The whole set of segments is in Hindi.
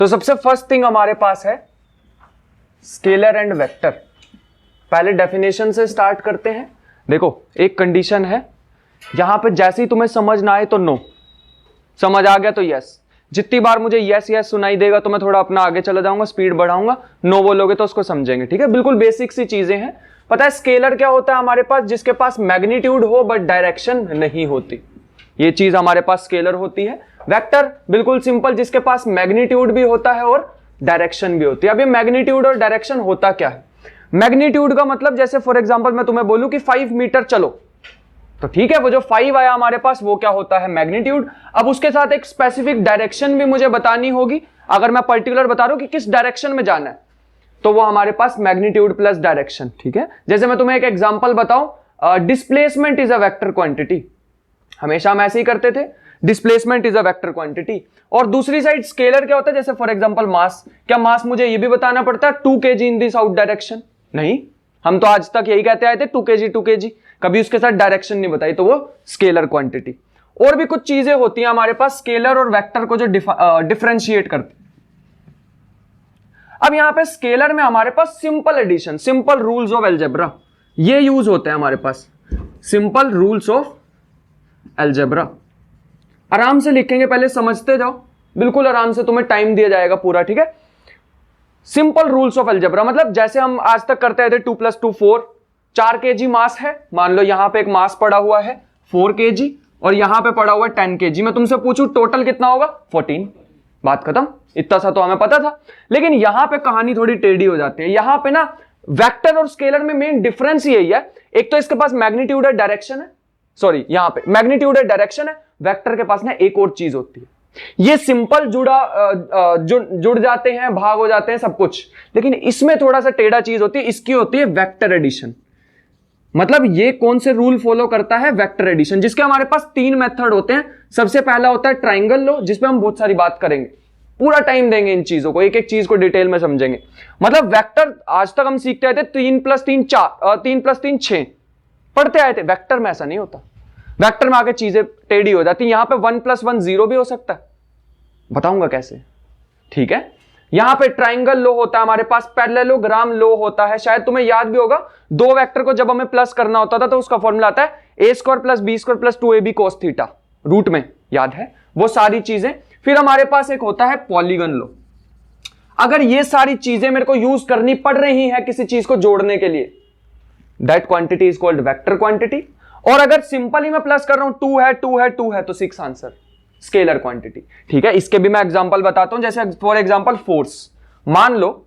तो सबसे फर्स्ट थिंग हमारे पास है स्केलर एंड वेक्टर। पहले डेफिनेशन से स्टार्ट करते हैं। देखो एक कंडीशन है, यहां पे जैसे ही तुम्हें समझ ना आए तो नो, समझ आ गया तो यस। जितनी बार मुझे यस यस सुनाई देगा तो मैं थोड़ा अपना आगे चला जाऊंगा, स्पीड बढ़ाऊंगा। नो बोलोगे तो उसको समझेंगे, ठीक है। बिल्कुल बेसिक सी चीजें हैं। पता है स्केलर क्या होता है हमारे पास? जिसके पास मैग्नीट्यूड हो बट डायरेक्शन नहीं होती, ये चीज हमारे पास स्केलर होती है। वेक्टर बिल्कुल सिंपल, जिसके पास मैग्नीट्यूड भी होता है और डायरेक्शन भी होती है। अब ये मैग्नीट्यूड और डायरेक्शन होता क्या है? मैग्नीट्यूड का मतलब जैसे फॉर एग्जांपल मैं तुम्हें बोलूं कि 5 मीटर चलो, तो ठीक है, वो जो 5 आया हमारे पास वो क्या होता है? मैग्नीट्यूड। अब उसके साथ एक स्पेसिफिक डायरेक्शन भी मुझे बतानी होगी। अगर मैं पर्टिकुलर बता रहा हूं कि किस डायरेक्शन में जाना है तो वो हमारे पास मैग्नीट्यूड प्लस डायरेक्शन, ठीक है। जैसे मैं तुम्हें एक एग्जांपल बताऊं, displacement is a vector quantity. हमेशा हम ऐसे ही करते थे, displacement is a vector quantity. और दूसरी साइड स्केलर क्या होता है? जैसे फॉर एग्जांपल मास। क्या मास मुझे ये भी बताना पड़ता है 2 kg in this out direction? नहीं, हम तो आज तक यही कहते आए थे 2 kg, कभी उसके साथ डायरेक्शन नहीं बताई, तो वो स्केलर क्वांटिटी। और भी कुछ चीजें होती हैं हमारे पास स्केलर और वेक्टर को जो डिफरेंशिएट करती। अब यहां पे स्केलर में हमारे पास simple addition, simple rules of algebra, ये यूज होते हैं हमारे पास। सिंपल रूल्स ऑफ अलजेब्रा आराम से लिखेंगे, पहले समझते जाओ, बिल्कुल आराम से, तुम्हें टाइम दिया जाएगा पूरा, ठीक है। सिंपल रूल्स ऑफ अलजेब्रा मतलब जैसे हम आज तक करते थे 2 + 2 4। 4 kg मास है, मान लो यहां पे एक मास पड़ा हुआ है 4 kg और यहां पे पड़ा हुआ है 10 kg। मैं तुमसे पूछूं टोटल कितना होगा? 14। बात खत्म। इतना सा तो हमें पता था। लेकिन यहां पे कहानी थोड़ी टेढ़ी हो जाती है। यहां पे ना वेक्टर और स्केलर में मेन डिफरेंस यही है, एक तो इसके पास मैग्नीट्यूड है, डायरेक्शन है, सॉरी यहां पे मैग्नीट्यूड है, डायरेक्शन है। वेक्टर के पास ना एक और चीज होती है, ये सिंपल जुड़ जाते हैं, भाग हो जाते हैं सब कुछ, लेकिन इसमें थोड़ा सा टेढ़ा चीज होती है, इसकी होती है वेक्टर एडिशन। मतलब ये कौन से रूल फॉलो करता है? वेक्टर एडिशन, जिसके हमारे पास 3 मेथड होते हैं। सबसे पहला होता है ट्राइंगल लो, जिसपे हम बहुत सारी बात करेंगे, पूरा टाइम देंगे इन चीजों को, एक एक चीज को डिटेल में समझेंगे। मतलब वेक्टर आज तक हम सीखते आए थे 3 + 3 4, 3 + 3 6 पढ़ते आए थे। वेक्टर में ऐसा नहीं होता, वेक्टर में आके चीजें टेढ़ी हो जाती। यहां पे 1 + 1 0 भी हो सकता है, बताऊंगा कैसे, ठीक है। यहां पे ट्राइंगल लो होता है हमारे पास, पैरेललोग्राम लो होता है। शायद तुम्हें याद भी होगा, 2 वेक्टर को जब हमें प्लस करना होता था तो उसका फॉर्मूला आता है a² + b² + 2ab cos theta, root में, याद है वो सारी चीजें। फिर हमारे पास एक होता है पॉलीगन लो। अगर ये सारी चीजें मेरे को यूज करनी पड़ रही है किसी चीज को जोड़ने के लिए, that quantity is called vector quantity. और अगर सिंपली मैं प्लस कर रहा हूं 2 है 2 है 2 है तो 6 आंसर, स्केलर क्वांटिटी, ठीक है। इसके भी मैं एग्जांपल बताता हूं। जैसे फॉर एग्जांपल फोर्स, मान लो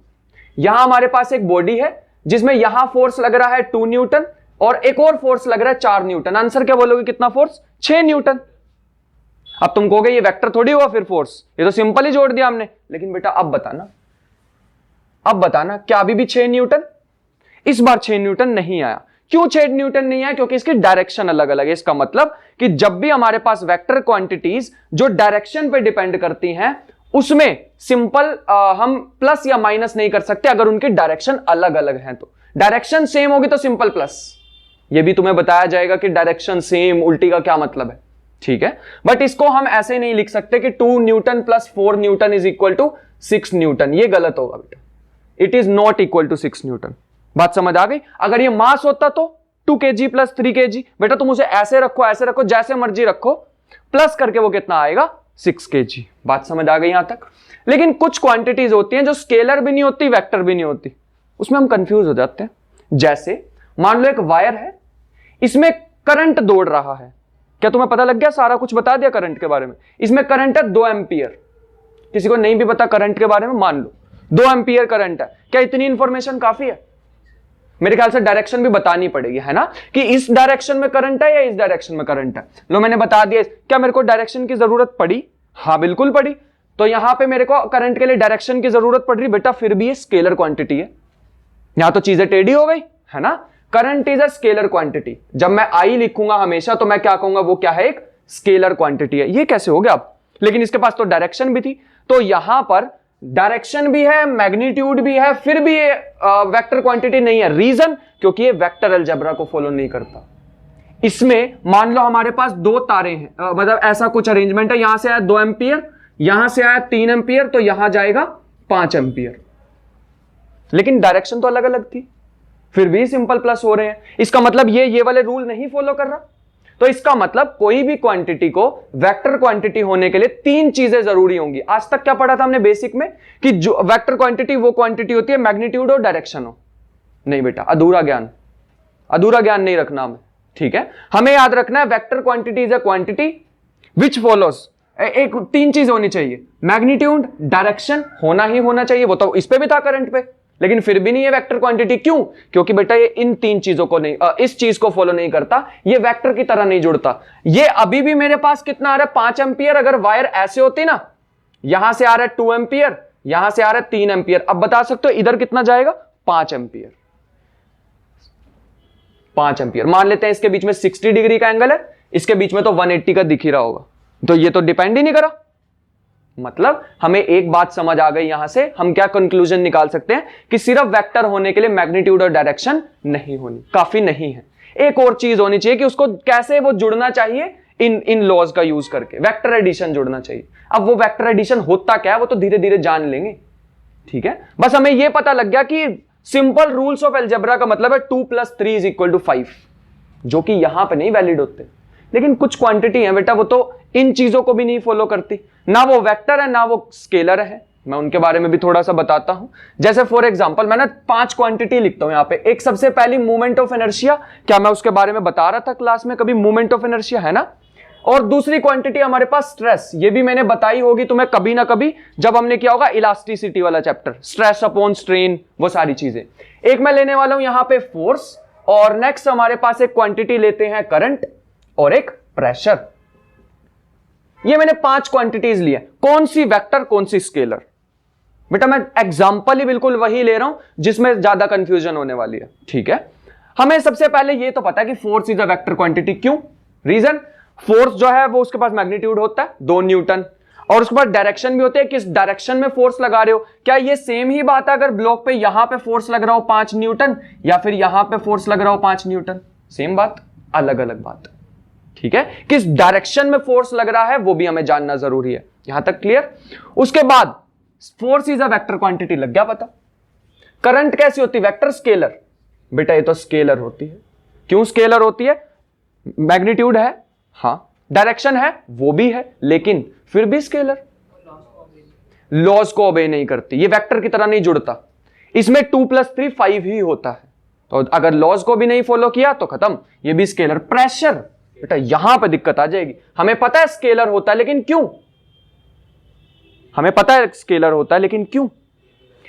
यहां हमारे पास एक बॉडी है जिसमें यहां फोर्स लग रहा है 2 न्यूटन और एक और फोर्स लग रहा है 4 न्यूटन। आंसर क्या बोलोगे? कितना फोर्स? 6 न्यूटन। अब तुम कहोगे ये वेक्टर थोड़ी हुआ फिर फोर्स, ये तो सिंपल ही जोड़ दिया हमने। लेकिन बेटा अब बताना क्या अभी भी 6 न्यूटन? इस बार 6 न्यूटन नहीं आया। क्यों 6 न्यूटन नहीं आया? क्योंकि इसकी डायरेक्शन अलग अलग है। इसका मतलब कि जब भी हमारे पास वेक्टर क्वांटिटीज जो डायरेक्शन पे डिपेंड करती हैं, उसमें सिंपल हम प्लस या माइनस नहीं कर सकते अगर उनकी डायरेक्शन अलग अलग है। तो डायरेक्शन सेम होगी तो सिंपल प्लस। ये भी तुम्हें बताया जाएगा कि डायरेक्शन सेम उल्टी का क्या मतलब है, ठीक है। बट इसको हम ऐसे नहीं लिख सकते कि 2 newton + 4 newton is equal to 6 newton, ये गलत होगा बेटा। It is not equal to 6 newton. बात समझ आ गई? अगर ये मास होता तो 2 kg + 3 kg, बेटा तुम उसे ऐसे रखो जैसे मर्जी रखो, प्लस करके वो कितना आएगा? 6 kg। बात समझ आ गई यहां तक? लेकिन कुछ क्वांटिटीज होती हैं जो स्केलर भी नहीं होती, वेक्टर भी नहीं होती, उसमें हम कंफ्यूज हो जाते हैं। जैसे मान लो एक वायर है, इसमें करंट दौड़ रहा है। क्या तुम्हें पता लग गया? सारा कुछ बता दिया करंट के बारे में। इसमें करंट है 2 एम्पियर। किसी को नहीं भी पता करंट के बारे में, मान लो 2 एम्पियर करंट है। क्या इतनी इंफॉर्मेशन काफी है? मेरे ख्याल से डायरेक्शन भी बतानी पड़ेगी, है ना, कि इस डायरेक्शन में करंट है या इस डायरेक्शन में करंट है। लो मैंने बता दिया। क्या मेरे को डायरेक्शन की जरूरत पड़ी? हाँ बिल्कुल पड़ी। तो यहां पे मेरे को करंट के लिए डायरेक्शन की जरूरत पड़ रही, बेटा फिर भी ये स्केलर क्वांटिटी है। यहां तो चीजें टेढ़ी हो गई, है ना। Current is a scalar quantity. जब मैं आई लिखूंगा हमेशा तो मैं क्या कहूंगा? वो क्या है? एक स्केलर क्वांटिटी है। ये कैसे हो गया अब? लेकिन इसके पास तो डायरेक्शन भी थी, तो यहां पर डायरेक्शन भी है, मैग्नीट्यूड भी है, फिर भी ये वेक्टर क्वांटिटी नहीं है। रीजन? क्योंकि ये वेक्टर अलजेब्रा को फॉलो नहीं करता। इसमें मान लो हमारे पास 2 तारे हैं, मतलब ऐसा कुछ अरेंजमेंट है, यहां से आया 2 एम्पियर, यहां से आया 3 एम्पियर तो यहां जाएगा 5 एम्पियर, लेकिन डायरेक्शन तो अलग अलग थी, फिर भी सिंपल प्लस हो रहे हैं। इसका मतलब ये वाले रूल नहीं फॉलो कर रहा। तो इसका मतलब कोई भी क्वांटिटी को वेक्टर क्वांटिटी होने के लिए 3 चीजें जरूरी होंगी। आज तक क्या पढ़ा था हमने बेसिक में कि जो वेक्टर क्वांटिटी वो क्वांटिटी होती है मैग्नीट्यूड और डायरेक्शन हो। नहीं बेटा, अधूरा ज्ञान नहीं रखना हमें, ठीक है। हमें याद रखना है vector quantity is a quantity which follows, एक 3 चीज होनी चाहिए, मैग्नीट्यूड, डायरेक्शन होना ही होना चाहिए। वो तो इस पे भी था करंट पे, लेकिन फिर भी नहीं है वेक्टर क्वांटिटी। क्यों? क्योंकि बेटा ये इन 3 चीजों को नहीं, इस चीज को फॉलो नहीं करता, ये वेक्टर की तरह नहीं जुड़ता। ये अभी भी मेरे पास कितना आ रहा है 5 एम्पियर। अगर वायर ऐसे होती ना, यहां से आ रहा है 2 एम्पियर, यहां से आ रहा है 3 एम्पियर, अब बता सकते हो इधर कितना जाएगा 5 एम्पियर। 5 एम्पियर मान लेते हैं, इसके बीच में 60 डिग्री का एंगल है, इसके बीच में तो 180 का दिख ही रहा होगा, तो ये तो डिपेंड ही नहीं करा। मतलब हमें एक बात समझ आ गई, यहां से हम क्या कंक्लूजन निकाल सकते हैं कि सिर्फ वेक्टर होने के लिए मैग्नीट्यूड और डायरेक्शन नहीं होनी काफी नहीं है, एक और चीज होनी चाहिए कि उसको कैसे वो जुड़ना चाहिए, इन लॉज का यूज करके वेक्टर एडिशन जुड़ना चाहिए। अब वो वेक्टर एडिशन होता क्या है वो तो धीरे धीरे जान लेंगे, ठीक है। बस हमें ये पता लग गया कि सिंपल रूल्स ऑफ अलजेब्रा का मतलब है 2 + 3 = 5, जो कि यहां पे नहीं वैलिड होते। लेकिन कुछ क्वांटिटी है बेटा वो तो इन चीजों को भी नहीं फॉलो करती, ना वो वेक्टर है ना वो स्केलर है। मैं उनके बारे में भी थोड़ा सा बताता हूं। जैसे फॉर एग्जांपल मैं ना 5 क्वांटिटी लिखता हूं यहां पे। एक सबसे पहली मूवमेंट ऑफ इनर्शिया, क्या मैं उसके बारे में बता रहा था क्लास में कभी? मूवमेंट ऑफ इनर्शिया है ना। और दूसरी क्वांटिटी हमारे पास स्ट्रेस, ये भी मैंने बताई होगी तुम्हें कभी ना कभी जब हमने किया होगा इलास्टिसिटी वाला चैप्टर, स्ट्रेस अपॉन स्ट्रेन, वो सारी चीजें। एक मैं लेने वाला हूं यहां पे फोर्स, और नेक्स्ट हमारे पास एक क्वांटिटी लेते हैं करंट और एक प्रेशर। ये मैंने 5 क्वांटिटीज ली है, कौन सी वेक्टर कौन सी स्केलर। बेटा मैं एग्जांपल ही बिल्कुल वही ले रहा हूं जिसमें ज्यादा कंफ्यूजन होने वाली है, ठीक है। हमें सबसे पहले ये तो पता है कि force is a vector quantity. क्यों? रीजन, फोर्स जो है वो उसके पास मैग्नीट्यूड होता है 2 न्यूटन, और उसके बाद डायरेक्शन भी होती है, किस डायरेक्शन में फोर्स लगा रहे हो। क्या ये सेम ही बात है अगर ब्लॉक पे यहां पे फोर्स लग रहा हो 5 न्यूटन या फिर यहां पे फोर्स लग रहा हो 5 न्यूटन? सेम बात, अलग अलग बात, ठीक है। किस डायरेक्शन में फोर्स लग रहा है वो भी हमें जानना जरूरी है। यहां तक क्लियर? उसके बाद force is a vector quantity, लग गया पता। करंट कैसी होती है? Vector, scalar. बेटा ये तो स्केलर होती है। क्यों स्केलर होती है? मैग्नीट्यूड है, हां, डायरेक्शन है वो भी है, लेकिन फिर भी स्केलर, लॉज को ओबे नहीं करती, ये वेक्टर की तरह नहीं जुड़ता। इसमें 2 + 3 5 ही होता है, तो अगर लॉज को भी नहीं फॉलो किया तो खत्म, ये भी स्केलर। प्रेशर, बेटा यहां पे दिक्कत आ जाएगी। हमें पता है स्केलर होता है, लेकिन क्यों? हमें पता है स्केलर होता है, लेकिन क्यों?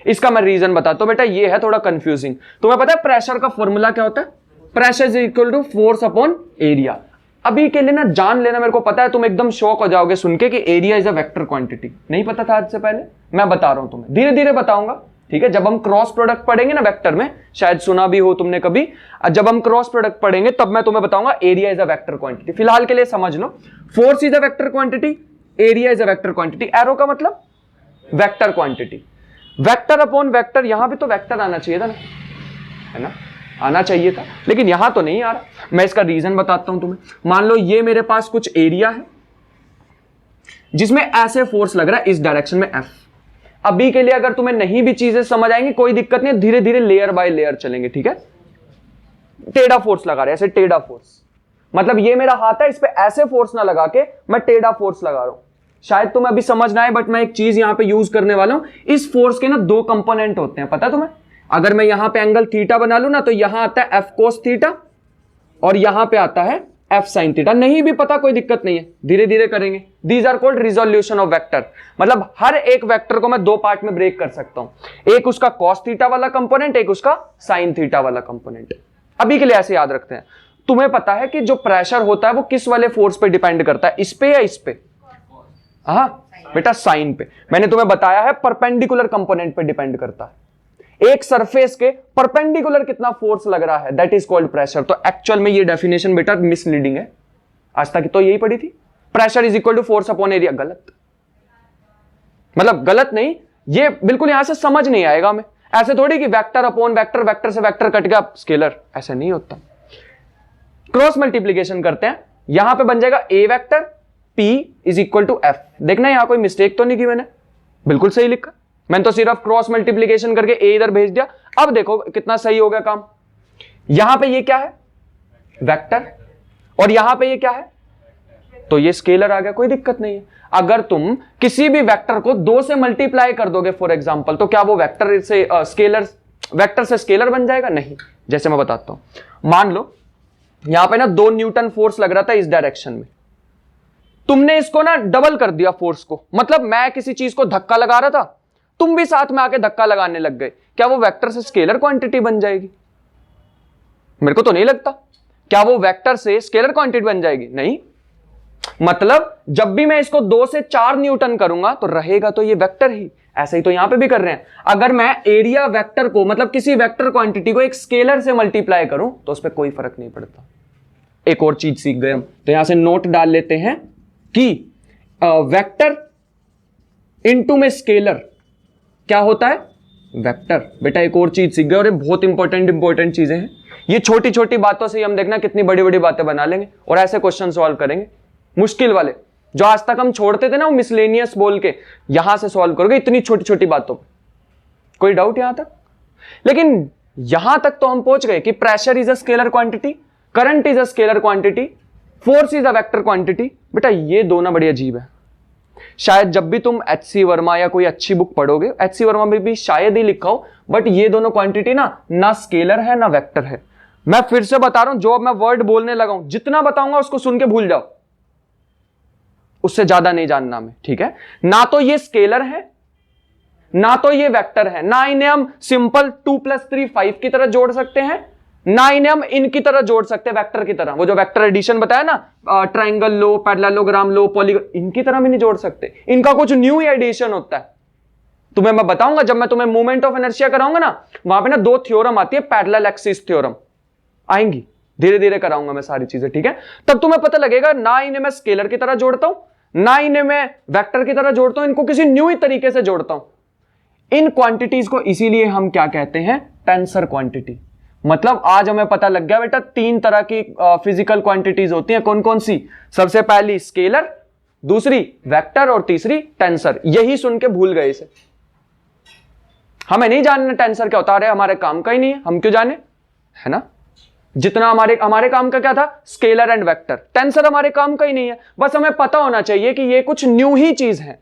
इसका मैं रीजन बताता हूं। बेटा ये है थोड़ा कंफ्यूजिंग। तुम्हें पता है प्रेशर का फॉर्मूला क्या होता है? Pressure is equal to force upon area. अभी के लिए ना जान लेना, मेरे को पता है तुम एकदम शॉक हो जाओगे सुन के कि area is a vector quantity. नहीं पता था आज से पहले? मैं बता रहा हूं तुम्हें, धीरे धीरे बताऊंगा, ठीक है। जब हम क्रॉस प्रोडक्ट पढ़ेंगे ना वेक्टर में, शायद सुना भी हो तुमने कभी, जब हम क्रॉस प्रोडक्ट पढ़ेंगे तब मैं तुम्हें बताऊंगा area is a vector quantity. फिलहाल के लिए समझ लो, force is a vector quantity, area is a vector quantity. Arrow का मतलब vector quantity. Vector upon vector, यहां भी तो वेक्टर आना चाहिए था ना, है ना, आना चाहिए था, लेकिन यहां तो नहीं आ रहा। मैं इसका रीजन बताता हूं तुम्हें। मान लो ये मेरे पास कुछ एरिया है जिसमें ऐसे फोर्स लग रहा है इस डायरेक्शन में F। अभी के लिए अगर तुम्हें नहीं भी चीजें समझ आएंगी कोई दिक्कत नहीं, धीरे धीरे लेयर बाय लेयर चलेंगे, ठीक है। टेढ़ा फोर्स लगा रहे हैं, ऐसे टेढ़ा फोर्स, मतलब ये मेरा हाथ है, इस पे ऐसे फोर्स ना लगा के मैं टेढ़ा फोर्स लगा रहा हूं। शायद तुम्हें अभी समझ ना आए, बट मैं एक चीज यहां पे यूज करने वाला हूं। इस फोर्स के ना 2 कंपोनेंट होते हैं, पता है तुम्हें? अगर मैं यहां पे एंगल थीटा बना लूं ना, तो यहां आता है F cos थीटा और यहां पे आता है F sin थीटा। नहीं भी पता कोई दिक्कत नहीं है, धीरे धीरे करेंगे। These are called resolution of vector. मतलब हर एक वेक्टर को मैं 2 पार्ट में ब्रेक कर सकता हूं, एक उसका cos थीटा वाला कंपोनेंट, एक उसका sin थीटा वाला कंपोनेंट। अभी के लिए ऐसे याद रखते हैं। तुम्हें पता है कि जो प्रेशर होता है वो किस वाले फोर्स पे डिपेंड करता है, इस पे या इस पे? हाँ बेटा, साइन पे। मैंने तुम्हें बताया है परपेंडिकुलर कंपोनेंट पे डिपेंड करता है। एक सरफेस के परपेंडिकुलर कितना फोर्स लग रहा है, दैट इज कॉल्ड प्रेशर। तो एक्चुअल में ये डेफिनेशन बेटा मिसलीडिंग है, आज तक तो यही पढ़ी थी, pressure is equal to force upon area. गलत, मतलब गलत नहीं, ये बिल्कुल यहां से समझ नहीं आएगा हमें। ऐसे थोड़ी कि वेक्टर अपॉन वेक्टर, वेक्टर से वेक्टर कट गया स्केलर, ऐसा नहीं होता। क्रॉस मल्टीप्लीकेशन करते हैं, यहां पे बन जाएगा a vector P is equal to F। देखना यहां कोई मिस्टेक तो नहीं की मैंने, बिल्कुल सही लिखा। मैंने तो सिर्फ क्रॉस मल्टीप्लीकेशन करके A इधर भेज दिया। अब देखो कितना सही हो गया काम। यहां पे ये क्या है, वेक्टर, और यहां पे ये क्या है, तो ये स्केलर आ गया, कोई दिक्कत नहीं है। अगर तुम किसी भी वेक्टर को 2 से मल्टीप्लाई कर दोगे फॉर एग्जांपल, तो क्या वो वेक्टर से स्केलर, वेक्टर से स्केलर बन जाएगा? नहीं। जैसे मैं बताता हूं, मान लो यहां पे ना 2 न्यूटन फोर्स लग रहा था इस डायरेक्शन में, तुमने इसको ना डबल कर दिया फोर्स को, मतलब मैं किसी चीज को धक्का लगा रहा था, तुम भी साथ में आके धक्का लगाने लग गए, क्या वो वेक्टर से स्केलर क्वांटिटी बन जाएगी? मेरे को तो नहीं लगता। क्या वो वेक्टर से स्केलर क्वांटिटी बन जाएगी? नहीं। मतलब जब भी मैं इसको 2 से 4 न्यूटन करूंगा तो रहेगा तो ये वेक्टर ही। ऐसे ही तो यहां पे भी कर रहे हैं। अगर मैं एरिया वेक्टर को, मतलब किसी वेक्टर क्वांटिटी को एक स्केलर से मल्टीप्लाई करूं तो उस पर कोई फर्क नहीं पड़ता। एक और चीज सीख गए हम, तो यहां से नोट डाल लेते हैं कि वेक्टर इनटू में स्केलर क्या होता है, वेक्टर। बेटा एक और चीज सीख गए, और ये बहुत इंपॉर्टेंट चीजें हैं। ये छोटी छोटी बातों से हम देखना कितनी बड़ी बड़ी बातें बना लेंगे, और ऐसे क्वेश्चन सॉल्व करेंगे मुश्किल वाले, जो आज तक हम छोड़ते थे ना वो मिसलेनियस बोल के, यहां से सॉल्व करोगे इतनी छोटी छोटी बातों पे। कोई डाउट यहां तक? लेकिन यहां तक तो हम पहुंच गए कि pressure is a scalar quantity, current is a scalar quantity, force is a vector quantity. बेटा ये दोनों बड़ी अजीब है। शायद जब भी तुम HC वर्मा या कोई अच्छी बुक पढ़ोगे, HC वर्मा में भी शायद ही लिखा हो, बट ये दोनों क्वांटिटी ना स्केलर है ना वेक्टर है। मैं फिर से बता रहा हूं, जो अब मैं वर्ड बोलने लगा हूं, जितना बताऊंगा उसको सुन के भूल जाओ, उससे ज्यादा नहीं जानना हमें, ठीक है? ना तो ये स्केलर है ना तो ये वेक्टर है, ना इन्हें हम सिंपल 2 + 3 5 की तरह जोड़ सकते हैं, ना इन्हें हम इनकी तरह जोड़ सकते हैं वेक्टर की तरह। वो जो वेक्टर एडिशन बताया ना, ट्राइंगल लो, पैरेललोग्राम लो, पॉलीगन, इनकी तरह भी नहीं जोड़ सकते। इनका कुछ न्यू ही एडिशन होता है। तुम्हें मैं बताऊंगा जब मैं तुम्हें मूवमेंट ऑफ इनर्शिया कराऊंगा ना, वहां पे ना 2 थ्योरम आती है, पैरेलल एक्सिस थ्योरम आएंगी, धीरे धीरे कराऊंगा मैं सारी चीजें, ठीक है? तब तुम्हें पता लगेगा ना इन्हें मैं स्केलर की तरह जोड़ता हूं, ना इन्हें मैं वेक्टर की तरह जोड़ता हूं, इनको किसी न्यू ही तरीके से जोड़ता हूं। इन क्वांटिटीज को इसीलिए हम क्या कहते हैं, टेंसर क्वांटिटी। मतलब आज हमें पता लग गया बेटा 3 तरह की फिजिकल क्वांटिटीज होती हैं। कौन कौन सी? सबसे पहली स्केलर, दूसरी वेक्टर, और तीसरी टेंसर। यही सुन के भूल गए इसे। हमें नहीं जानना टेंसर क्या होता है, अरे हमारे काम का ही नहीं है, हम क्यों जाने, है ना? जितना हमारे काम का क्या था, स्केलर एंड वेक्टर। टेंसर हमारे काम का ही नहीं है। बस हमें पता होना चाहिए कि ये कुछ न्यू ही चीज है।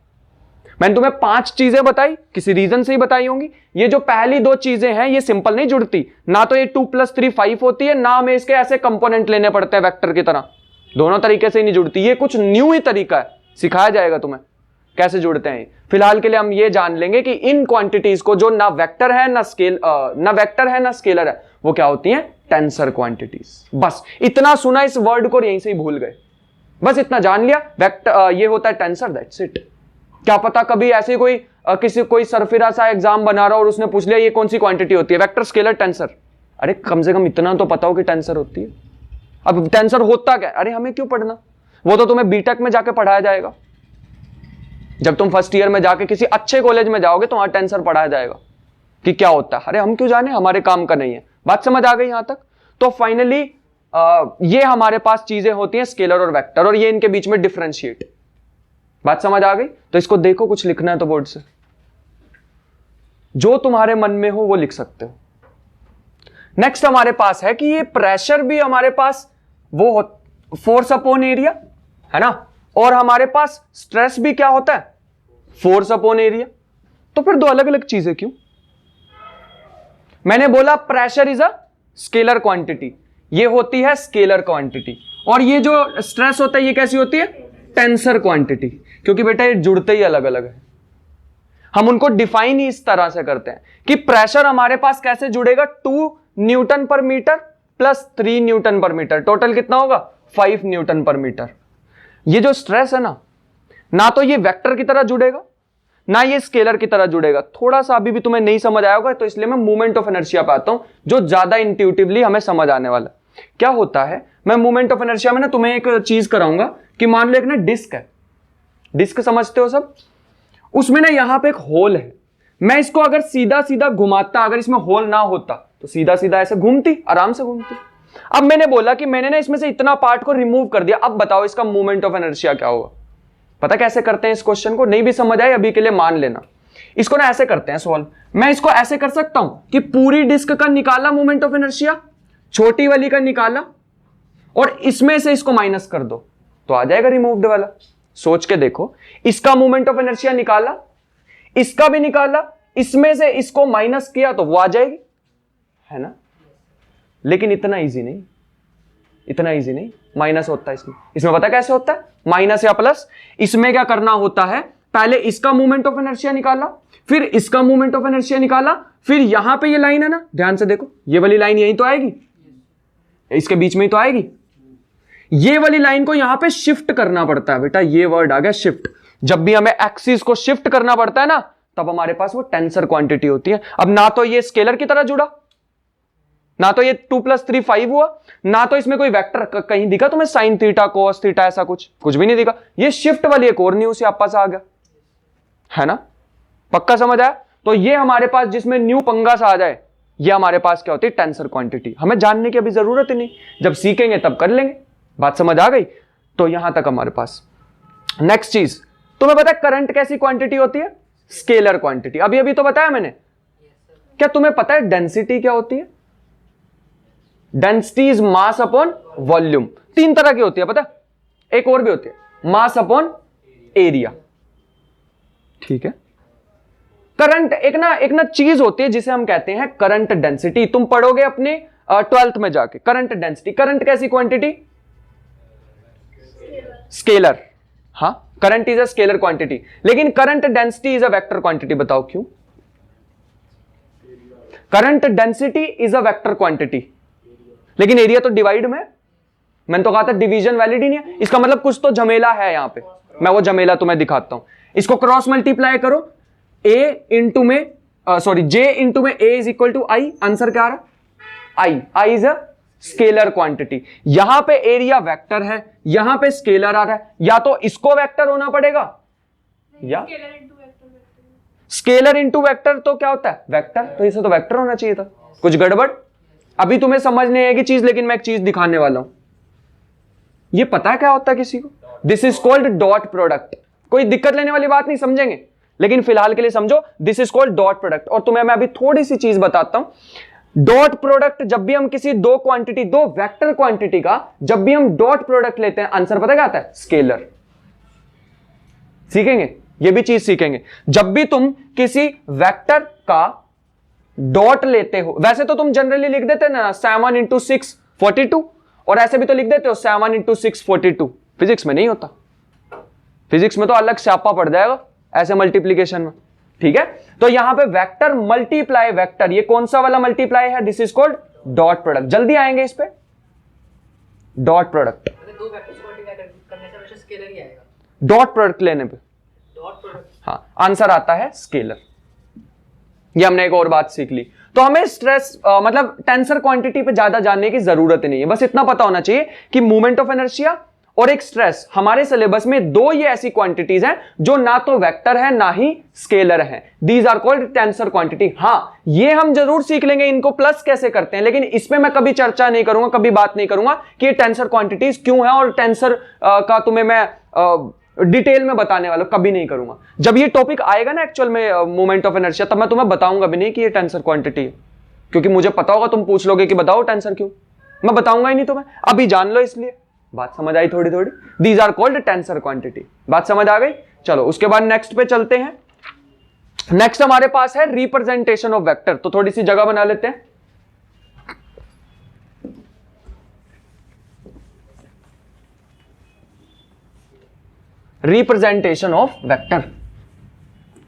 मैंने तुम्हें 5 चीजें बताई, किसी रीजन से ही बताई होंगी। ये जो पहली 2 चीजें हैं ये सिंपल नहीं जुड़ती, ना तो ये 2 + 3 5 होती है, ना हमें इसके ऐसे कंपोनेंट लेने पड़ते हैं वेक्टर की तरह। दोनों तरीके से ही नहीं जुड़ती। ये कुछ न्यू ही तरीका है, सिखाया जाएगा तुम्हें कैसे जुड़ते हैं। फिलहाल के लिए हम ये जान लेंगे कि इन क्वांटिटीज को जो ना वेक्टर है ना स्केलर है, वो क्या होती हैं, टेंसर क्वांटिटीज। बस इतना सुना इस वर्ड को, यहीं से ही भूल गए। बस इतना जान लिया, वेक्टर ये होता है टेंसर, दैट्स इट। क्या पता कभी ऐसे कोई सरफिरा सा एग्जाम बना रहा और उसने पूछ लिया ये कौन सी क्वांटिटी होती है, वेक्टर, स्केलर, टेंसर। अरे कम से कम इतना तो पता हो कि टेंसर होती है। अब टेंसर होता क्या? अरे हमें क्यों पढ़ना, वो तो तुम्हें बीटेक में जाके पढ़ाया जाएगा। जब तुम फर्स्ट ईयर में जाके किसी अच्छे कॉलेज में जाओगे तो वहां टेंसर पढ़ाया जाएगा कि क्या होता है। अरे हम क्यों जाने, हमारे काम का नहीं है। बात समझ आ गई यहां तक? तो फाइनली ये हमारे पास चीजें होती हैं स्केलर और वेक्टर, और ये इनके बीच में डिफरेंशिएट। बात समझ आ गई? तो इसको देखो, कुछ लिखना है तो बोर्ड से, जो तुम्हारे मन में हो वो लिख सकते हो। नेक्स्ट हमारे पास है कि ये प्रेशर भी हमारे पास वो फोर्स अपॉन एरिया है ना, और हमारे पास स्ट्रेस भी क्या होता है, फोर्स अपॉन एरिया। तो फिर 2 अलग अलग चीजें क्यों? मैंने बोला pressure is a scalar quantity, ये होती है स्केलर क्वांटिटी, और ये जो स्ट्रेस होता है ये कैसी होती है, टेंसर क्वांटिटी। क्योंकि बेटा ये जुड़ते ही अलग अलग है। हम उनको डिफाइन ही इस तरह से करते हैं कि प्रेशर हमारे पास कैसे जुड़ेगा, 2 न्यूटन पर मीटर प्लस 3 न्यूटन पर मीटर, टोटल कितना होगा, 5 न्यूटन पर मीटर। ये जो स्ट्रेस है ना तो ये वेक्टर की तरह जुड़ेगा ना ये स्केलर की तरह जुड़ेगा। थोड़ा सा अभी भी तुम्हें नहीं समझ आया होगा, तो इसलिए मैं मूवमेंट ऑफ इनर्शिया पे आता हूं, जो ज्यादा इंट्यूटिवली हमें समझ आने वाला। क्या होता है, मैं मूवमेंट ऑफ इनर्शिया में ना तुम्हें एक चीज कराऊंगा कि मान लो एक ना डिस्क है, डिस्क समझते हो सब, उसमें ना यहां पे एक होल है। मैं इसको अगर सीधा सीधा घुमाता, अगर इसमें होल ना होता तो सीधा सीधा ऐसे घूमती, आराम से घूमती। अब मैंने बोला कि मैंने ना इसमें से इतना पार्ट को रिमूव कर दिया, अब बताओ इसका मूवमेंट ऑफ इनर्शिया क्या होगा। पता कैसे करते हैं इस क्वेश्चन को? नहीं भी समझ आए अभी के लिए मान लेना, इसको ना ऐसे करते हैं सॉल्व। मैं इसको ऐसे कर सकता हूं कि पूरी डिस्क का निकाला मोमेंट ऑफ इनर्शिया, छोटी वाली का निकाला, और इसमें से इसको माइनस कर दो तो आ जाएगा रिमूव्ड वाला। सोच के देखो, इसका मोमेंट ऑफ इनर्शिया निकाला, इसका भी निकाला, इसमें से इसको माइनस किया तो वो आ जाएगी, है ना? लेकिन इतना इजी नहीं, इतना इजी नहीं। माइनस होता है इसमें, इसमें पता कैसे होता है? माइनस या प्लस। इसमें क्या करना होता है, पहले इसका मोमेंट ऑफ इनर्शिया निकाला, फिर इसका मोमेंट ऑफ इनर्शिया निकाला, फिर यहां पे ये लाइन है ना, ध्यान से देखो, ये वाली लाइन यही तो आएगी, इसके बीच में ही तो आएगी। ये वाली लाइन को यहां पे शिफ्ट करना पड़ता है बेटा, ये वर्ड आ गया शिफ्ट। जब भी हमें एक्सिस को शिफ्ट करना पड़ता है ना, तब हमारे पास वो टेंसर क्वांटिटी होती है। अब ना तो ये स्केलर की तरह जुड़ा, ना तो ये 2 + 3 5 हुआ, ना तो इसमें कोई वेक्टर कहीं दिखा तुम्हें, साइन थीटा कोस थीटा ऐसा कुछ भी नहीं दिखा। ये शिफ्ट वाली एक और न्यू से आप पास आ गया, है ना? पक्का समझ आया? तो ये हमारे पास जिसमें न्यू पंगा सा आ जाए, ये हमारे पास क्या होती है? Tensor quantity. हमें जानने की अभी जरूरत ही नहीं, जब सीखेंगे तब कर लेंगे। बात समझ आ गई? तो यहां तक हमारे पास। नेक्स्ट चीज, तुम्हें पता है करंट कैसी क्वांटिटी होती है? Scalar quantity. अभी अभी तो बताया मैंने। क्या तुम्हें पता है डेंसिटी क्या होती है? Density is mass upon volume. 3 तरह की होती है, पता? एक और भी होती है, मास अपॉन एरिया। ठीक है। करंट एक ना चीज होती है जिसे हम कहते हैं करंट डेंसिटी। तुम पढ़ोगे अपने 12th में जाके करंट डेंसिटी। करंट कैसी क्वांटिटी? स्केलर। हाँ, current is a scalar quantity, लेकिन current density is a vector quantity. बताओ क्यों? Current density is a vector quantity, लेकिन एरिया तो डिवाइड में। मैंने तो कहा था डिवीजन वैलिड ही नहीं है। इसका मतलब कुछ तो झमेला है यहां पे। मैं वो झमेला तुम्हें दिखाता हूं। इसको क्रॉस मल्टीप्लाई करो, j इंटू में a is equal to I. Answer क्या आ रहा? I is a scalar quantity. यहां पे एरिया वेक्टर है, यहां पे स्केलर आ रहा है। या तो इसको वेक्टर होना पड़ेगा, या स्केलर इंटू वेक्टर तो क्या होता है? वेक्टर। तो इसे तो वेक्टर होना चाहिए था। कुछ गड़बड़? अभी तुम्हें समझ नहीं आएगी चीज, लेकिन मैं एक चीज दिखाने वाला हूं। ये पता है क्या होता है किसी को? This is called dot product. कोई दिक्कत लेने वाली बात नहीं, समझेंगे, लेकिन फिलहाल के लिए समझो, this is called dot product. और तुम्हें मैं अभी थोड़ी सी चीज बताता हूं। डॉट प्रोडक्ट, जब भी हम किसी दो वेक्टर क्वांटिटी का जब भी हम डॉट प्रोडक्ट लेते हैं, आंसर पता क्या आता है? स्केलर। सीखेंगे, ये भी चीज सीखेंगे। जब भी तुम किसी वेक्टर का डॉट लेते हो, वैसे तो तुम जनरली लिख देते ना 7 × 6 42, और ऐसे भी तो लिख देते हो 7 × 6 42। फिजिक्स में नहीं होता, फिजिक्स में तो अलग स्यापा पड़ जाएगा ऐसे मल्टीप्लीकेशन में। ठीक है, तो यहां पे वेक्टर मल्टीप्लाई वेक्टर, ये कौन सा वाला मल्टीप्लाई है? This is called dot product. जल्दी आएंगे इस पे, डॉट प्रोडक्ट। दो वेक्टर्स को मल्टीप्लाई करने से हमेशा स्केलर ही आएगा डॉट प्रोडक्ट लेने पे। डॉट प्रोडक्ट, हाँ, आंसर आता है स्केलर। ये हमने एक और बात सीख ली। तो हमें स्ट्रेस मतलब टेंसर क्वांटिटी पे ज्यादा जानने की जरूरत नहीं है। बस इतना पता होना चाहिए कि मूवमेंट ऑफ इनर्शिया और एक स्ट्रेस, हमारे सिलेबस में दो ये ऐसी क्वांटिटीज हैं जो ना तो वेक्टर है ना ही स्केलर है। These are called tensor quantity. हां, ये हम जरूर सीख लेंगे इनको प्लस कैसे करते हैं, लेकिन इसमें मैं कभी चर्चा नहीं करूंगा, कभी बात नहीं करूंगा कि ये टेंसर क्वांटिटीज क्यों है, और टेंसर का तुम्हें मैं डिटेल में बताने वाला कभी नहीं करूंगा। जब ये टॉपिक आएगा ना एक्चुअल में मोमेंट ऑफ इनर्शिया, तब मैं तुम्हें बताऊंगा भी नहीं कि ये टेंसर क्वांटिटी है, क्योंकि मुझे पता होगा तुम पूछ लोगे कि बताओ टेंसर क्यों। मैं बताऊंगा ही नहीं तुम्हें, अभी जान लो। इसलिए बात समझ आई थोड़ी थोड़ी? These are called tensor quantity. बात समझ आ गई? चलो उसके बाद नेक्स्ट पे चलते हैं। नेक्स्ट हमारे पास है रिप्रेजेंटेशन ऑफ वेक्टर। तो थोड़ी सी जगह बना लेते हैं। रिप्रेजेंटेशन ऑफ वेक्टर,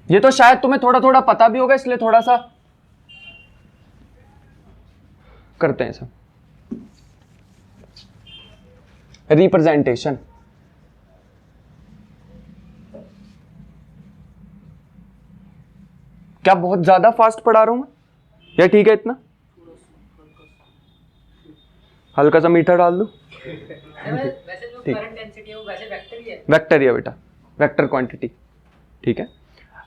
ये तो शायद तुम्हें थोड़ा थोड़ा पता भी होगा, इसलिए थोड़ा सा करते हैं सब। रिप्रेजेंटेशन, क्या बहुत ज्यादा फास्ट पढ़ा रहा हूं मैं, या ठीक है इतना? हल्का सा मीठा डाल दूं? वैसे जो करंट डेंसिटी है वो वैसे वेक्टर ही है। वेक्टर ही है बेटा, वेक्टर क्वांटिटी। ठीक है।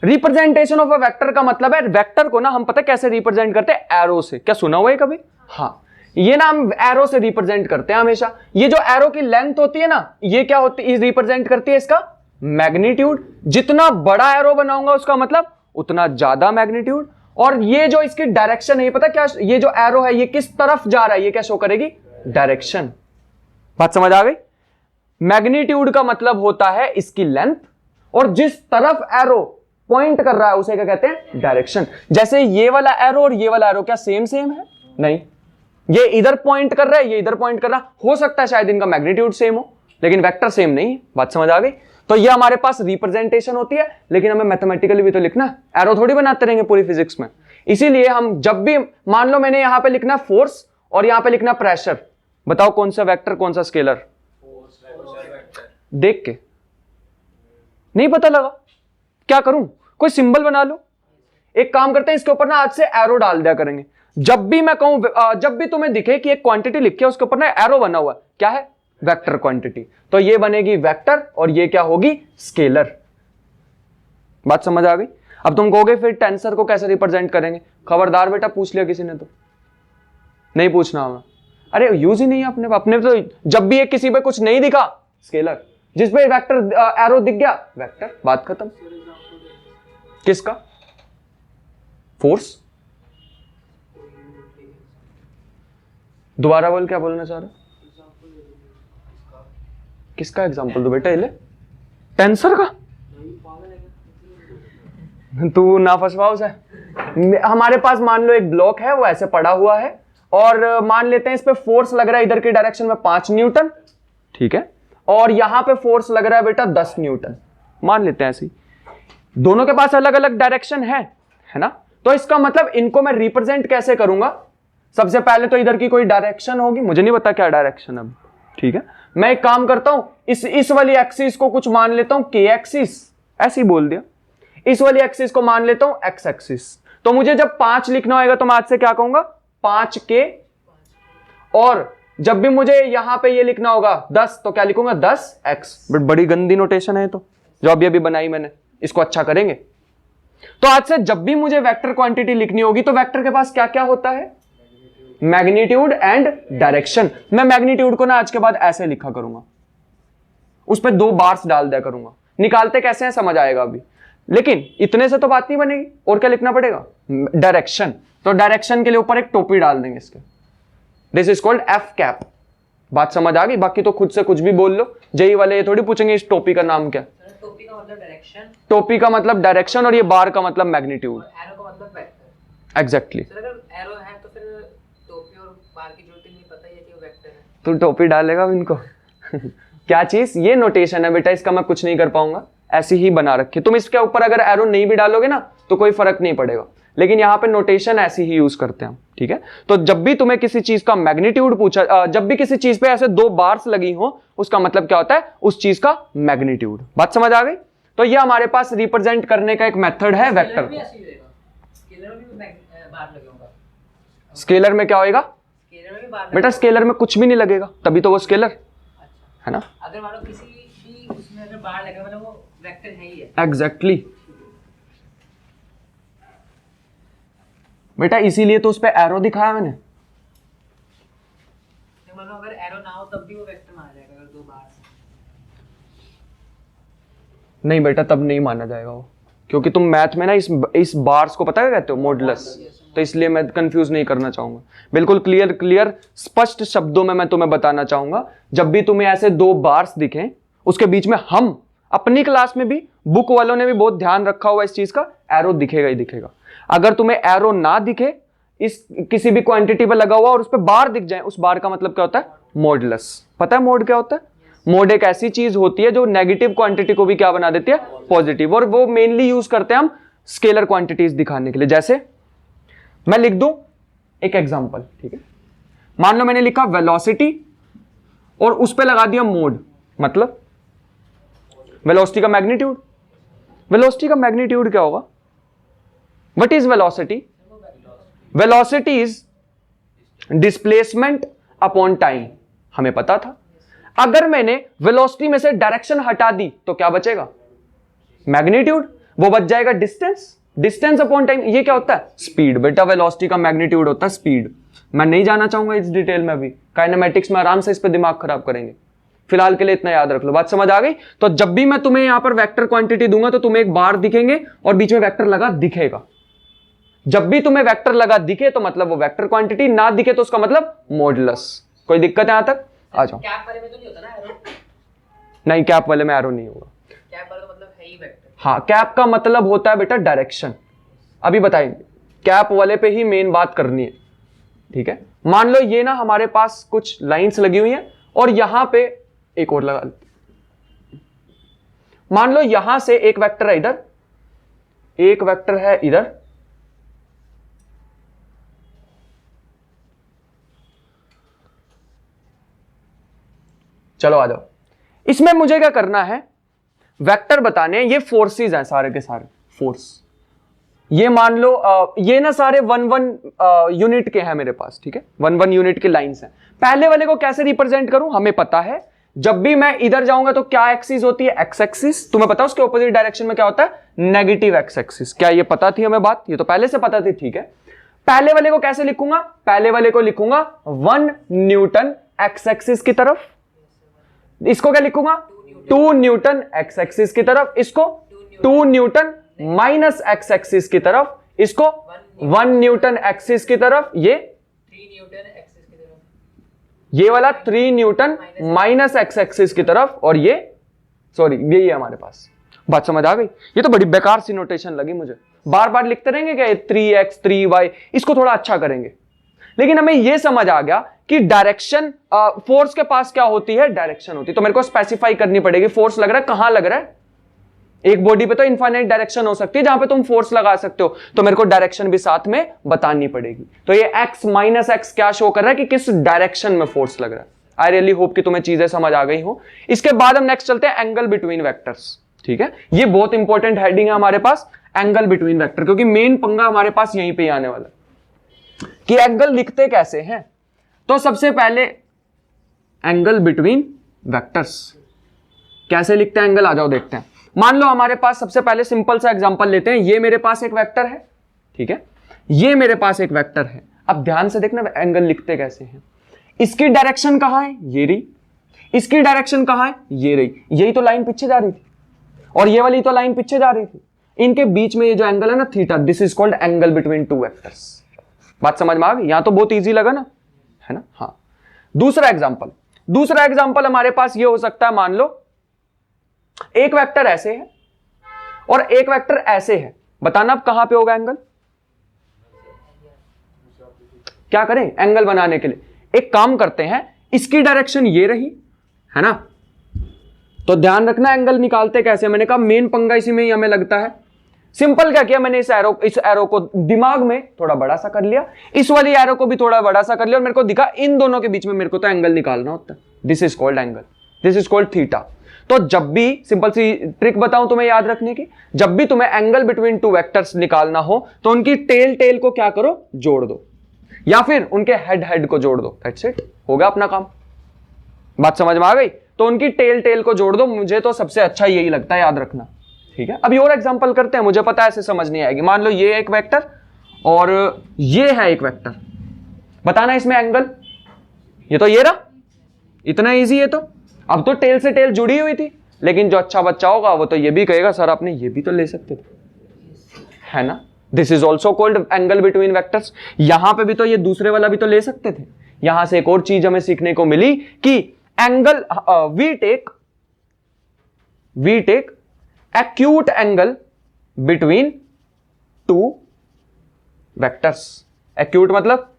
रिप्रेजेंटेशन ऑफ अ वेक्टर का मतलब है, वेक्टर को ना हम पता कैसे रिप्रेजेंट करते हैं? एरो से। क्या सुना हुआ है कभी? हाँ, ये ना हम एरो से रिप्रेजेंट करते हैं हमेशा। ये जो एरो की लेंथ होती है ना, ये क्या होती है? रिप्रेजेंट करती है इसका मैग्नीट्यूड, जितना बड़ा एरो बनाऊंगा उसका मतलब उतना ज्यादा मैग्नीट्यूड। और ये जो इसकी डायरेक्शन है, ये पता क्या, ये जो एरो है ये किस तरफ जा रहा है, ये क्या शो करेगी, डायरेक्शन। बात समझ आ गई? मैग्नीट्यूड का मतलब होता है इसकी लेंथ, और जिस तरफ एरो पॉइंट कर रहा है उसे क्या कहते हैं, डायरेक्शन। जैसे ये वाला एरो और ये वाला एरो क्या सेम सेम है? नहीं, ये इधर पॉइंट कर रहा है, ये इधर पॉइंट कर रहा है, हो सकता है शायद इनका मैग्नीट्यूड सेम हो, लेकिन वेक्टर सेम नहीं है। बात समझ आ गई? तो ये हमारे पास रिप्रेजेंटेशन होती है, लेकिन हमें मैथमेटिकली भी तो लिखना है, एरो थोड़ी बनाते रहेंगे पूरी फिजिक्स में। इसीलिए हम जब भी, मान लो मैंने यहां पे लिखना फोर्स और यहां पे लिखना प्रेशर, बताओ कौन सा वेक्टर कौन सा स्केलर? देख के नहीं पता लगा, क्या करूं, कोई सिंबल बना लो। एक काम करते हैं, इसके ऊपर ना आज से एरो डाल दिया करेंगे। जब भी मैं कहूं, जब भी तुम्हें दिखे कि एक क्वांटिटी लिखी है उसके ऊपर ना एरो बना हुआ है, क्या है, वेक्टर क्वांटिटी, तो ये बनेगी वेक्टर और ये क्या होगी, स्केलर। बात समझ आ गई? अब तुम कहोगे फिर टेंसर को कैसे रिप्रेजेंट करेंगे? खबरदार बेटा, पूछ लिया किसी ने तो नहीं पूछना हमें, अरे यूज ही नहीं है अपने तो। जब भी एक किसी पे कुछ नहीं दिखा, स्केलर, जिस पे वेक्टर एरो दिख गया, वेक्टर, बात खत्म। किसका? फोर्स। दोबारा बोल, क्या बोलना चाह रहा? किसका एग्जांपल दो बेटा? इले टेंसर का? तू ना फंसवा उसे। हमारे पास मान लो एक ब्लॉक है, वो ऐसे पड़ा हुआ है, और मान लेते हैं इस पे फोर्स लग रहा है इधर की डायरेक्शन में 5 न्यूटन, ठीक है, और यहां पे फोर्स लग रहा है बेटा 10 न्यूटन, मान लेते हैं ऐसे ही। दोनों के पास अलग अलग डायरेक्शन है ना? तो इसका मतलब इनको मैं रिप्रेजेंट कैसे करूंगा? सबसे पहले तो इधर की कोई डायरेक्शन होगी, मुझे नहीं पता क्या डायरेक्शन है, ठीक है, मैं एक काम करता हूं, इस वाली एक्सिस को कुछ मान लेता हूं के एक्सिस, ऐसे ही बोल दिया। इस वाली एक्सिस को मान लेता हूं एक्स एक्सिस। तो मुझे जब 5 लिखना होगा तो मैं आज से क्या कहूंगा, 5 के, और जब भी मुझे यहां पे ये लिखना होगा 10, तो क्या लिखूंगा, 10x। बड़ी गंदी नोटेशन है तो, जो अभी बनाई मैंने, इसको अच्छा करेंगे। तो आज से जब भी मुझे वेक्टर क्वांटिटी लिखनी होगी तो वेक्टर के पास क्या क्या होता है, मैग्नीट्यूड एंड डायरेक्शन। मैं मैग्नीट्यूड को ना आज के बाद ऐसे लिखा करूंगा, उस पर 2 बार्स डाल दिया करूंगा। निकालते कैसे हैं समझ आएगा अभी, लेकिन इतने से तो बात नहीं बनेगी, और क्या लिखना पड़ेगा, डायरेक्शन। तो डायरेक्शन के लिए ऊपर एक टोपी डाल देंगे इसके, this is called F cap. बात समझ आ गई? बाकी तो खुद से कुछ भी बोल लो, जेई वाले ये थोड़ी पूछेंगे इस टोपी का नाम क्या। टोपी का मतलब डायरेक्शन, टोपी का मतलब डायरेक्शन, और ये बार का मतलब मैग्नीट्यूड, एरो का मतलब वेक्टर। एग्जैक्टली। अगर एरो है तो फिर टोपी और बार की जरूरत नहीं, पता ही है कि वो वेक्टर है। तू टोपी डालेगा इनको क्या चीज, ये नोटेशन है बेटा, इसका मैं कुछ नहीं कर पाऊंगा, ऐसी ही बना रखी। तुम इसके ऊपर अगर एरो नहीं भी डालोगे ना तो कोई फर्क नहीं पड़ेगा, लेकिन यहां पे नोटेशन ऐसी ही यूज करते हैं हम, ठीक है। तो जब भी तुम्हें किसी चीज का मैग्नीट्यूड पूछा, जब भी किसी चीज पे ऐसे 2 बार्स लगी हो, उसका मतलब क्या होता है, उस चीज का मैग्नीट्यूड। बात समझ आ गई? तो ये हमारे पास रिप्रेजेंट करने का एक मेथड है वेक्टर को। स्केलर में भी बार लगेगा। स्केलर में क्या होएगा स्केलर में भी बार बेटा? स्केलर में कुछ भी नहीं लगेगा, तभी तो वो स्केलर है ना। अगर मान लो किसी भी उसमें अगर बार लगे मतलब वो वेक्टर है ही है। एग्जैक्टली बेटा, इसीलिए तो उस पे एरो दिखाया मैंने। तो मान लो अगर एरो ना हो तब भी वो वेक्टर माना जाएगा, अगर 2 बार नहीं बेटा, तब नहीं माना जाएगा वो, क्योंकि तुम मैथ में ना इस बार्स को पता है कहते हो, मॉडुलस, तो इसलिए मैं कंफ्यूज नहीं करना चाहूंगा। बिल्कुल क्लियर स्पष्ट शब्दों में मैं तुम्हें बताना चाहूंगा, जब भी तुम्हें ऐसे 2 बार्स दिखें, उसके बीच में, हम अपनी क्लास में भी, बुक वालों ने भी बहुत ध्यान रखा हुआ इस चीज का, एरो दिखेगा ही दिखेगा। अगर तुम्हें एरो ना दिखे, इस किसी भी क्वांटिटी पे लगा हुआ और उस पर बार दिख जाए, उस बार का मतलब क्या होता है, मॉडुलस। पता है मोड क्या होता है? मोड एक ऐसी चीज होती है जो नेगेटिव क्वांटिटी को भी क्या बना देती है, पॉजिटिव, और वो मेनली यूज करते हैं हम स्केलर क्वांटिटीज दिखाने के लिए। जैसे मैं लिख दूं एक एग्जांपल, ठीक है, मान लो मैंने लिखा वेलोसिटी और उस पे लगा दिया मोड, मतलब वेलोसिटी का मैग्नीट्यूड। वेलोसिटी का मैग्नीट्यूड क्या होगा? What is velocity? Velocity is displacement upon time, हमें पता था। अगर मैंने वेलोसिटी में से डायरेक्शन हटा दी तो क्या बचेगा? मैग्नीट्यूड। वो बच जाएगा डिस्टेंस, डिस्टेंस अपॉन टाइम। ये क्या होता है? स्पीड। बेटा वेलोसिटी का मैग्नीट्यूड होता है स्पीड। मैं नहीं जाना चाहूंगा इस डिटेल में, अभी काइनेमेटिक्स में आराम से इस पे दिमाग खराब करेंगे, फिलहाल के लिए इतना याद रख लो, बात समझ आ गई। तो जब भी मैं तुम्हें यहां पर वेक्टर क्वांटिटी दूंगा तो तुम्हें एक बार दिखेंगे और बीच में वेक्टर लगा दिखेगा। जब भी तुम्हें वेक्टर लगा दिखे तो मतलब वो वेक्टर क्वांटिटी, ना दिखे तो उसका मतलब मॉडुलस। कोई दिक्कत है यहां तक? आ जाओ। कैप वाले में तो नहीं होता ना एरो? नहीं, कैप वाले में एरो नहीं होगा। कैप वाला तो मतलब है ही वेक्टर। हाँ, कैप का मतलब होता है बेटा डायरेक्शन। अभी बताएंगे, कैप वाले पे ही मेन बात करनी है, ठीक है। मान लो ये ना हमारे पास कुछ लाइंस लगी हुई हैं और यहां पे एक और लगा, मान लो यहां से एक वेक्टर है इधर, एक वेक्टर है इधर, चलो आ जाओ। इसमें मुझे क्या करना है, वेक्टर बताने, ये फोर्सेस हैं सारे के सारे, फोर्स। ये मान लो ये ना सारे 1 यूनिट के हैं मेरे पास, ठीक है, 1 यूनिट के लाइंस हैं। पहले वाले को कैसे रिप्रेजेंट करूं, हमें पता है, जब भी मैं इधर जाऊंगा तो क्या एक्सिस होती है, एक्स एक्सिस। तुम्हें पता है उसके ऑपोजिट डायरेक्शन में क्या होता है, नेगेटिव एक्स एक्सिस। क्या ये पता थी हमें बात? ये तो पहले से पता थी, ठीक है। पहले वाले को कैसे लिखूंगा, पहले वाले को लिखूंगा 1 न्यूटन एक्स एक्सिस की तरफ, इसको क्या लिखूंगा 2 न्यूटन एक्स एक्सिस की तरफ, इसको 2 न्यूटन माइनस एक्स एक्सिस की तरफ, इसको 1 न्यूटन एक्सिस की तरफ, ये 3 न्यूटन एक्सिस की तरफ, ये वाला 3 न्यूटन माइनस एक्स एक्सिस की तरफ, और ये सॉरी यही है हमारे पास। बात समझ आ गई? ये तो बड़ी बेकार सी नोटेशन लगी मुझे, बार बार लिखते रहेंगे क्या 3x 3y, इसको थोड़ा अच्छा करेंगे। लेकिन हमें यह समझ आ गया कि डायरेक्शन, फोर्स के पास क्या होती है, डायरेक्शन होती है। तो मेरे को स्पेसिफाई करनी पड़ेगी फोर्स लग रहा है कहां लग रहा है। एक बॉडी पे तो इनफाइनाइट डायरेक्शन हो सकती है जहां पे तुम फोर्स लगा सकते हो, तो मेरे को डायरेक्शन भी साथ में बतानी पड़ेगी। तो ये x माइनस एक्स क्या शो कर रहा है कि किस डायरेक्शन में फोर्स लग रहा है। आई रियली होप कि तुम्हें चीजें समझ आ गई हो। इसके बाद हम नेक्स्ट चलते हैं एंगल बिटवीन वेक्टर्स, ठीक है। ये बहुत इंपॉर्टेंट हेडिंग है हमारे पास, एंगल बिटवीन वेक्टर, क्योंकि मेन पंगा हमारे पास यहीं पे आने वाला कि एंगल लिखते कैसे हैं। तो सबसे पहले एंगल बिटवीन वेक्टर्स कैसे लिखते हैं एंगल, आ जाओ देखते हैं। मान लो हमारे पास सबसे पहले सिंपल सा एग्जांपल लेते हैं। ये मेरे पास एक वेक्टर है, ठीक है, ये मेरे पास एक वेक्टर है। अब ध्यान से देखना एंगल लिखते कैसे हैं। इसकी डायरेक्शन कहां है, ये रही, इसकी डायरेक्शन कहां है, ये रही। यही तो लाइन पीछे जा रही थी और ये वाली तो लाइन पीछे जा रही थी। इनके बीच में ये जो एंगल है ना theta, this is called angle between two vectors. बात समझ में आ गई? यहां तो बहुत इजी लगा ना, है ना। हाँ, दूसरा एग्जांपल हमारे पास ये हो सकता है, मान लो एक वेक्टर ऐसे है और एक वेक्टर ऐसे है। बताना अब कहां पे होगा एंगल। क्या करें एंगल बनाने के लिए, एक काम करते हैं, इसकी डायरेक्शन ये रही, है ना। तो ध्यान रखना एंगल निकालते कैसे। मैंने कहा मेन पंगा इसी में ही हमें लगता है। सिंपल क्या किया मैंने, इस एरो को दिमाग में थोड़ा बड़ा सा कर लिया, इस वाली एरो को भी थोड़ा बड़ा सा कर लिया और मेरे को दिखा इन दोनों के बीच में मेरे को तो एंगल निकालना होता है। This is called angle, this is called theta. तो जब भी, सिंपल सी ट्रिक बताऊं तुम्हें याद रखने की, जब भी तुम्हें एंगल बिटवीन टू वेक्टर्स निकालना हो तो उनकी टेल को क्या करो, जोड़ दो, या फिर उनके हेड को जोड़ दो। दैट्स इट, हो गया अपना काम। बात समझ में आ गई? तो उनकी टेल को जोड़ दो। मुझे तो सबसे अच्छा यही लगता है, याद रखना, ठीक है। अभी और एग्जांपल करते हैं, मुझे पता है ऐसे समझ नहीं आएगी। मान लो ये एक वेक्टर और ये है एक वेक्टर, बताना इसमें एंगल। ये तो ये रहा, इतना इजी है। तो अब तो टेल से टेल जुड़ी हुई थी, लेकिन जो अच्छा बच्चा होगा वो तो ये भी कहेगा सर आपने ये भी तो ले सकते थे, है ना। This is also called angle between vectors. यहां पे भी तो ये दूसरे वाला भी तो ले सकते थे। यहां से एक और चीज हमें सीखने को मिली कि angle, we take acute angle between two vectors। acute मतलब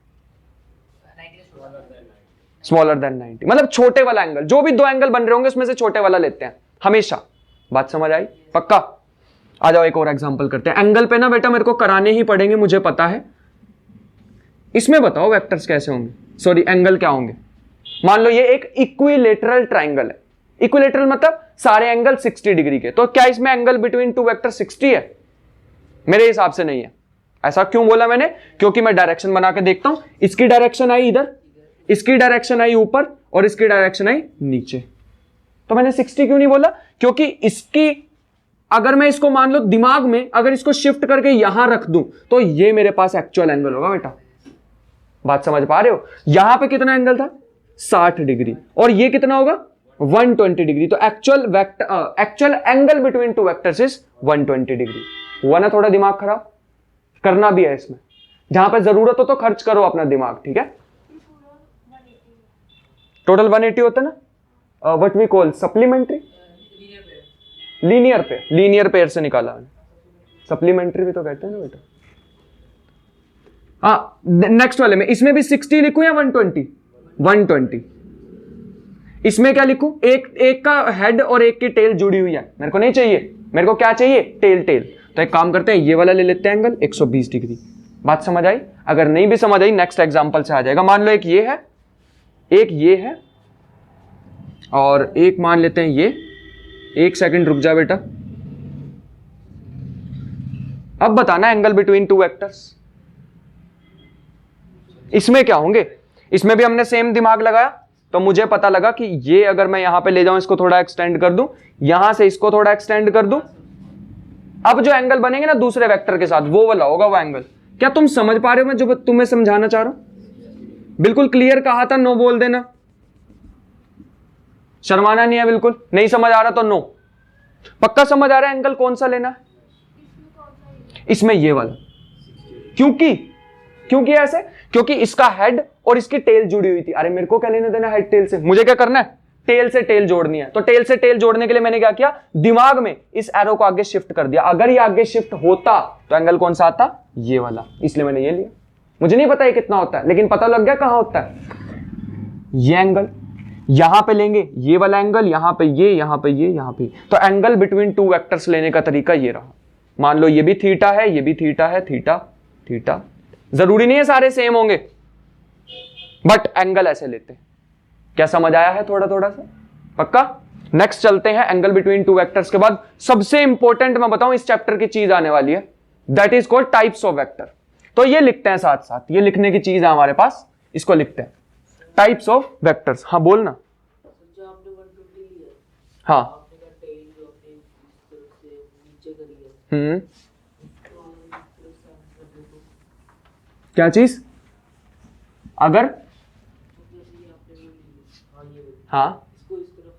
स्मॉलर देन 90, मतलब छोटे वाला एंगल। जो भी दो एंगल बन रहे होंगे उसमें से छोटे वाला लेते हैं हमेशा। बात समझ आई? पक्का? आ जाओ एक और एग्जांपल करते हैं। एंगल पे ना बेटा मेरे को कराने ही पड़ेंगे, मुझे पता है। इसमें बताओ वेक्टर्स कैसे होंगे, सॉरी एंगल क्या होंगे। मान लो ये एक इक्विलेटरल ट्राइंगल है। इक्विलेटरल मतलब सारे एंगल 60 डिग्री के। तो क्या इसमें एंगल बिटवीन टू वेक्टर 60 है? मेरे हिसाब से नहीं है। ऐसा क्यों बोला मैंने? क्योंकि मैं डायरेक्शन बना के देखता हूं। इसकी डायरेक्शन आई इधर, इसकी डायरेक्शन आई ऊपर और इसकी डायरेक्शन आई नीचे। तो मैंने 60 क्यों नहीं बोला? क्योंकि इसकी, अगर मैं इसको मान लो दिमाग में अगर इसको शिफ्ट करके यहां रख दूं तो ये मेरे पास एक्चुअल एंगल होगा बेटा। बात समझ पा रहे हो? यहां पे कितना एंगल था? 60 डिग्री, और ये कितना होगा? 120 डिग्री। तो actual angle between two vectors is 120 degree. हुआ ना थोड़ा दिमाग खराब? करना भी है इसमें, जहां पे जरूरत हो तो खर्च करो अपना दिमाग, ठीक है। टोटल 180 होता है ना, what we call supplementary, linear pair से निकाला है, सप्लीमेंट्री भी तो कहते हैं ना बेटा। हाँ, नेक्स्ट वाले में इसमें भी 60 लिखूं या 120? 120। इसमें क्या लिखूं? एक का हेड और एक की टेल जुड़ी हुई है, मेरे को नहीं चाहिए, मेरे को क्या चाहिए? टेल। तो एक काम करते हैं, ये वाला ले लेते हैं एंगल 120 डिग्री। बात समझ आई? अगर नहीं भी समझ आई नेक्स्ट एग्जांपल से आ जाएगा। मान लो एक ये है और एक मान लेते हैं ये। एक सेकंड रुक जा बेटा, अब बताना एंगल बिटवीन टू वेक्टर्स। इसमें क्या होंगे? इसमें भी हमने सेम दिमाग लगाया, तो मुझे पता लगा कि ये अगर मैं यहां पे ले जाऊं, इसको थोड़ा एक्सटेंड कर दूं, यहां से इसको थोड़ा एक्सटेंड कर दूं, अब जो एंगल बनेंगे ना दूसरे वेक्टर के साथ, वो वाला होगा वो एंगल। क्या तुम समझ पा रहे हो मैं जो तुम्हें समझाना चाह रहा हूं? बिल्कुल क्लियर कहा था, नो बोल देना, शर्माना नहीं है बिल्कुल। नहीं समझ आ रहा तो नो। पक्का समझ आ रहा है एंगल कौन सा लेना है? इसमें ये वाला। क्योंकि ऐसे, क्योंकि इसका हेड और इसकी टेल जुड़ी हुई थी। अरे मेरे को क्या लेना देना हेड टेल से? मुझे क्या करना है? टेल से टेल जोड़नी है। तो टेल से टेल जोड़ने के लिए मैंने क्या किया? दिमाग में इस एरो को आगे शिफ्ट कर दिया। अगर ये आगे शिफ्ट होता तो एंगल कौन सा आता? ये वाला। इसलिए मैंने ये लिया। मुझे नहीं पता ये कितना होता है, लेकिन पता लग गया कहां होता है। ये एंगल यहां पे लेंगे, ये वाला एंगल यहां पे, ये यहां पे, ये यहां पे। तो एंगल बिटवीन टू वेक्टर्स लेने का तरीका ये रहा। मान लो ये भी थीटा है, ये भी थीटा है, थीटा। जरूरी नहीं है सारे सेम होंगे, बट एंगल ऐसे लेते हैं। क्या समझ आया है? थोड़ा सा पक्का। नेक्स्ट चलते हैं, एंगल बिटवीन टू वेक्टर्स के बाद सबसे इंपॉर्टेंट मैं बताऊं इस चैप्टर की चीज आने वाली है, that is called types of vector. तो ये लिखते हैं साथ साथ, ये लिखने की चीज है हमारे पास, इसको लिखते हैं टाइप्स ऑफ वेक्टर्स। हाँ बोलना। जो आपने 120 लिया, हाँ आपने का टेल जो आपने इस तरफ से नीचे करी है, तो इस तरफ से आप कर दो। क्या चीज? अगर जैसे ये आपने वो ली, हाँ ये वाली, हाँ इसको इस तरफ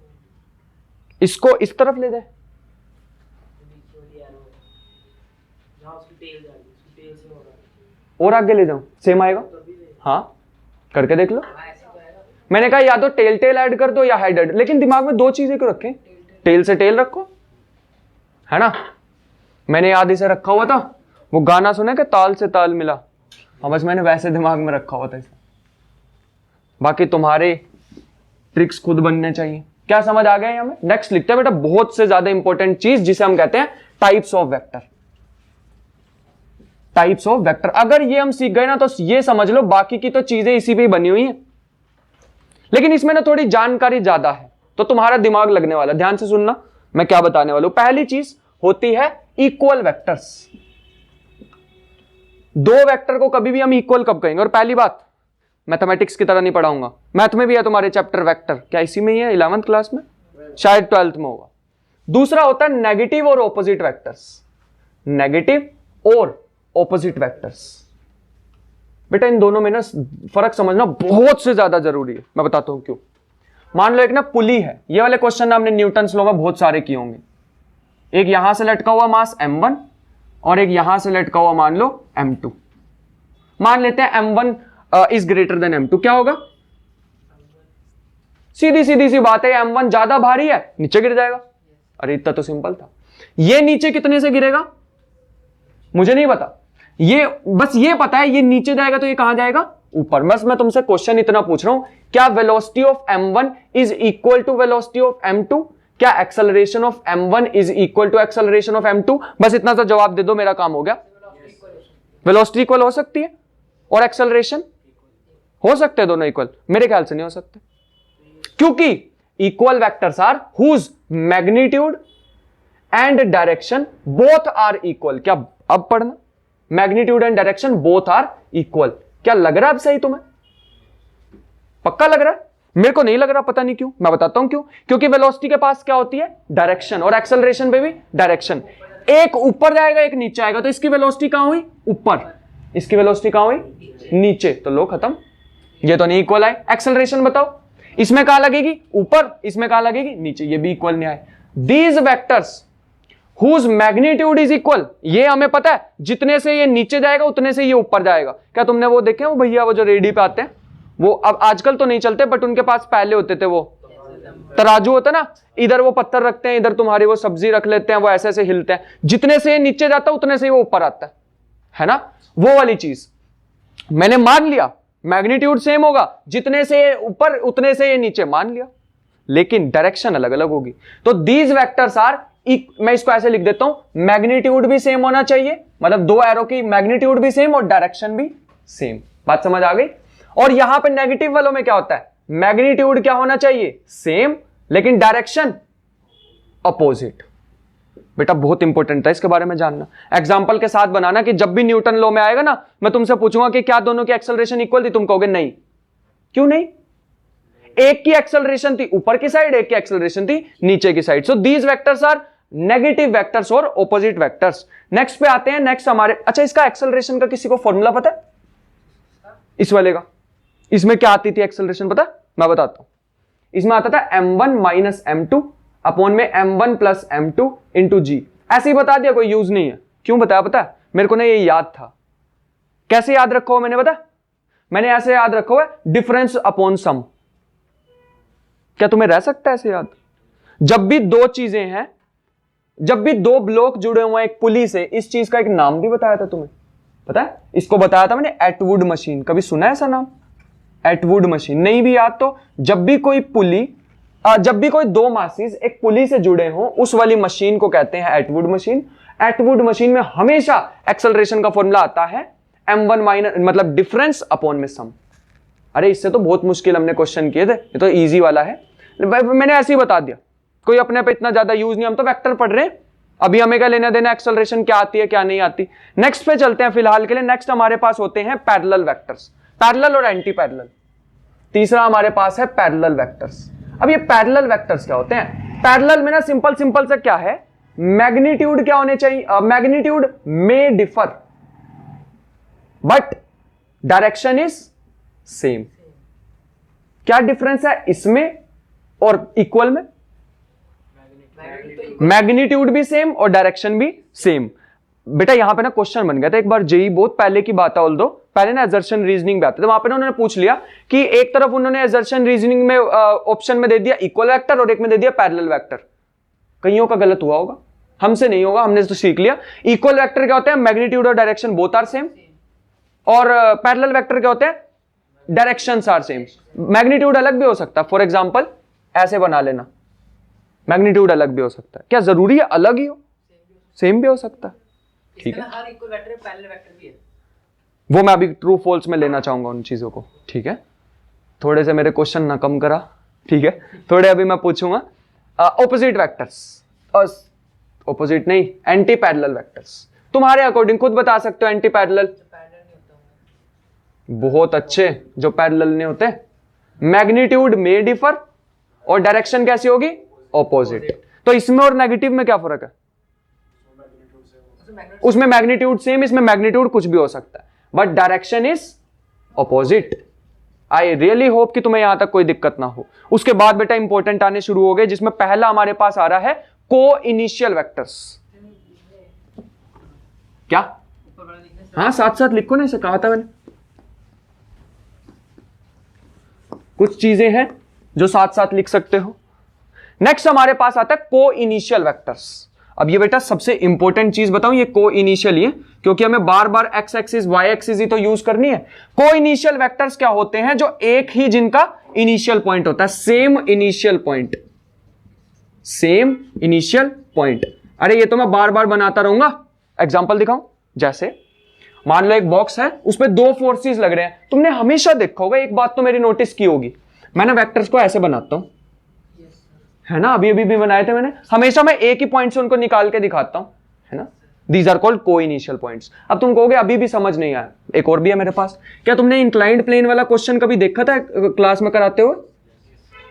इसको इस तरफ ले जाए, नीचे वाली एरो है, यहाँ उसकी टेल जा रही है, उसकी टेल से हो रहा है, और आगे ले जाऊं, सेम आएगा। तभी नहीं। हाँ करके देख लो। हाँ ऐसे तो आएगा। मैंने कहा या तो टेल ऐड कर दो या हेड ऐड, लेकिन दिमाग में दो चीजें क्यों रखें? टेल से टेल रखो, है ना। मैंने याद इसे रखा हुआ था, वो गाना सुने कि ताल से ताल मिला। हाँ बस मैंने वैसे दिमाग में रखा हुआ था इसे। बाकी तुम्हारे ट्रिक्स खुद बनने चाहिए। क्या समझ आ गया हमें? नेक्स्ट लिखते हैं बेटा, बहुत से ज्यादा इंपॉर्टेंट चीज जिसे हम कहते हैं types of vector. Types of vector अगर ये हम सीख गए ना, तो ये समझ लो बाकी की तो चीजें इसी पे ही बनी हुई हैं, लेकिन इसमें ना थोड़ी जानकारी ज्यादा है, तो तुम्हारा दिमाग लगने वाला। ध्यान से सुनना मैं क्या बताने वाला हूं। पहली चीज होती है इक्वल वेक्टर्स। दो वेक्टर को कभी भी हम इक्वल कब कहेंगे? और पहली बात, मैथमेटिक्स की तरह नहीं पढ़ाऊंगा, मैथ में भी है तुम्हारे चैप्टर वेक्टर, क्या इसी में ही है? 11th क्लास में, शायद 12th में होगा। दूसरा होता है नेगेटिव और ऑपोजिट वेक्टर्स। नेगेटिव और ऑपोजिट वेक्टर्स, बेटा इन दोनों में ना फर्क समझना बहुत से ज्यादा जरूरी है। मैं बताता हूं क्यों। मान लो एक ना पुली है, ये वाले क्वेश्चन आपने न्यूटन्स लॉ में बहुत सारे किए होंगे। एक यहां से लटका हुआ मास m1 और एक यहां से लटका हुआ मान लो m2। मान लेते हैं m1 is greater than m2, क्या होगा? सीधी सी बात है, m1 ज्यादा भारी है, नीचे गिर जाएगा। अरे इतना तो सिंपल था। ये नीचे कितने से गिरेगा मुझे नहीं पता, ये बस ये पता है ये नीचे जाएगा तो ये कहां जाएगा? ऊपर। बस मैं तुमसे क्वेश्चन इतना पूछ रहा हूं, क्या velocity of m1 is equal to velocity of m2? क्या acceleration of m1 is equal to acceleration of m2? बस इतना सा जवाब दे दो, मेरा काम हो गया। वेलोसिटी इक्वल हो सकती है और एक्सेलरेशन हो सकते हैं, दोनों इक्वल? मेरे ख्याल से नहीं हो सकते, क्योंकि equal vectors are whose magnitude and direction both are equal. क्या अब पढ़ना? Magnitude and direction both are equal. क्या लग रहा है अब सही तुम्हें? पक्का लग रहा है? मेरे को नहीं लग रहा, पता नहीं क्यों। मैं बताता हूं क्यों। क्योंकि वेलोसिटी के पास क्या होती है? डायरेक्शन, और एक्सेलरेशन पे भी डायरेक्शन। एक ऊपर जाएगा एक नीचे आएगा, तो इसकी वेलोसिटी कहां हुई? ऊपर। इसकी वेलोसिटी कहां हुई? नीचे। तो लो खत्म, ये तो नहीं इक्वल है। एक्सेलरेशन बताओ, इसमें कहां लगेगी? ऊपर। इसमें कहां लगेगी? नीचे। ये भी इक्वल नहीं आए। These vectors whose magnitude is equal, ये हमें पता है जितने से ये नीचे जाएगा उतने से ये ऊपर जाएगा। क्या तुमने वो देखे वो भैया वो जो रेडी पे आते हैं, वो अब आजकल तो नहीं चलते बट उनके पास पहले होते थे, वो तराजू होता ना, इधर वो पत्थर रखते हैं, इधर तुम्हारी वो सब्जी रख लेते हैं, वो ऐसे ऐसे हिलते हैं, जितने से ये नीचे जाता है उतने से वो ऊपर आता है ना, वो वाली चीज। मैंने मान लिया मैग्नीट्यूड सेम होगा, जितने से ये ऊपर उतने से ये नीचे, मान लिया, लेकिन डायरेक्शन अलग अलग होगी। तो दीज वेक्टर्स आर, मैं इसको ऐसे लिख देता हूं, मैग्नीट्यूड भी सेम होना चाहिए, मतलब दो एरो की मैग्नीट्यूड भी सेम और डायरेक्शन भी सेम। बात समझ आ गई? और यहां पे नेगेटिव वालों में क्या होता है? मैग्नीट्यूड क्या होना चाहिए? सेम, लेकिन डायरेक्शन अपोजिट। बेटा बहुत इंपॉर्टेंट था इसके बारे में जानना। एग्जांपल के साथ बनाना कि जब भी न्यूटन लॉ में आएगा ना, मैं तुमसे पूछूंगा कि क्या दोनों की एक्सेलरेशन इक्वल थी, तुम कहोगे नहीं। क्यों नहीं? एक की एक्सेलरेशन थी ऊपर की साइड, एक की एक्सेलरेशन थी नीचे की side. So these vectors are negative vectors और ऑपोजिट वेक्टर्स। नेक्स्ट पे आते हैं। नेक्स्ट हमारे, अच्छा इसका एक्सेलरेशन का किसी को फॉर्मूला पता है? इस वाले का, इसमें क्या आती थी एक्सेलरेशन पता है? मैं बताता हूं। इसमें आता था m1 माइनस m2 अपॉन में m1 प्लस m2 इंटू जी। ऐसे ही बता दिया, कोई यूज नहीं है। क्यों बताया पता है? मेरे को ना ये याद था। कैसे याद रखो मैंने बता? मैंने ऐसे याद रखो है, डिफरेंस अपॉन सम। क्या तुम्हें रह सकता है ऐसे याद? जब भी दो चीजें हैं, जब भी दो ब्लॉक जुड़े हुए हैं एक पुली से, इस चीज का एक नाम भी बताया था तुम्हें, पता है? इसको बताया था मैंने, एटवुड मशीन। कभी सुना है ऐसा नाम? Atwood machine. नहीं भी याद तो जब भी कोई पुली, जब भी कोई दो मासिस एक पुली से जुड़े हों, उस वाली मशीन को कहते हैं एटवुड मशीन। एटवुड मशीन में हमेशा एक्सेलरेशन का फॉर्मूला आता है m1 माइनस, मतलब डिफरेंस अपॉन में सम। अरे इससे तो बहुत मुश्किल हमने क्वेश्चन किए थे, ये तो इजी वाला है, मैंने ऐसे ही बता दिया। कोई अपने पे इतना ज्यादा यूज नहीं, हम तो वेक्टर पढ़ रहे हैं, अभी हमें क्या लेना देना एक्सेलरेशन क्या आती है क्या नहीं आती। नेक्स्ट पे चलते हैं फिलहाल के लिए। नेक्स्ट हमारे पास होते हैं पैरेलल वेक्टर्स, पैरेलल और एंटी पैरेलल। तीसरा हमारे पास है पैरेलल वेक्टर्स। अब ये पैरेलल वेक्टर्स क्या होते हैं? पैरेलल में ना सिंपल सिंपल से क्या है, मैग्नीट्यूड क्या होने चाहिए? मैग्नीट्यूड में differ but direction is same. क्या डिफरेंस है इसमें और इक्वल में? मैग्नीट्यूड भी सेम और डायरेक्शन भी सेम। बेटा यहां पे ना क्वेश्चन बन गया था एक बार, जेई बहुत पहले की बात है, ऑल्दो पहले ना एजर्शन रीजनिंग में आते थे, वहां पे ना उन्होंने पूछ लिया कि एक तरफ उन्होंने एजर्शन रीजनिंग में ऑप्शन में दे दिया इक्वल वेक्टर और एक में दे दिया पैरेलल वेक्टर। कईयों का गलत हुआ होगा, हमसे नहीं होगा, हमने तो सीख लिया। इक्वल वेक्टर क्या होते हैं? मैग्नीट्यूड और डायरेक्शन बोथ आर सेम, और पैरेलल वेक्टर क्या होते हैं? Directions are same. मैग्नीट्यूड अलग भी हो सकता है, फॉर एग्जांपल ऐसे बना लेना, मैग्नीट्यूड अलग भी हो सकता है। क्या जरूरी है अलग ही हो? सेम भी हो सकता है। ठीक है, हर इक्वल वेक्टर पैरेलल वेक्टर भी है, वो मैं अभी ट्रू फॉल्स में लेना चाहूंगा उन चीजों को। ठीक है, थोड़े से मेरे क्वेश्चन ना कम करा। ठीक है, थोड़े अभी मैं पूछूंगा। ऑपोजिट वेक्टर्स, ऑपोजिट नहीं, एंटी पैरेलल वेक्टर्स। तुम्हारे अकॉर्डिंग खुद बता सकते हो एंटी पैरेलल। पैरेलल नहीं होता। बहुत अच्छे, जो पैरेलल नहीं होते। मैग्नीट्यूड में डिफर और डायरेक्शन कैसी होगी? ऑपोजिट। तो इसमें और नेगेटिव में क्या फर्क है? उसमें मैग्नीट्यूड सेम, इसमें मैग्नीट्यूड कुछ भी हो सकता है, but direction is opposite. I really hope कि तुम्हें यहां तक कोई दिक्कत ना हो। उसके बाद बेटा इंपॉर्टेंट आने शुरू हो गए, जिसमें पहला हमारे पास आ रहा है को इनिशियल वेक्टर्स। क्या? हाँ साथ साथ लिखो ना, इसे कहा था मैंने। कुछ चीजें हैं जो साथ साथ लिख सकते हो। नेक्स्ट हमारे पास आता है को इनिशियल वेक्टर्स। अब ये बेटा सबसे इंपॉर्टेंट चीज बताऊं, ये को इनिशियल ही है, क्योंकि हमें बार बार एक्स एक्सिस वाई एक्सिस ही तो यूज करनी है। को इनिशियल वेक्टर्स क्या होते हैं? जो एक ही जिनका इनिशियल पॉइंट होता है, same initial point, same initial point. अरे ये तो मैं बार बार बनाता रहूंगा, एग्जांपल दिखाऊं। जैसे मान लो एक बॉक्स है, उस पर दो फोर्सेस लग रहे हैं। तुमने हमेशा देखा होगा, एक बात तो मेरी नोटिस की होगी, मैंने वेक्टर्स को ऐसे बनाता हूं, है ना, अभी अभी भी बनाए थे मैंने। हमेशा मैं एक ही पॉइंट से उनको निकाल के दिखाता हूं, है ना। दीज आर कॉल्ड को इनिशियल पॉइंट्स। अब तुम कहोगे अभी भी समझ नहीं आया, एक और भी है मेरे पास। क्या तुमने इंक्लाइंड प्लेन वाला क्वेश्चन कभी देखा था क्लास में कराते हुए?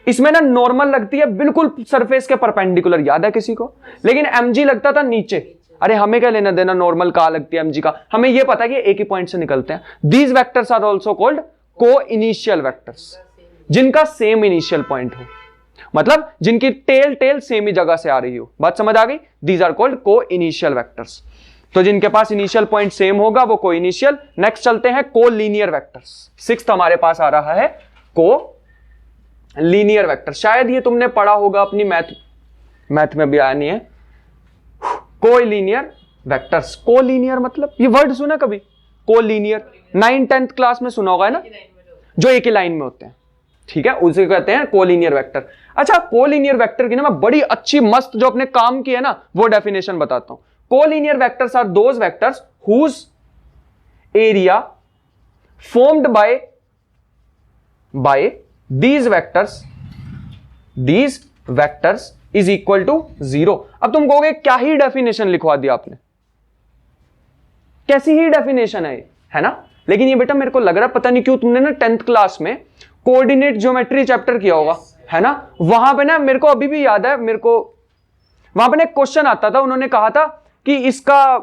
इसमें ना नॉर्मल लगती है बिल्कुल सरफेस के परपेंडिकुलर, याद है किसी को? लेकिन एमजी लगता था नीचे। अरे हमें क्या लेना देना नॉर्मल कहां लगती है एमजी का, हमें यह पता है कि एक ही पॉइंट से निकलते हैं। These vectors are also called co-initial vectors. जिनका सेम इनिशियल पॉइंट हो, मतलब जिनकी टेल सेम ही जगह से आ रही हो। बात समझ आ गई? These are called co-initial vectors. तो जिनके पास इनिशियल पॉइंट सेम होगा वो को इनिशियल। नेक्स्ट चलते हैं को लीनियर वेक्टर्स। सिक्स्थ हमारे पास आ रहा है को लीनियर वेक्टर। शायद ये तुमने पढ़ा होगा अपनी मैथ में भी आया नहीं है। को लीनियर वेक्टर्स। को लीनियर मतलब ये वर्ड सुना कभी? को लीनियर 9th-10th क्लास में सुना होगा है ना, जो एक ही लाइन में होते हैं, ठीक है, उसे कहते हैं कोलिनियर वेक्टर। अच्छा, कोलिनियर वेक्टर की ना मैं बड़ी अच्छी मस्त जो अपने काम की है ना वो डेफिनेशन बताता हूं। Collinear vectors are those vectors whose area formed by these vectors is equal to 0। अब तुम कहोगे क्या ही डेफिनेशन लिखवा दिया आपने, कैसी ही डेफिनेशन है ना। लेकिन ये बेटा मेरे को लग रहा है पता नहीं क्यों तुमने ना 10th क्लास में कोऑर्डिनेट ज्योमेट्री चैप्टर किया होगा, है ना। वहां पे ना मेरे को अभी भी याद है, मेरे को वहां पे ना एक क्वेश्चन आता था, उन्होंने कहा था कि इसका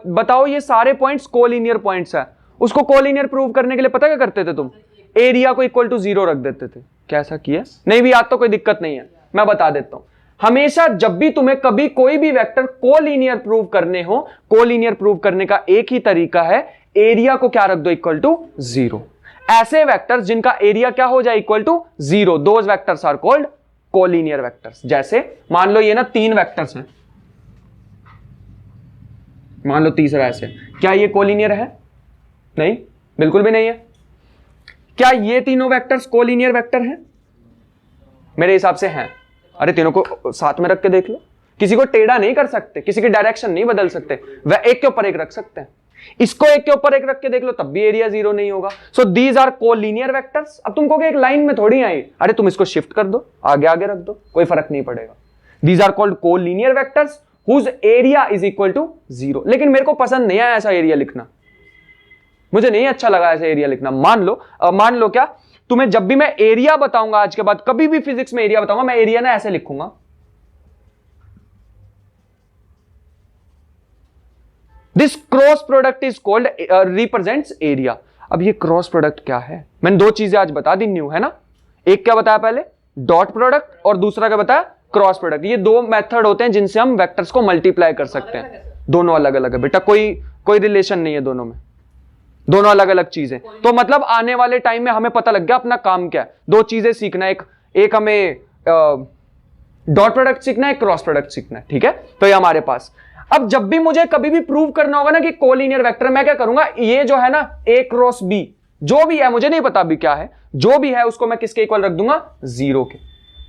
बताओ ये सारे पॉइंट्स कोलिनियर पॉइंट्स है। उसको कोलिनियर प्रूव करने के लिए पता क्या करते थे तुम? एरिया को इक्वल टू 0 रख देते थे। क्या ऐसा किया? नहीं भी याद तो कोई दिक्कत नहीं है, मैं बता देता हूं। हमेशा जब भी तुम्हें कभी कोई भी वेक्टर कोलिनियर प्रूव करने हो, कोलिनियर प्रूव करने का एक ही तरीका है, एरिया को क्या रख दो? Equal to 0। ऐसे वेक्टर्स जिनका एरिया क्या हो जाए? Equal to 0, those vectors are called collinear vectors. जैसे मान लो ये ना 3 वेक्टर्स हैं, मान लो तीसरा ऐसे, क्या ये कोलिनियर है? नहीं, बिल्कुल भी नहीं है। क्या ये तीनों वेक्टर्स कोलिनियर वेक्टर हैं? मेरे हिसाब से हैं। अरे तीनों को साथ में रख के देख लो, किसी को टेढ़ा नहीं कर सकते, किसी की डायरेक्शन नहीं बदल सकते, वह एक के ऊपर एक रख सकते हैं। इसको एक के ऊपर एक रख के देख लो तब भी एरिया 0 नहीं होगा। So these are collinear vectors. अब तुम कहोगे एक लाइन में थोड़ी आई, अरे तुम इसको शिफ्ट कर दो, आगे आगे रख दो, कोई फर्क नहीं पड़ेगा। These are called collinear vectors whose area is equal to 0। लेकिन मेरे को पसंद नहीं आया ऐसा एरिया लिखना, मुझे नहीं अच्छा लगा ऐसे एरिया लिखना। मान लो क्या, तुम्हें जब भी मैं एरिया बताऊंगा आज के बाद, कभी भी फिजिक्स में एरिया बताऊंगा, मैं एरिया ना ऐसे लिखूंगा, this cross product is called represents area. अब ये क्रॉस प्रोडक्ट क्या है? मैंने 2 चीजें आज बता दी न्यू, है ना। एक क्या बताया पहले? डॉट प्रोडक्ट, और दूसरा क्या बताया? Cross product. ये 2 मेथड होते हैं जिनसे हम वेक्टर्स को मल्टीप्लाई कर सकते हैं। दोनों अलग अलग है बेटा, कोई रिलेशन नहीं है दोनों में, दोनों अलग अलग चीजें। तो मतलब आने वाले टाइम में हमें पता लग गया अपना काम क्या है। 2 चीजें सीखना है, एक हमें डॉट प्रोडक्ट सीखना है, क्रॉस प्रोडक्ट सीखना है, ठीक है। तो ये हमारे पास। अब जब भी मुझे कभी भी प्रूव करना होगा ना कि कोलिनियर वेक्टर, मैं क्या करूंगा, ये जो है ना a क्रॉस b, जो भी है मुझे नहीं पता अभी क्या है, जो भी है उसको मैं किसके इक्वल रख दूंगा? 0 के।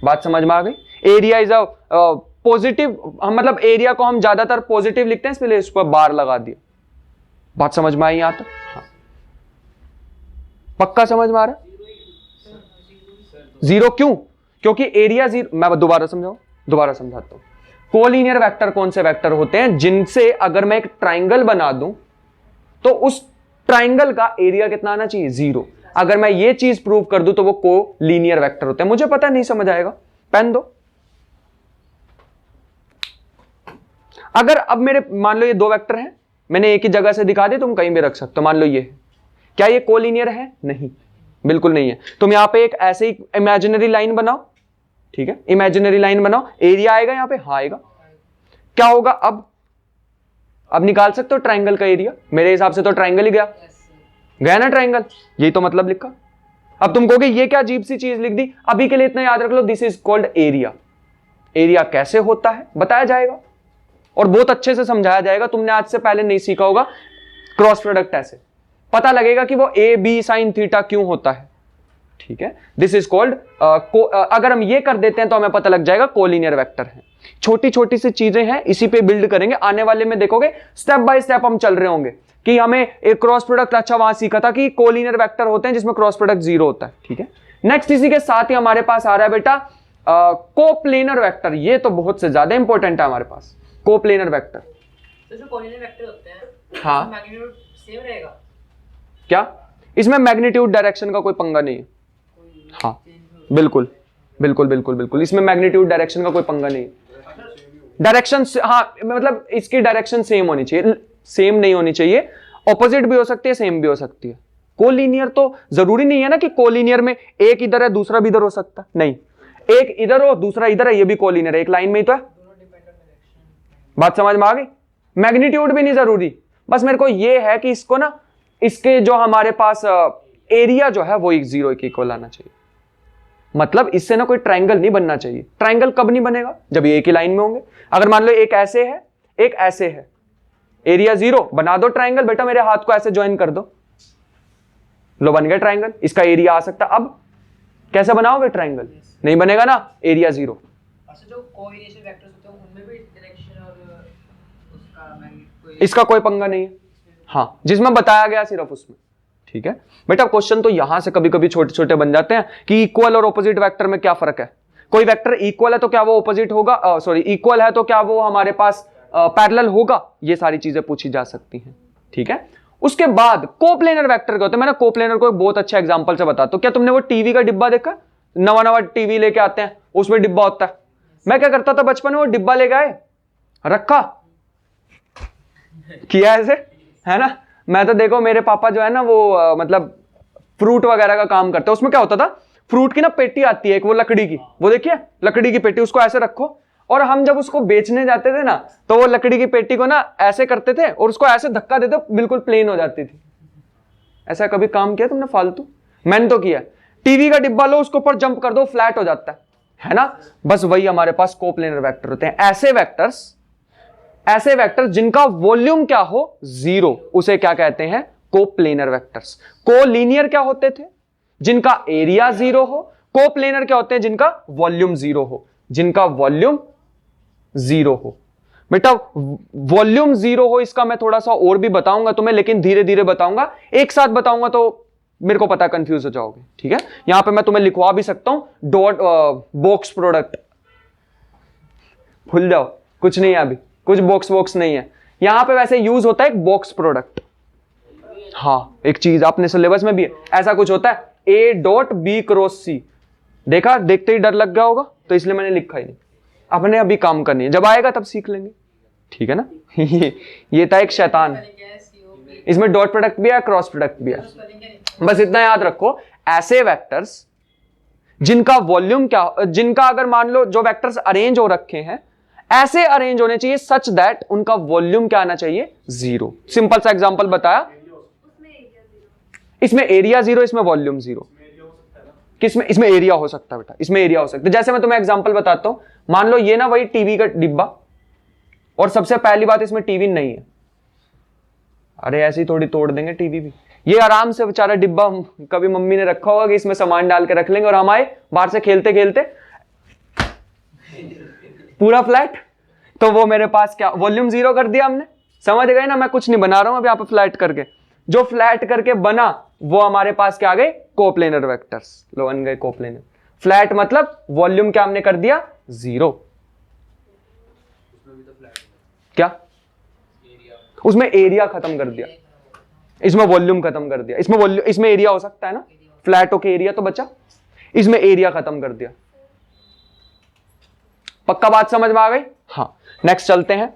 बात समझ में आ गई? एरिया इज अ पॉजिटिव, मतलब एरिया को हम ज्यादातर पॉजिटिव लिखते हैं, इसलिए इस पर बार लगा दिया। बात समझ में आई? यहां तक हाँ। पक्का समझ में आ रहा है? 0 क्यों? क्योंकि एरिया 0। मैं दोबारा समझाता हूं। कोलिनियर वेक्टर कौन से वेक्टर होते हैं जिनसे अगर मैं एक ट्राइंगल बना दूं तो उस ट्राइंगल का एरिया कितना आना चाहिए? 0। अगर मैं ये चीज प्रूव कर दूं तो वो कोलिनियर वेक्टर होते हैं। मुझे पता नहीं समझ आएगा, पेन दो। अगर अब मेरे मान लो ये 2 वेक्टर हैं, मैंने एक ही जगह से दिखा दी, तुम कहीं भी रख सकते हो। मान लो ये, क्या ये कोलिनियर है? नहीं, बिल्कुल नहीं है। तुम यहां पे एक ऐसे ही इमेजिनरी लाइन बनाओ, ठीक है, इमेजिनरी लाइन बनाओ, एरिया आएगा यहां पे? हाँ आएगा। क्या होगा अब निकाल सकते हो ट्राइंगल का एरिया? मेरे हिसाब से तो ट्राइंगल ही गया ना ट्राइंगल, यही तो मतलब लिखा। अब तुम कहोगे ये क्या अजीब सी चीज लिख दी। अभी के लिए इतना याद रख लो, this is called area. Area कैसे होता है बताया जाएगा और बहुत अच्छे से समझाया जाएगा। तुमने आज से पहले नहीं सीखा होगा क्रॉस प्रोडक्ट, ऐसे पता लगेगा कि वो ए बी साइन थीटा क्यों होता है, ठीक है। दिस इज कॉल्ड अगर हम ये कर देते हैं तो हमें पता लग जाएगा कोलिनियर वेक्टर है। छोटी छोटी सी चीजें हैं, इसी पे बिल्ड करेंगे। आने वाले में देखोगे स्टेप बाय स्टेप हम चल रहे होंगे कि हमें एक क्रॉस प्रोडक्ट, अच्छा वहां सीखा था कि कोलिनियर वेक्टर होते हैं जिसमें क्रॉस प्रोडक्ट 0 होता है, ठीक है। नेक्स्ट इसी के साथ ही हमारे पास आ रहा है बेटा कोप्लेनर वेक्टर। ये तो बहुत से ज्यादा इंपॉर्टेंट है हमारे पास, कोप्लेनर वेक्टर। तो जो कोलिनियर वेक्टर होते हैं, हाँ, मैग्नीट्यूड सेम रहेगा क्या? इसमें मैग्नीट्यूड डायरेक्शन का कोई पंगा नहीं है। हाँ बिल्कुल बिल्कुल बिल्कुल बिल्कुल, इसमें मैग्नीट्यूड डायरेक्शन का कोई पंगा नहीं है। डायरेक्शन, हाँ मतलब इसकी डायरेक्शन सेम होनी चाहिए, सेम नहीं होनी चाहिए। ऑपोजिट भी हो सकती है, सेम भी हो सकती है, कोलिनियर तो जरूरी नहीं है ना कि कोलिनियर में एक इधर है दूसरा भी इधर हो सकता है, नहीं, एक इधर हो दूसरा इधर है, ये भी कोलिनियर है, एक लाइन में ही तो है। बात समझ में आ गई? मैग्नीट्यूड भी नहीं जरूरी, बस मेरे को ये है कि इसको ना, इसके जो हमारे पास एरिया जो है वो एक जीरो के इक्वल आना चाहिए। मतलब इससे ना कोई ट्रायंगल नहीं बनना चाहिए। ट्रायंगल कब नहीं बनेगा? जब ये एक ही लाइन में होंगे। अगर मान लो एक ऐसे है एक ऐसे है, एरिया जीरो, बना दो ट्रायंगल, बेटा मेरे हाथ को ऐसे ज्वाइन कर दो, लो बन गया ट्रायंगल, इसका एरिया आ सकता। अब कैसे बनाओगे ट्रायंगल? नहीं बनेगा ना, एरिया जीरो। अच्छा, जो कोऑर्डिनेशन वेक्टर्स होते हैं उनमें भी डायरेक्शन और उसका मैग्नीट्यूड इसका कोई पंगा नहीं है, हाँ, जिसमें बताया गया सिर्फ उसमें। ठीक है बेटा, क्वेश्चन तो यहां से कभी कभी छोटे छोटे बन जाते हैं कि इक्वल और ऑपोजिट वेक्टर में क्या फर्क है। कोई वेक्टर इक्वल है तो क्या वो ऑपोजिट होगा, सॉरी इक्वल है तो क्या वो हमारे पास पैरेलल होगा, ये सारी चीजें पूछी जा सकती हैं। ठीक है, उसके बाद कोप्लेनर वेक्टर क्या होता है। मैंने कोप्लेनर को एक बहुत अच्छा एग्जांपल से बताता हूं। क्या तुमने वो टीवी का डिब्बा देखा? नवा नवा टीवी लेके आते हैं, उसमें डिब्बा होता है। मैं क्या करता था बचपन में, वो डिब्बा लेके आए, रखा, किया ऐसे, है ना। मैं तो देखो मेरे पापा जो है ना वो मतलब फ्रूट वगैरह का काम करते हैं। उसमें क्या होता था, फ्रूट की ना पेटी आती है एक, वो लकड़ी की, वो देखिए लकड़ी की पेटी, उसको ऐसे रखो, और हम जब उसको बेचने जाते थे ना तो वो लकड़ी की पेटी को ना ऐसे करते थे और उसको ऐसे धक्का देते, बिल्कुल प्लेन हो जाती थी। ऐसा कभी काम किया तुमने फालतू? मैंने तो किया। टीवी का डिब्बा लो, उसके ऊपर जंप कर दो, फ्लैट हो जाता है ना। बस वही हमारे पास कोप्लेनर वेक्टर होते हैं। ऐसे वेक्टर्स जिनका वॉल्यूम क्या हो, जीरो, उसे क्या कहते हैं? Coplanar vectors. कोलिनियर क्या होते थे? जिनका एरिया जीरो हो। कोप्लेनर क्या होते हैं? जिनका वॉल्यूम जीरो हो, जिनका वॉल्यूम जीरो हो। बेटा वॉल्यूम जीरो हो, इसका मैं थोड़ा सा और भी बताऊंगा तुम्हें, लेकिन धीरे धीरे बताऊंगा, एक साथ बताऊंगा तो मेरे को पता कंफ्यूज हो जाओगे। ठीक है, यहां पे मैं तुम्हें लिखवा भी सकता हूं डॉट बॉक्स प्रोडक्ट, भूल जाओ, कुछ नहीं है अभी, कुछ बॉक्स नहीं है यहां पे। वैसे यूज होता है एक बॉक्स प्रोडक्ट, हाँ, एक चीज अपने सिलेबस में भी है, ऐसा कुछ होता है, ए डॉट बी क्रॉस सी। देखा, देखते ही डर लग गया होगा, तो इसलिए मैंने लिखा ही नहीं। अपने अभी काम करनी है, जब आएगा तब सीख लेंगे। ठीक है ना। ये था एक शैतान, इसमें डॉट प्रोडक्ट भी है, क्रॉस प्रोडक्ट भी है। बस इतना याद रखो, ऐसे वेक्टर्स जिनका वॉल्यूम क्या, जिनका अगर मान लो जो वेक्टर्स अरेंज हो रखे हैं ऐसे अरेंज होने चाहिए सच दैट उनका वॉल्यूम क्या आना चाहिए? जीरो। सिंपल सा एग्जांपल बताया, इसमें एरिया जीरो, इसमें वॉल्यूम जीरो। किसमें? इसमें एरिया हो सकता है बेटा, इसमें एरिया हो सकता है। जैसे मैं तुम्हें एग्जांपल बताता हूं, मान लो ये ना वही टीवी का डिब्बा, और सबसे पहली बात इसमें टीवी नहीं है। अरे ऐसे ही थोड़ी तोड़ देंगे टीवी भी, ये आराम से बेचारा डिब्बा कभी मम्मी ने रखा होगा कि इसमें सामान डाल के रख लेंगे, और हम आए बाहर से खेलते खेलते पूरा फ्लैट, तो वो मेरे पास क्या, वॉल्यूम जीरो कर दिया हमने। समझ गए ना, मैं कुछ नहीं बना रहा हूं अब यहां पे फ्लैट करके, जो फ्लैट करके बना वो हमारे पास क्या आ गए? कोप्लेनर वेक्टर्स, लो बन गए कोप्लेनर। फ्लैट मतलब वॉल्यूम क्या हमने कर दिया? जीरो। क्या? उसमें एरिया खत्म कर दिया, इसमें वॉल्यूम खत्म कर दिया। इसमें वॉल्यूम, इसमें एरिया हो सकता है ना, फ्लैट होके एरिया तो बचा, इसमें एरिया खत्म कर दिया। पक्का बात समझ में आ गई? हाँ, नेक्स्ट चलते हैं।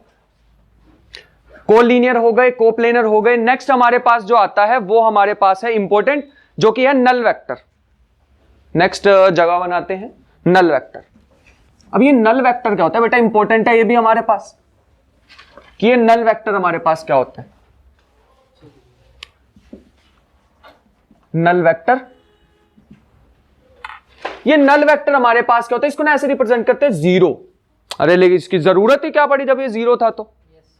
कोलिनियर हो गए, कोप्लेनर हो गए। नेक्स्ट हमारे पास जो आता है वो हमारे पास है इंपॉर्टेंट, जो कि है नल वेक्टर। नेक्स्ट जगह बनाते हैं नल वेक्टर। अब ये नल वेक्टर क्या होता है बेटा? इंपॉर्टेंट है ये भी हमारे पास, कि ये नल वेक्टर हमारे पास क्या होता है। नल वेक्टर, ये नल वेक्टर हमारे पास क्या होता है? इसको ना ऐसे रिप्रेजेंट करते हैं जीरो। अरे लेकिन इसकी जरूरत ही क्या पड़ी जब ये जीरो था तो,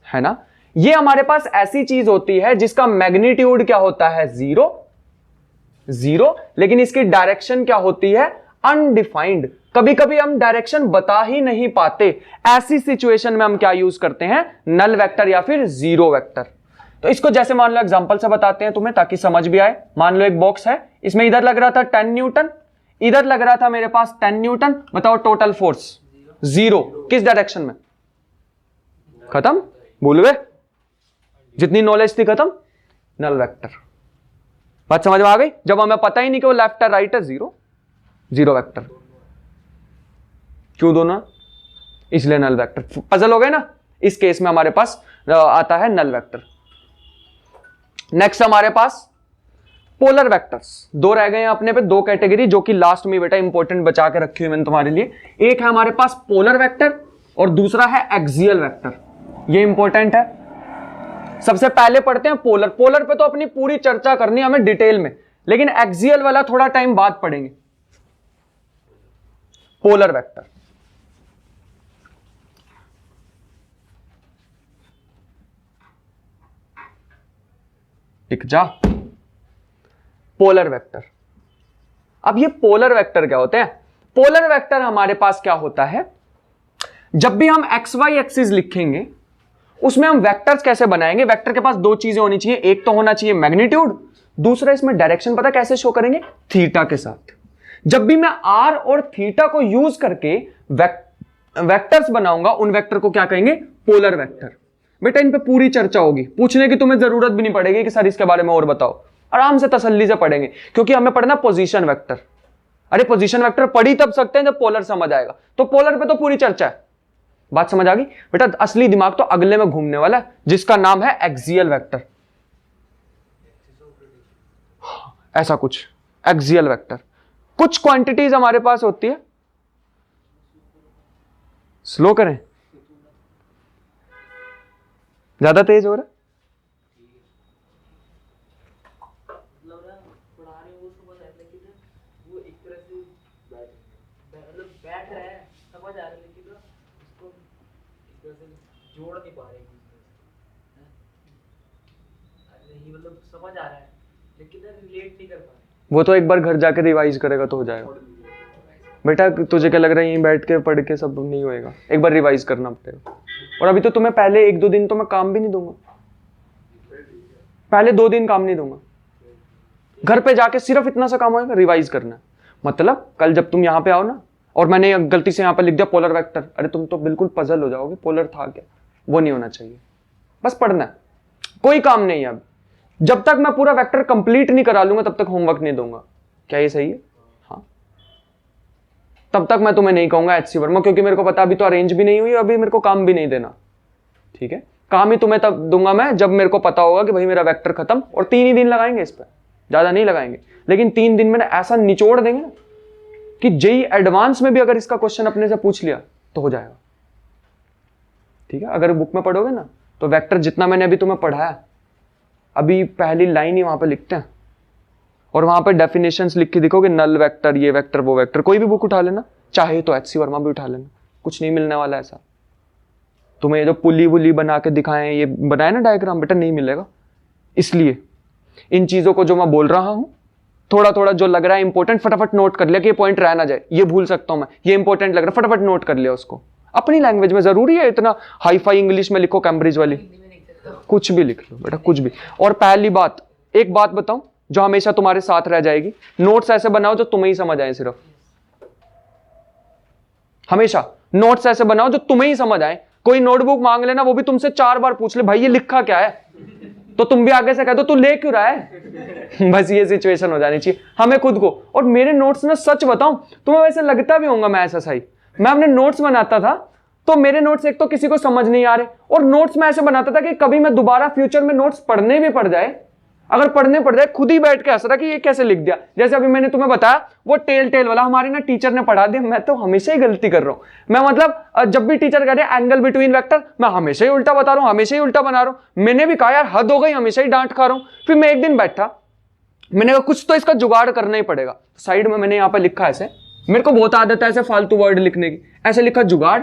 है ना। ये हमारे पास ऐसी चीज होती है जिसका मैग्नीट्यूड क्या होता है? जीरो, लेकिन इसकी डायरेक्शन क्या होती है? अनडिफाइंड। कभी कभी हम डायरेक्शन बता ही नहीं पाते, ऐसी सिचुएशन में हम क्या यूज करते हैं? नल वेक्टर या फिर जीरो वेक्टर। तो इसको जैसे मान लो एग्जांपल से बताते हैं तुम्हें ताकि समझ भी आए। मान लो एक बॉक्स है, इसमें इधर लग रहा था 10 न्यूटन, इधर लग रहा था मेरे पास 10 न्यूटन। बताओ टोटल फोर्स जीरो, किस डायरेक्शन में? खत्म, भूल गए, जितनी नॉलेज थी खत्म। नल वेक्टर, बात समझ में आ गई? जब हमें पता ही नहीं कि वो लेफ्ट है राइट है, जीरो वेक्टर। क्यों दोनों? इसलिए नल वेक्टर। पजल हो गए ना। इस केस में हमारे पास आता है नल वेक्टर। नेक्स्ट हमारे पास पोलर वेक्टर्स दो रह गए हैं अपने पे, दो कैटेगरी, जो कि लास्ट में बेटा इंपॉर्टेंट बचा के रखी हुई मैंने तुम्हारे लिए। एक है हमारे पास पोलर वेक्टर और दूसरा है एक्सियल वेक्टर। ये इंपॉर्टेंट है। सबसे पहले पढ़ते हैं पोलर। पोलर पे तो अपनी पूरी चर्चा करनी है हमें डिटेल में, लेकिन एक्सियल वाला थोड़ा टाइम बाद पढ़ेंगे। पोलर वेक्टर, टिक जा। पोलर वेक्टर, अब ये पोलर वेक्टर क्या होते हैं? पोलर वेक्टर हमारे पास क्या होता है, जब भी हम एक्स वाई एक्सिस लिखेंगे उसमें हम वेक्टर्स कैसे बनाएंगे? वेक्टर के पास दो चीजें होनी चाहिए, एक तो होना चाहिए मैग्नीट्यूड, दूसरा इसमें डायरेक्शन पता कैसे शो करेंगे? थीटा के साथ। जब भी मैं आर और थीटा को यूज करके वेक्टर्स बनाऊंगा, उन वेक्टर को क्या कहेंगे? Polar vector. बेटा इन पे पूरी चर्चा होगी, पूछने की तुम्हें जरूरत भी नहीं पड़ेगी कि सर इसके बारे में और बताओ, आराम से तसल्ली से पढ़ेंगे, क्योंकि हमें पढ़ना पोजीशन वेक्टर। अरे पोजीशन वेक्टर पढ़ ही तब सकते हैं जब पोलर समझ आएगा, तो पोलर पे तो पूरी चर्चा है। बात समझ आ गई बेटा? असली दिमाग तो अगले में घूमने वाला है, जिसका नाम है एक्सियल वेक्टर। ऐसा कुछ एक्सियल वेक्टर। कुछ क्वांटिटीज हमारे पास होती है, स्लो करें, ज्यादा तेज हो रहा है। पढ़ा रहे हो समझ आ रहा है, लेकिन वो एक तरह से बैठ रहा है, समझ आ रहा है, लेकिन उसको एक तरह से जोड़ नहीं पा रहे हैं। नहीं मतलब समझ आ रहा है, लेकिन रिलेट नहीं कर पा रहे। वो तो एक बार घर जाके रिवाइज करेगा तो हो जाएगा बेटा। तुझे क्या लग रहा है यहीं बैठ के पढ़ के सब नहीं होएगा? एक बार रिवाइज करना पड़ेगा। और अभी तो तुम्हें पहले 1-2 दिन तो मैं काम भी नहीं दूंगा, पहले 2 दिन काम नहीं दूंगा। घर पे जाके सिर्फ इतना सा काम होगा, रिवाइज करना। मतलब कल जब तुम यहाँ पे आओ ना, और मैंने गलती से यहाँ पे लिख दिया पोलर वेक्टर, अरे तुम तो बिल्कुल पजल हो जाओगे, पोलर था क्या? वो नहीं होना चाहिए, बस पढ़ना है, कोई काम नहीं है। अब जब तक मैं पूरा वेक्टर कंप्लीट नहीं करा लूंगा तब तक होमवर्क नहीं दूंगा। क्या ये सही है? हाँ, तब तक मैं तुम्हें नहीं कहूंगा एचसी वर्मा, क्योंकि मेरे को पता अभी तो अरेंज भी नहीं हुई, अभी मेरे को काम भी नहीं देना। ठीक है, काम ही तुम्हें तब दूंगा मैं जब मेरे को पता होगा कि भाई मेरा वेक्टर खत्म। और 3 ही दिन लगाएंगे इस पर, ज्यादा नहीं लगाएंगे, लेकिन 3 दिन में ऐसा निचोड़ देंगे ना कि जेई एडवांस में भी अगर इसका क्वेश्चन अपने से पूछ लिया तो हो जाएगा। ठीक है, अगर बुक में पढ़ोगे ना तो वेक्टर जितना मैंने अभी तुम्हें पढ़ाया, अभी पहली लाइन ही वहां पे लिखते हैं, और वहां पे डेफिनेशंस लिख के दिखोगे, नल वेक्टर, ये वेक्टर, वो वेक्टर। कोई भी बुक उठा लेना, चाहे तो एचसी वर्मा भी उठा लेना, कुछ नहीं मिलने वाला ऐसा। तुम्हें जो पुली वुली बना के दिखाएं, ये बनाए ना डायग्राम, बेटा नहीं मिलेगा। इसलिए इन चीजों को जो मैं बोल रहा हूं, थोड़ा थोड़ा जो लग रहा है इंपॉर्टेंट, फटाफट नोट कर लिया कि ये पॉइंट रह ना जाए, ये भूल सकता हूं मैं, ये इंपॉर्टेंट लग रहा है, फटाफट नोट कर लिया उसको अपनी लैंग्वेज में। जरूरी है इतना हाई फाई इंग्लिश में लिखो, कैम्ब्रिज वाली? कुछ भी लिख लो बेटा, कुछ भी। और पहली बात, एक बात बताऊं जो हमेशा तुम्हारे साथ रह जाएगी, नोट्स ऐसे बनाओ जो तुम्हें ही समझ आए। सिर्फ हमेशा नोट्स ऐसे बनाओ जो तुम्हें ही समझ आए। कोई नोटबुक मांग लेना, वो भी तुमसे 4 बार पूछ ले, भाई ये लिखा क्या है, तो तुम भी आगे से कह दो तू ले क्यों रहा है। बस ये सिचुएशन हो जानी चाहिए हमें खुद को। और मेरे नोट्स ना, सच बताऊं तुम्हें, वैसे लगता भी होगा मैं ऐसा सही, मैं अपने नोट्स बनाता था तो मेरे नोट्स एक तो किसी को समझ नहीं आ रहे, और नोट्स मैं ऐसे बनाता था कि कभी मैं दोबारा फ्यूचर में नोट्स पढ़ने भी पड़ जाए, अगर पढ़ने पड़ जाए खुद ही बैठ के हंस रहा कि ये कैसे लिख दिया। जैसे अभी मैंने तुम्हें बताया वो टेल वाला, हमारे ना टीचर ने पढ़ा दिया। मैं तो हमेशा ही गलती कर रहा हूं। मैं मतलब जब भी टीचर कह रहे एंगल बिटवीन वेक्टर, मैं हमेशा ही उल्टा बता रहा हूं, हमेशा ही उल्टा बना रहा हूं। मैंने भी कहा यार हद हो गई, हमेशा ही डांट खा रहा हूं। फिर मैं एक दिन बैठा, मैंने कहा कुछ तो इसका जुगाड़ करना ही पड़ेगा। साइड में मैंने यहाँ पे लिखा ऐसे, मेरे को बहुत आदत है ऐसे फालतू वर्ड लिखने की, ऐसे लिखा जुगाड़,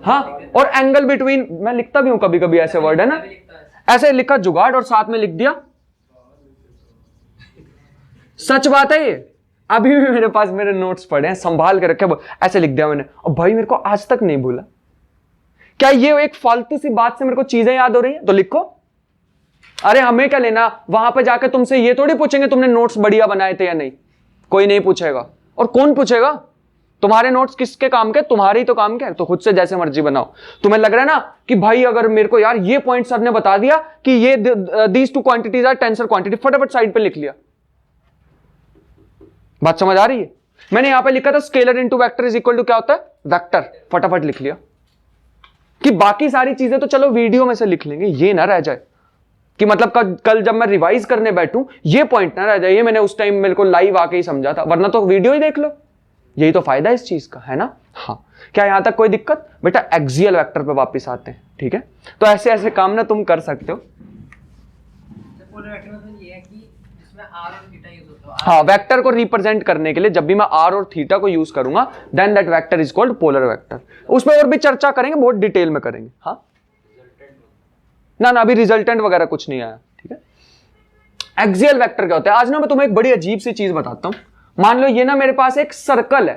हाँ, और एंगल बिटवीन, मैं लिखता भी हूं कभी कभी ऐसे वर्ड है ना, ऐसे लिखा जुगाड़ और साथ में लिख दिया। सच बात है ये, अभी भी मेरे पास मेरे नोट्स पड़े हैं, संभाल के रखे, ऐसे लिख दिया मैंने, और भाई मेरे को आज तक नहीं भूला। क्या ये एक फालतू सी बात से मेरे को चीजें याद हो रही हैं तो लिखो। अरे हमें क्या लेना, वहां पे जाके तुमसे ये थोड़ी पूछेंगे तुमने नोट्स बढ़िया बनाए थे या नहीं, कोई नहीं पूछेगा। और कौन पूछेगा? तुम्हारे नोट्स किसके काम के? तुम्हारे ही तो काम के, तो खुद से जैसे मर्जी बनाओ। तुम्हें लग रहा है ना कि भाई अगर मेरे को यार ये पॉइंट सर ने बता दिया कि ये these 2 quantities are tensor quantity, फटाफट साइड पे लिख लिया। बात समझ आ रही है? मैंने यहां पे लिखा था scalar into vector is equal to क्या होता है? वेक्टर, फटाफट लिख लिया। कि बाकी सारी चीजें तो चलो वीडियो में से लिख लेंगे, ये ना रह जाए। कि मतलब कल जब मैं रिवाइज करने बैठूं ये पॉइंट ना रह जाए, ये मैंने उस टाइम मेरे को लाइव आके ही समझा था, वरना तो वीडियो ही देख लो। यही तो फायदा है इस चीज का, है ना। हाँ, क्या यहां तक कोई दिक्कत? बेटा एक्सियल वेक्टर पे वापस आते हैं, ठीक है। तो ऐसे ऐसे काम ना तुम कर सकते हो। पोलर वेक्टर मतलब ये है कि जिसमें आर और थीटा यूज होता है। हाँ, वेक्टर को रिप्रेजेंट करने के लिए जब भी मैं आर और थीटा को यूज करूंगा then that vector is called polar vector. उसमें और भी चर्चा करेंगे, बहुत डिटेल में करेंगे। हाँ ना अभी रिजल्टेंट वगैरह कुछ नहीं आया, ठीक है। एक्सियल वेक्टर क्या होता है? आज ना मैं तुम्हें एक बड़ी अजीब सी चीज बताता हूं। मान लो ये ना मेरे पास एक सर्कल है,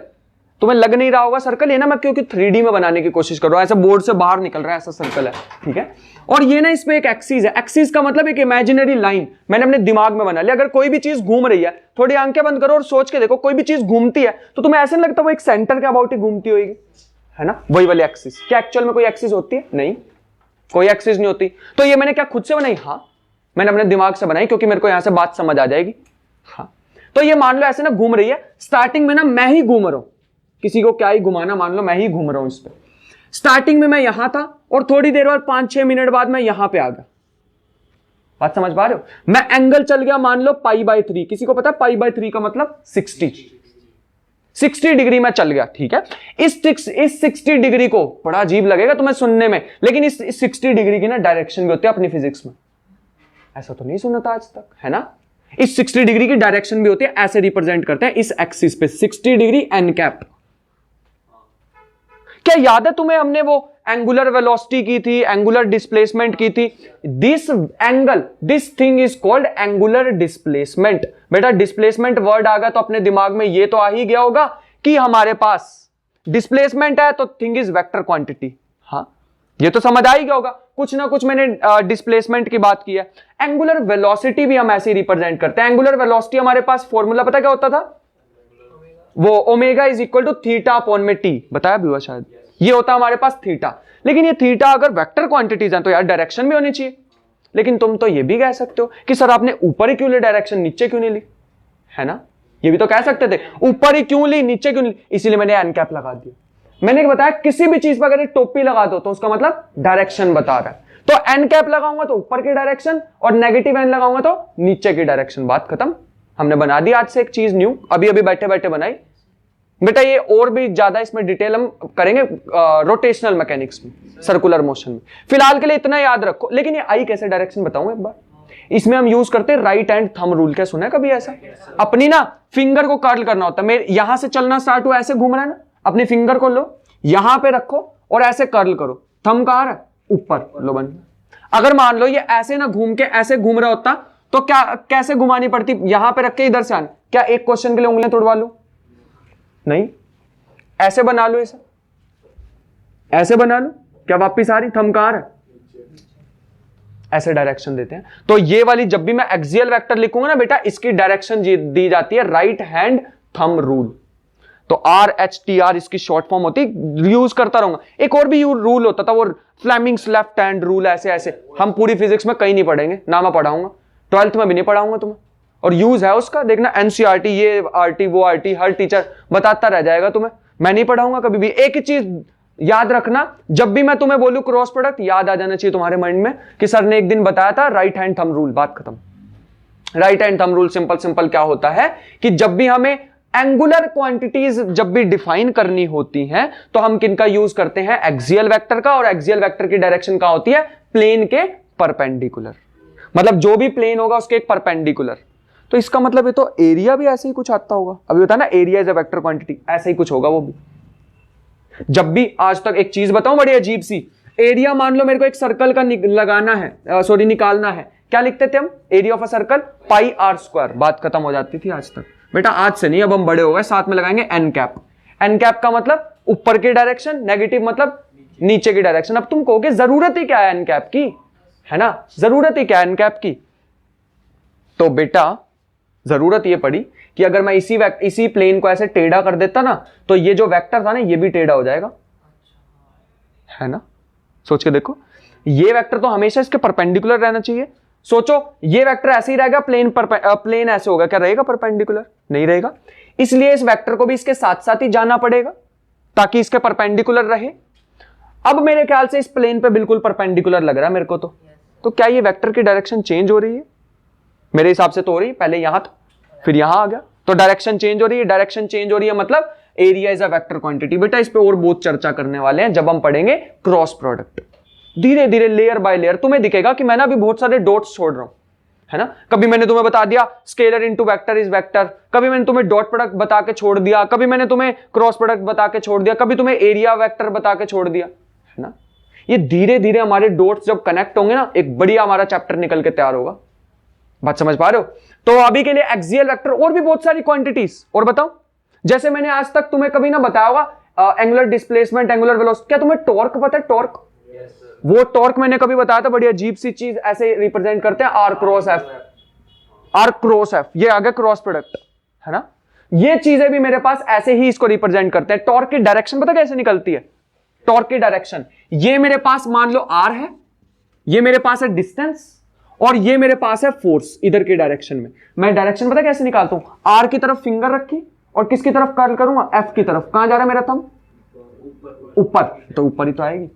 तुम्हें लग नहीं रहा होगा सर्कल, ये ना मैं क्योंकि 3D में बनाने की कोशिश कर रहा हूं, ऐसे बोर्ड से बाहर निकल रहा है, ऐसा सर्कल है, ठीक है। और ये ना इसमें एक एक्सिस है। एक्सिस का मतलब एक इमेजिनरी लाइन मैंने अपने दिमाग में बना लिया। अगर कोई भी चीज घूम रही है, थोड़ी आंखें बंद करो और सोच के देखो, कोई भी चीज घूमती है तो तुम्हें ऐसे नहीं लगता वो एक सेंटर के अबाउट ही घूमती होगी, है ना, वही वाली एक्सिस। क्या एक्चुअल में कोई एक्सिस होती है? नहीं, कोई एक्सिस नहीं होती। तो ये मैंने क्या खुद से बनाई? हाँ, मैंने अपने दिमाग से बनाई, क्योंकि मेरे को यहां से बात समझ आ जाएगी। हाँ, तो ये मान लो ऐसे ना घूम रही है, स्टार्टिंग में ना मैं ही घूम रहा हूं, किसी को क्या ही घुमाना, मान लो मैं ही घूम रहा हूं इस पे। स्टार्टिंग में मैं यहां था और थोड़ी देर बाद 5-6 मिनट बाद मैं यहां पे आ गया। बात समझ पा रहे हो? मैं एंगल चल गया मान लो π/3। किसी को पता है π/3 का मतलब? 60 डिग्री में चल गया, ठीक है। इस 60 डिग्री को बड़ा अजीब लगेगा तुम्हें सुनने में, लेकिन इस 60 डिग्री की ना डायरेक्शन भी होती है अपनी फिजिक्स में। ऐसा तो नहीं सुना था आज तक, है ना। इस 60 डिग्री की डायरेक्शन भी होती है, ऐसे रिप्रेजेंट करते हैं इस एक्सिस पे 60 डिग्री एन कैप। क्या याद है तुम्हें, हमने वो एंगुलर वेलोसिटी की थी, एंगुलर डिस्प्लेसमेंट की थी। This thing is called angular displacement. बेटा डिस्प्लेसमेंट वर्ड आ गया तो अपने दिमाग में ये तो आ ही गया होगा कि हमारे पास डिस्प्लेसमेंट है तो थिंग इज वेक्टर क्वांटिटी। हाँ, ये तो समझ आ ही गया होगा। कुछ ना कुछ मैंने डिस्प्लेसमेंट की बात की है। एंगुलर वेलोसिटी भी हम ऐसे ही रिप्रेजेंट करते हैं। एंगुलर वेलोसिटी हमारे पास फॉर्मूला पता क्या होता था? वो omega is equal to theta upon में टी, बताया भी हुआ शायद। ये होता है हमारे पास थीटा। लेकिन ये थीटा अगर वेक्टर क्वांटिटीज हैं तो यार डायरेक्शन भी होनी चाहिए। लेकिन तुम तो ये भी कह सकते हो कि सर आपने ऊपर ही क्यों ली डायरेक्शन, नीचे क्यों नहीं ली, है ना। ये भी तो कह सकते थे, ऊपर ही क्यों ली नीचे क्यों नहीं ली, इसीलिए मैंने एन कैप लगा दिया। मैंने बताया किसी भी चीज पर अगर टोपी लगा दो तो उसका मतलब डायरेक्शन बता रहा है। तो एन कैप लगाऊंगा तो ऊपर की डायरेक्शन, और नेगेटिव एन लगाऊंगा तो नीचे की डायरेक्शन। बात खत्म। हमने बना दी आज से एक चीज न्यू, अभी अभी बैठे बैठे बनाई। बेटा ये और भी ज्यादा इसमें डिटेल हम करेंगे रोटेशनल मैकेनिक्स में, सर्कुलर मोशन में। फिलहाल के लिए इतना याद रखो। लेकिन ये आई कैसे डायरेक्शन बताऊं एक बार। इसमें हम यूज करते हैं राइट हैंड थंब रूल। क्या सुना है कभी ऐसा? अपनी ना फिंगर को कर्ल करना होता है। मेरे यहां से चलना स्टार्ट हुआ, ऐसे घूम रहा है ना, अपनी फिंगर को लो, यहां पे रखो और ऐसे कर्ल करो। थंब कहां है? ऊपर लो बन। अगर मान लो ये ऐसे ना घूम के ऐसे घूम रहा होता तो क्या कैसे घुमानी पड़ती? यहां पे रख के इधर से आना। क्या एक क्वेश्चन के लिए उंगलियां तोड़वा लूं? नहीं, ऐसे बना लो, इसे ऐसे बना लो। क्या वापिस आ रही? थंब कहां है? ऐसे डायरेक्शन देते हैं। तो ये वाली जब भी मैं एक्सियल वेक्टर लिखूंगा ना बेटा, इसकी डायरेक्शन दी जाती है राइट हैंड थंब रूल। तो RHTR इसकी शॉर्ट फॉर्म होती है, यूज करता रहूंगा। एक और भी रूल होता था वो फ्लेमिंग्स लेफ्ट हैंड रूल, ऐसे ऐसे। हम पूरी फिजिक्स में कहीं नहीं पढ़ेंगे ना, मैं पढ़ाऊंगा 12th में भी नहीं पढ़ाऊंगा तुम्हें। और यूज है उसका, देखना NCERT, ये RT वो RT, हर टीचर बताता रह जाएगा तुम्हें। मैं नहीं पढ़ाऊंगा कभी भी। एक ही चीज याद रखना, जब भी मैं तुम्हें बोलूं क्रॉस प्रोडक्ट, याद आ जाना चाहिए तुम्हारे माइंड में कि सर ने एक दिन बताया था राइट हैंड थंब रूल। बात खत्म। Right hand thumb rule simple क्या होता है कि जब भी हमें एंगुलर क्वांटिटीज जब भी डिफाइन करनी होती हैं तो हम किनका यूज करते हैं? एक्सियल वेक्टर का। और एक्सियल वेक्टर की डायरेक्शन क्या होती है? प्लेन के परपेंडिकुलर। मतलब जो भी प्लेन होगा उसके एक परपेंडिकुलर। तो इसका मतलब ये तो एरिया भी ऐसे ही कुछ आता होगा। अभी होता है ना area is a vector quantity, ऐसे ही कुछ होगा वो भी। जब भी आज तक एक चीज बताऊं बड़ी अजीब सी, एरिया मान लो मेरे को एक सर्कल का लगाना है, सॉरी निकालना है, क्या लिखते थे हम? Area of a circle πr²। बात खत्म हो जाती थी आज तक। बेटा आज से नहीं, अब हम बड़े हो गए, साथ में लगाएंगे एन कैप। एन कैप का मतलब ऊपर की डायरेक्शन, नेगेटिव मतलब नीचे की डायरेक्शन। अब तुम कहोगे जरूरत ही क्या है एन कैप की, है ना, जरूरत ही क्या है एन कैप की? तो बेटा जरूरत ये पड़ी कि अगर मैं इसी प्लेन को ऐसे टेढ़ा कर देता ना, तो ये जो वेक्टर था ना ये भी टेढ़ा हो जाएगा, है ना। सोच के देखो, ये वेक्टर तो हमेशा इसके परपेंडिकुलर रहना चाहिए। सोचो ये वेक्टर ऐसे ही रहेगा, प्लेन ऐसे होगा, क्या रहेगा? परपेंडिकुलर नहीं रहेगा। इसलिए इस वेक्टर को भी इसके साथ साथ ही जाना पड़ेगा ताकि इसके परपेंडिकुलर रहे। अब मेरे ख्याल से इस प्लेन पे बिल्कुल परपेंडिकुलर लग रहा है मेरे को तो, तो क्या ये वेक्टर की डायरेक्शन चेंज हो रही है? मेरे हिसाब से तो हो रही है, पहले यहां था फिर यहां आ गया, तो डायरेक्शन चेंज हो रही है। डायरेक्शन चेंज हो रही है मतलब area is a vector quantity. बेटा इस पे और बहुत चर्चा करने वाले हैं जब हम पढ़ेंगे क्रॉस प्रोडक्ट। धीरे धीरे लेयर बाय लेयर तुम्हें दिखेगा कि मैं ना अभी बहुत सारे डॉट्स छोड़ रहा हूं, है ना। कभी मैंने तुम्हें बता दिया scalar into vector is vector, कभी मैंने तुम्हें डॉट प्रोडक्ट बता के छोड़ दिया, कभी मैंने तुम्हें क्रॉस प्रोडक्ट बता के छोड़ दिया, कभी तुम्हें एरिया वेक्टर बता के छोड़ दिया, है ना। ये धीरे धीरे हमारे डॉट्स जब कनेक्ट होंगे ना, एक बढ़िया हमारा चैप्टर निकल के तैयार होगा। बात समझ पा रहे हो? तो अभी के लिए एक्सियल वेक्टर और भी बहुत सारी क्वांटिटीज और बताओ। जैसे मैंने आज तक तुम्हें कभी ना बताया होगा एंगुलर डिस्प्लेसमेंट, एंगुलर वेलोसिटी। क्या तुम्हें टॉर्क पता है? टॉर्क, वो टॉर्क मैंने कभी बताया था, बड़ी अजीब सी चीज, ऐसे रिप्रेजेंट करते हैं R cross F. R cross F, ये आगे क्रॉस प्रोडक्ट, है ना। ये चीजें भी मेरे पास ऐसे ही इसको रिप्रेजेंट करते हैं। टॉर्क की डायरेक्शन पता कैसे निकलती है? टॉर्क की डायरेक्शन, ये मेरे पास मान लो आर है, ये मेरे पास है डिस्टेंस, और ये मेरे पास है फोर्स इधर की डायरेक्शन में। मैं डायरेक्शन पता कैसे निकालता हूं? आर की तरफ फिंगर रखी और किसकी तरफ कर्ल करूंगा? एफ की तरफ। कहां जा रहा है मेरा थंब? ऊपर, तो ऊपर ही तो आएगी।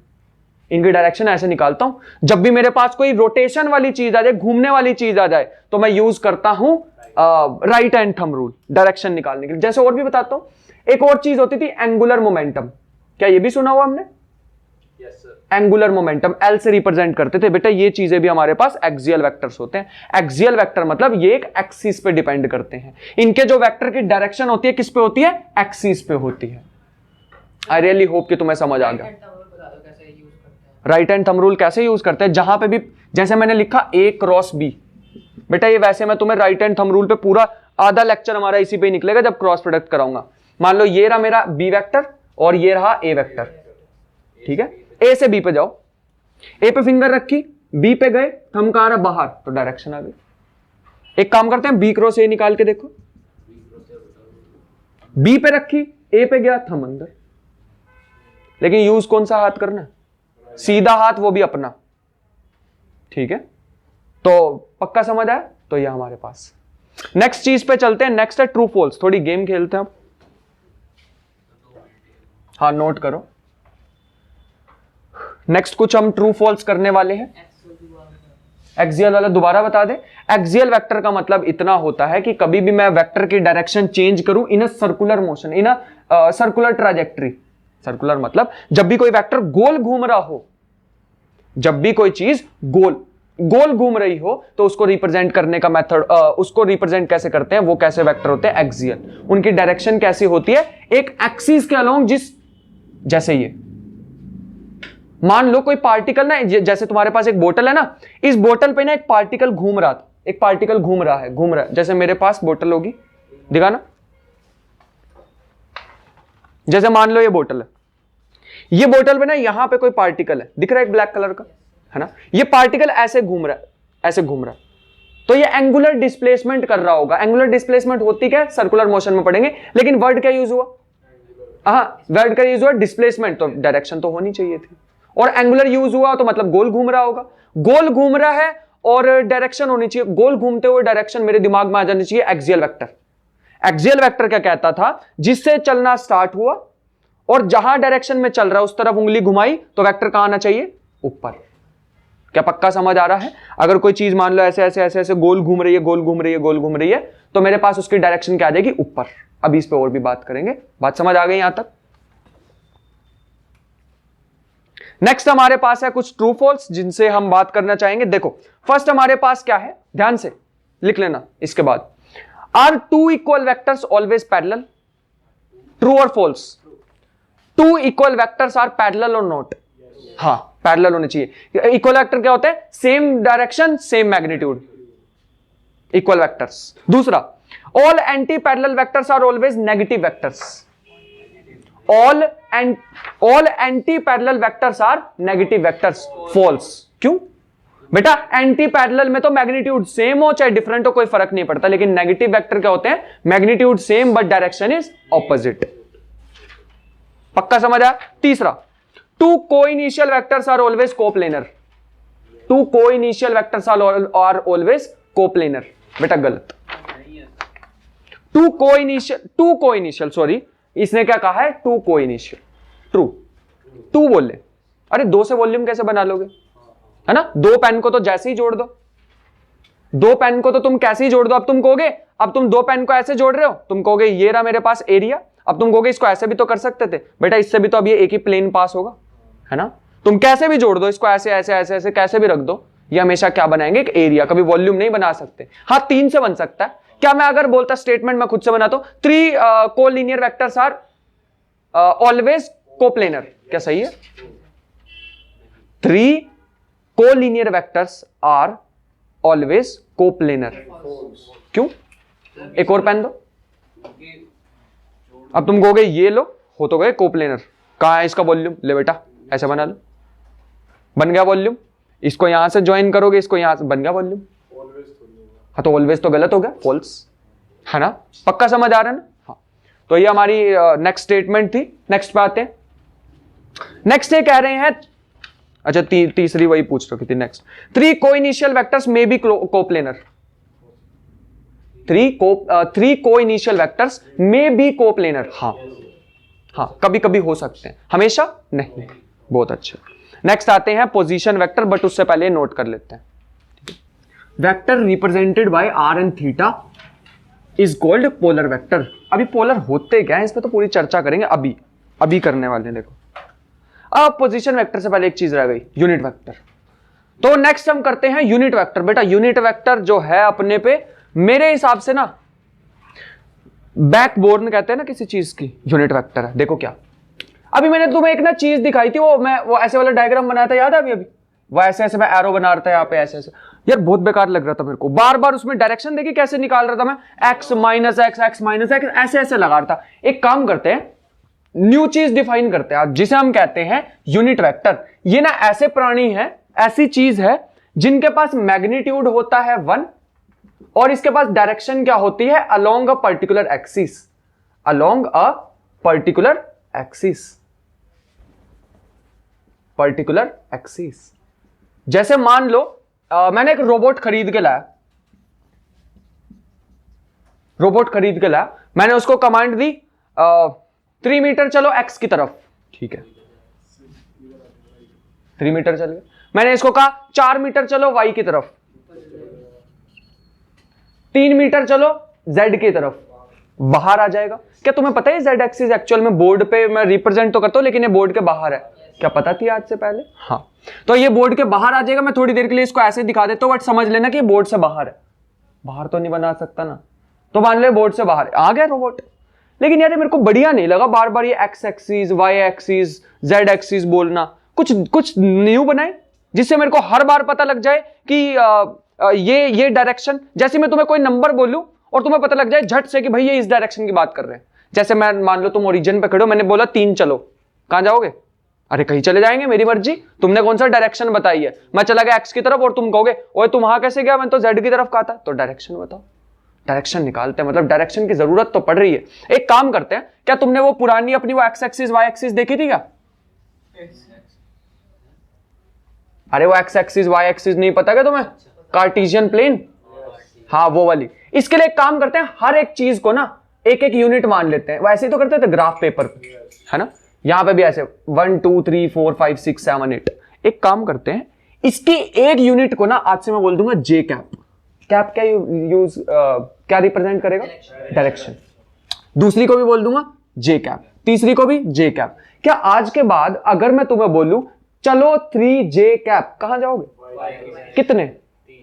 इनकी डायरेक्शन ऐसे निकालता हूं। जब भी मेरे पास कोई रोटेशन वाली चीज आ जाए, घूमने वाली चीज आ जाए, तो मैं यूज करता हूं right hand thumb rule direction निकालने के लिए। जैसे और भी बताता हूं, एक और चीज होती थी एंगुलर मोमेंटम। क्या ये भी सुना हुआ हमने? एंगुलर मोमेंटम एल से रिप्रेजेंट करते थे। बेटा ये चीजें भी हमारे पास एक्सियल वेक्टर्स होते हैं। एक्सियल वेक्टर मतलब ये एक एक्सिस पे डिपेंड करते हैं। इनके जो वेक्टर की डायरेक्शन होती है किस पे होती है? एक्सिस पे होती है। आई रियली होप कि तुम्हें समझ आ गया। राइट हैंड थंब रूल कैसे यूज करते हैं? जहां पे भी, जैसे मैंने लिखा ए क्रॉस बी, बेटा ये वैसे मैं तुम्हें राइट हैंड थंब रूल पे पूरा आधा लेक्चर हमारा इसी पे निकलेगा जब क्रॉस प्रोडक्ट कराऊंगा। मान लो ये रहा मेरा बी वेक्टर और ये रहा ए वेक्टर, ठीक है। ए से बी पे जाओ, ए पे फिंगर रखी, बी पे गए, थंब कहां रहा? बाहर, तो डायरेक्शन आ गई। एक काम करते हैं, बी क्रॉस ए निकाल के देखो। बी पे रखी, ए पे गया, थंब अंदर। लेकिन यूज कौन सा हाथ करना? सीधा हाथ, वो भी अपना, ठीक है। तो पक्का समझ आया? तो ये हमारे पास नेक्स्ट चीज पे चलते हैं। नेक्स्ट है ट्रू फॉल्स। थोड़ी गेम खेलते हैं अब। हाँ नोट करो। नेक्स्ट कुछ हम ट्रू फॉल्स करने वाले हैं। एक्सियल वाला दोबारा बता दे। एक्सियल वेक्टर का मतलब इतना होता है कि कभी भी मैं वेक्टर की डायरेक्शन चेंज करूं in a circular motion, in a circular trajectory. Circular मतलब जब भी कोई वेक्टर गोल घूम रहा हो, जब भी कोई चीज गोल घूम रही हो, तो उसको रिप्रेजेंट करने का मेथड, उसको रिप्रेजेंट कैसे करते हैं, वो कैसे वेक्टर होते हैं? एक्सियल। उनकी डायरेक्शन कैसी होती है? एक एक्सिस के अलोंग, जिस जैसे ये मान लो कोई पार्टिकल ना, जैसे तुम्हारे पास एक बोतल है ना, इस बोतल पे ना एक पार्टिकल घूम रहा था, एक पार्टिकल घूम रहा है। जैसे मेरे पास बोतल होगी, दिखाना। जैसे मान लो ये बोतल है, ये बोतल पे ना यहां पे कोई पार्टिकल है, दिख रहा है एक ब्लैक कलर का, है ना। ये पार्टिकल ऐसे घूम रहा है, ऐसे घूम रहा है, तो ये एंगुलर डिस्प्लेसमेंट कर रहा होगा। एंगुलर डिस्प्लेसमेंट होती क्या? सर्कुलर मोशन में पढ़ेंगे, लेकिन वर्ड क्या यूज हुआ? हाँ, वर्ड का यूज हुआ डिस्प्लेसमेंट, तो डायरेक्शन तो होनी चाहिए थी। और एंगुलर यूज हुआ तो मतलब गोल घूम रहा होगा। गोल घूम रहा है और डायरेक्शन होनी चाहिए, गोल घूमते हुए डायरेक्शन मेरे दिमाग में आ जानी चाहिए एक्सियल वेक्टर। एक्सियल वेक्टर क्या कहता था? जिससे चलना स्टार्ट हुआ और जहां डायरेक्शन में चल रहा है उस तरफ उंगली घुमाई, तो वेक्टर कहां आना चाहिए? ऊपर। क्या पक्का समझ आ रहा है? अगर कोई चीज मान लो ऐसे ऐसे ऐसे ऐसे गोल घूम रही है, गोल घूम रही है, गोल घूम रही है, तो मेरे पास उसकी डायरेक्शन क्या आ जाएगी? ऊपर। अभी इस पे और भी बात करेंगे। बात समझ आ गई यहां तक? नेक्स्ट हमारे पास है कुछ ट्रू फॉल्स जिनसे हम बात करना चाहेंगे। देखो फर्स्ट हमारे पास क्या है, ध्यान से लिख लेना इसके बाद। Are two equal vectors always parallel? True और false? Two equal vectors are parallel और नॉट? हाँ, पैरेलल होने चाहिए। इक्वल वेक्टर क्या होता है? Same direction same magnitude, equal vectors. दूसरा, all anti parallel vectors are always negative vectors? All anti parallel vectors are negative vectors? False. क्यों बेटा? एंटी पैरेलल में तो मैग्नीट्यूड सेम हो चाहे डिफरेंट हो कोई फर्क नहीं पड़ता, लेकिन नेगेटिव वेक्टर क्या होते हैं? Magnitude same but direction is opposite. पक्का समझ आया? तीसरा, two coinitial vectors are always coplanar? Two coinitial vectors are always coplanar? बेटा गलत। टू कोइनिशियल सॉरी, इसने क्या कहा है? टू कोइनिशियल। ट्रू। टू बोल ले। अरे दो से वॉल्यूम कैसे बना लोगे? है ना। दो पेन को तो जैसे ही जोड़ दो, दो पेन को तो तुम कैसे ही जोड़ दो। अब तुम कहोगे, अब तुम दो पेन को ऐसे जोड़ रहे हो, तुम कहोगे ये रहा मेरे पास एरिया। अब तुम कहोगे इसको ऐसे भी तो कर सकते थे बेटा, इससे भी तो अब ये एक ही प्लेन पास होगा, है ना। तुम कैसे भी जोड़ दो इसको, ऐसे ऐसे ऐसे ऐसे कैसे भी रख दो, ये हमेशा क्या बनाएंगे, एक एरिया। कभी वॉल्यूम नहीं बना सकते। हाँ, 3 से बन सकता है। क्या मैं अगर बोलता स्टेटमेंट मैं खुद से बनाता हूं, 3 collinear vectors are always coplanar, क्या सही है? 3 collinear vectors are always coplanar. क्यों? एक और पेन दो। अब तुम कहोगे ये लो, हो तो गए कोप्लेनर। कहां है इसका वॉल्यूम? ले बेटा ऐसे बना लो, बन गया वॉल्यूम। इसको यहां से ज्वाइन करोगे, इसको यहां से, बन गया वॉल्यूम। हाँ, तो ऑलवेज तो गलत हो गया, फॉल्स, है ना। पक्का समझ आ रहा है ना? हाँ, तो ये हमारी नेक्स्ट स्टेटमेंट थी। नेक्स्ट पे आते हैं। नेक्स्ट ये कह रहे हैं, अच्छा तीसरी वही पूछ रही थी next. 3 coinitial vectors may be coplanar. 3 coinitial vectors may be coplanar. हाँ हाँ, कभी कभी हो सकते हैं, हमेशा नहीं। बहुत अच्छा। नेक्स्ट आते हैं पोजीशन वेक्टर, बट उससे पहले नोट कर लेते हैं। Vector represented by R and theta is called polar vector. अभी पोलर होते क्या है इस पे तो पूरी चर्चा करेंगे, अभी करने वाले हैं। देखो, अब पोजीशन वेक्टर से पहले एक चीज रह गई, यूनिट वेक्टर। तो नेक्स्ट हम करते हैं यूनिट वेक्टर। बेटा यूनिट वेक्टर जो है अपने पे, मेरे हिसाब से ना बैकबोन कहते हैं ना किसी चीज की, यूनिट वेक्टर है। देखो क्या, अभी मैंने तुम्हें एक ना चीज दिखाई थी, वो ऐसे वाला डायग्राम बनाया था, याद है? अभी वो ऐसे ऐसे मैं एरो बना रहा था यहाँ पे, ऐसे ऐसे। यार बहुत बेकार लग रहा था मेरे को, बार बार उसमें डायरेक्शन देखी कैसे निकाल रहा था मैं, x minus x, x minus x, ऐसे ऐसे लगा रहा था। एक काम करते हैं, न्यू चीज डिफाइन करते हैं जिसे हम कहते हैं यूनिट वेक्टर। ये ना ऐसे प्राणी है, ऐसी चीज है जिनके पास मैग्नीट्यूड होता है 1 और इसके पास डायरेक्शन क्या होती है, along a particular axis, along a particular axis, particular axis. जैसे मान लो मैंने एक रोबोट खरीद के लाया, मैंने उसको कमांड दी 3 मीटर चलो एक्स की तरफ, ठीक है, 3 मीटर चल गए। मैंने इसको कहा 4 मीटर चलो वाई की तरफ, 3 मीटर चलो जेड की तरफ, बाहर आ जाएगा। क्या तुम्हें पता है जेड एक्सिस एक्चुअल में बोर्ड पे मैं रिप्रेजेंट तो करता हूं लेकिन ये बोर्ड के बाहर है, क्या पता थी आज से पहले? हाँ, तो ये बोर्ड के बाहर आ जाएगा। मैं थोड़ी देर के लिए इसको ऐसे दिखा देता हूं, बट समझ लेना कि ये बोर्ड से बाहर है। बाहर तो नहीं बना सकता ना, तो मान लो बोर्ड से बाहर आ गया रोबोट। लेकिन यार मेरे को बढ़िया नहीं लगा बार बार ये X axis, Y axis, Z axis बोलना। कुछ न्यू बनाए जिससे मेरे को हर बार पता लग जाए कि ये डायरेक्शन। जैसे मैं तुम्हें कोई नंबर बोलूं और तुम्हें पता लग जाए झट से कि भाई ये इस डायरेक्शन की बात कर रहे हैं। जैसे मैं मान लो तुम ओरिजिन पे खड़े हो, मैंने बोला 3 चलो, कहां जाओगे? अरे कहीं चले जाएंगे, मेरी मर्जी। तुमने कौन सा डायरेक्शन बताई है, मैं चला गया एक्स की तरफ और तुम कहोगे ओए तुम वहां कैसे गया, मैंने तो जेड की तरफ कहा था। तो डायरेक्शन बताओ, डायरेक्शन निकालते हैं, मतलब डायरेक्शन की जरूरत तो पड़ रही है। एक काम करते हैं, क्या तुमने वो पुरानी अपनी वो एक्स एक्सिस वाई एक्सिस देखी थी क्या? अरे वो एक्स एक्सिस वाई एक्सिस नहीं पता क्या तुम्हें? कार्टेशियन प्लेन, हाँ वो वाली। इसके लिए एक काम करते हैं, हर एक चीज को ना एक एक यूनिट मान लेते हैं। वैसे ही तो करते थे ग्राफ पेपर पे, है ना। यहां पे भी ऐसे 1 2 3 4 5 6 7 8। एक काम करते हैं, इसकी एक यूनिट को ना आज से मैं बोल दूंगा जे कैप। कैप क्या यूज क्या रिप्रेजेंट करेगा? डायरेक्शन। दूसरी को भी बोल दूंगा जे कैप, तीसरी को भी जे कैप। क्या आज के बाद अगर मैं तुम्हें बोलूं चलो 3 जे कैप, कहां जाओगे? कितने?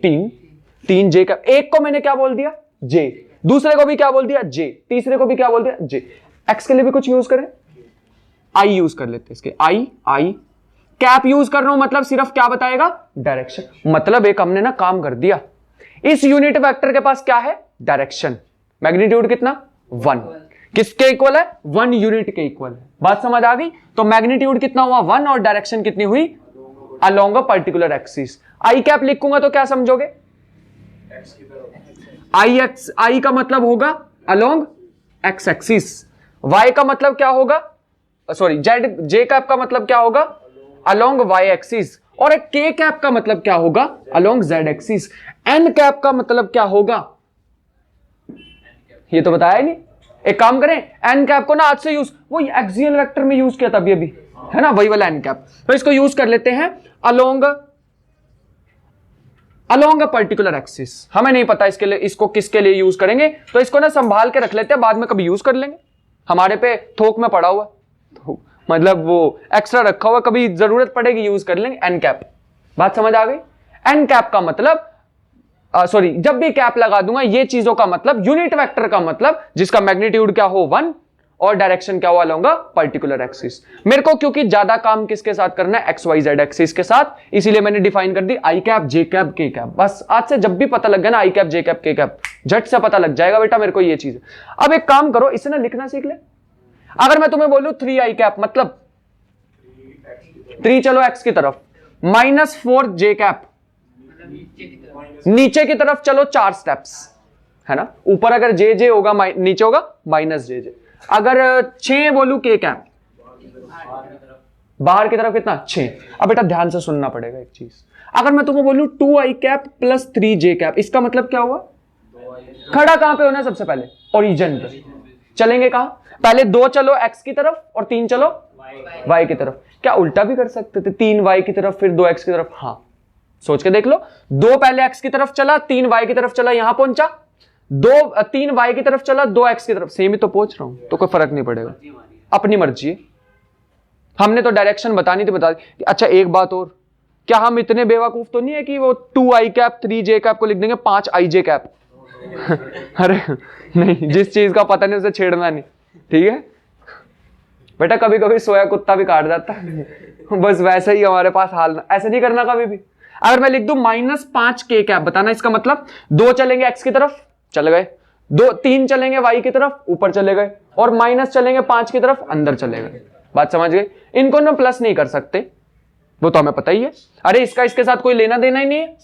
3 जे कैप। एक को मैंने क्या बोल दिया? जे। दूसरे को भी क्या बोल दिया? जे। तीसरे को भी क्या बोल दिया? जे। एक्स के लिए भी कुछ यूज करें, आई यूज कर लेते हैं इसके। आई कैप यूज कर रहा हूं, मतलब सिर्फ क्या बताएगा? डायरेक्शन। मतलब एक हमने ना काम कर दिया। इस यूनिट वेक्टर के पास क्या है? डायरेक्शन। मैग्नीट्यूड कितना? 1। किसके इक्वल है? 1 यूनिट के इक्वल है। बात समझ आ गई? तो मैग्नीट्यूड कितना हुआ? 1 और डायरेक्शन कितनी हुई? Along a particular axis. I cap लिखूंगा तो क्या समझोगे? आई का मतलब होगा अलोंग एक्स एक्सिस। वाई का मतलब क्या होगा? सॉरी, जे कैप का मतलब क्या होगा? Along Y axis. और एक के कैप का मतलब क्या होगा? Along Z axis. N cap का मतलब क्या होगा? ये तो बताया नहीं। एक काम करें, एन कैप को ना आज से यूज, वो एक्सियल वेक्टर में यूज किया था अभी, है ना, वही वाला एन कैप। तो इसको यूज कर लेते हैं along along a particular axis. हमें नहीं पता इसके लिए इसको किसके लिए यूज करेंगे, तो इसको ना संभाल के रख लेते हैं, बाद में कभी यूज कर लेंगे। हमारे पे थोक में पड़ा हुआ तो, मतलब वो एक्स्ट्रा रखा हुआ, कभी जरूरत पड़ेगी यूज कर लेंगे। एन कैप, बात समझ आ गई? एन कैप का मतलब सॉरी, जब भी कैप लगा दूंगा ये चीजों का मतलब, यूनिट वेक्टर का मतलब जिसका मैग्नीट्यूड क्या हो 1 और डायरेक्शन क्या हुआ लूंगा पर्टिकुलर एक्सिस। मेरे को क्योंकि ज्यादा काम किसके साथ करना है, एक्स वाई जेड एक्सिस के साथ, इसीलिए मैंने डिफाइन कर दी आई कैप जे कैप के कैप। बस आज से जब भी पता लग गया ना आई कैप जे कैप के कैप, झट से पता लग जाएगा बेटा मेरे को ये चीज। अब एक काम करो, इसे ना लिखना सीख ले। अगर मैं तुम्हें बोलूं 3 आई कैप मतलब 3 चलो एक्स की तरफ, -4 जे कैप नीचे की तरफ चलो 4 स्टेप्स, है ना। ऊपर अगर जे जे होगा नीचे होगा -जे जे। अगर 6 बोलू के कैप, बाहर की तरफ कितना 6। अब बेटा ध्यान से सुनना पड़ेगा एक चीज, अगर मैं तुम्हें बोलूं 2 आई कैप प्लस 3 जे कैप, इसका मतलब क्या हुआ? खड़ा कहां पे होना है सबसे पहले? ओरिजिन पे। चलेंगे कहां? पहले 2 चलो एक्स की तरफ और 3 चलो वाई की तरफ। क्या उल्टा भी कर सकते थे, 3 वाई की तरफ फिर 2 एक्स की तरफ? हाँ, सोच के देख लो। 2 पहले एक्स की तरफ चला, 3 वाई की तरफ चला, यहां पहुंचा। 3 वाई की तरफ चला, 2 एक्स की तरफ, सेम ही तो पहुंच रहा हूं, तो कोई फर्क नहीं पड़ेगा, अपनी मर्जी है। हमने तो डायरेक्शन बतानी थी, बता दी। अच्छा एक बात और, क्या हम इतने बेवकूफ तो नहीं है कि वो 2 आई कैप 3 जे कैप को लिख देंगे 5 आई जे कैप? अरे नहीं, जिस चीज का पता नहीं उसे छेड़ना नहीं, ठीक है बेटा। कभी कभी सोया कुत्ता भी काट जाता है, बस वैसे ही हमारे पास हाल, ऐसे नहीं करना कभी भी। अगर मैं लिख दूं -5 के कैप, बताना इसका मतलब 2 चलेंगे एक्स की तरफ, चले गए। 3 चलेंगे वाई की तरफ, ऊपर चले गए। और माइनस चलेंगे 5 की तरफ, अंदर चले गए। बात समझ गए? इनको ना प्लस नहीं कर सकते, वो तो हमें पता ही है। अरे इसका इसके साथ कोई लेना देना ही नहीं है।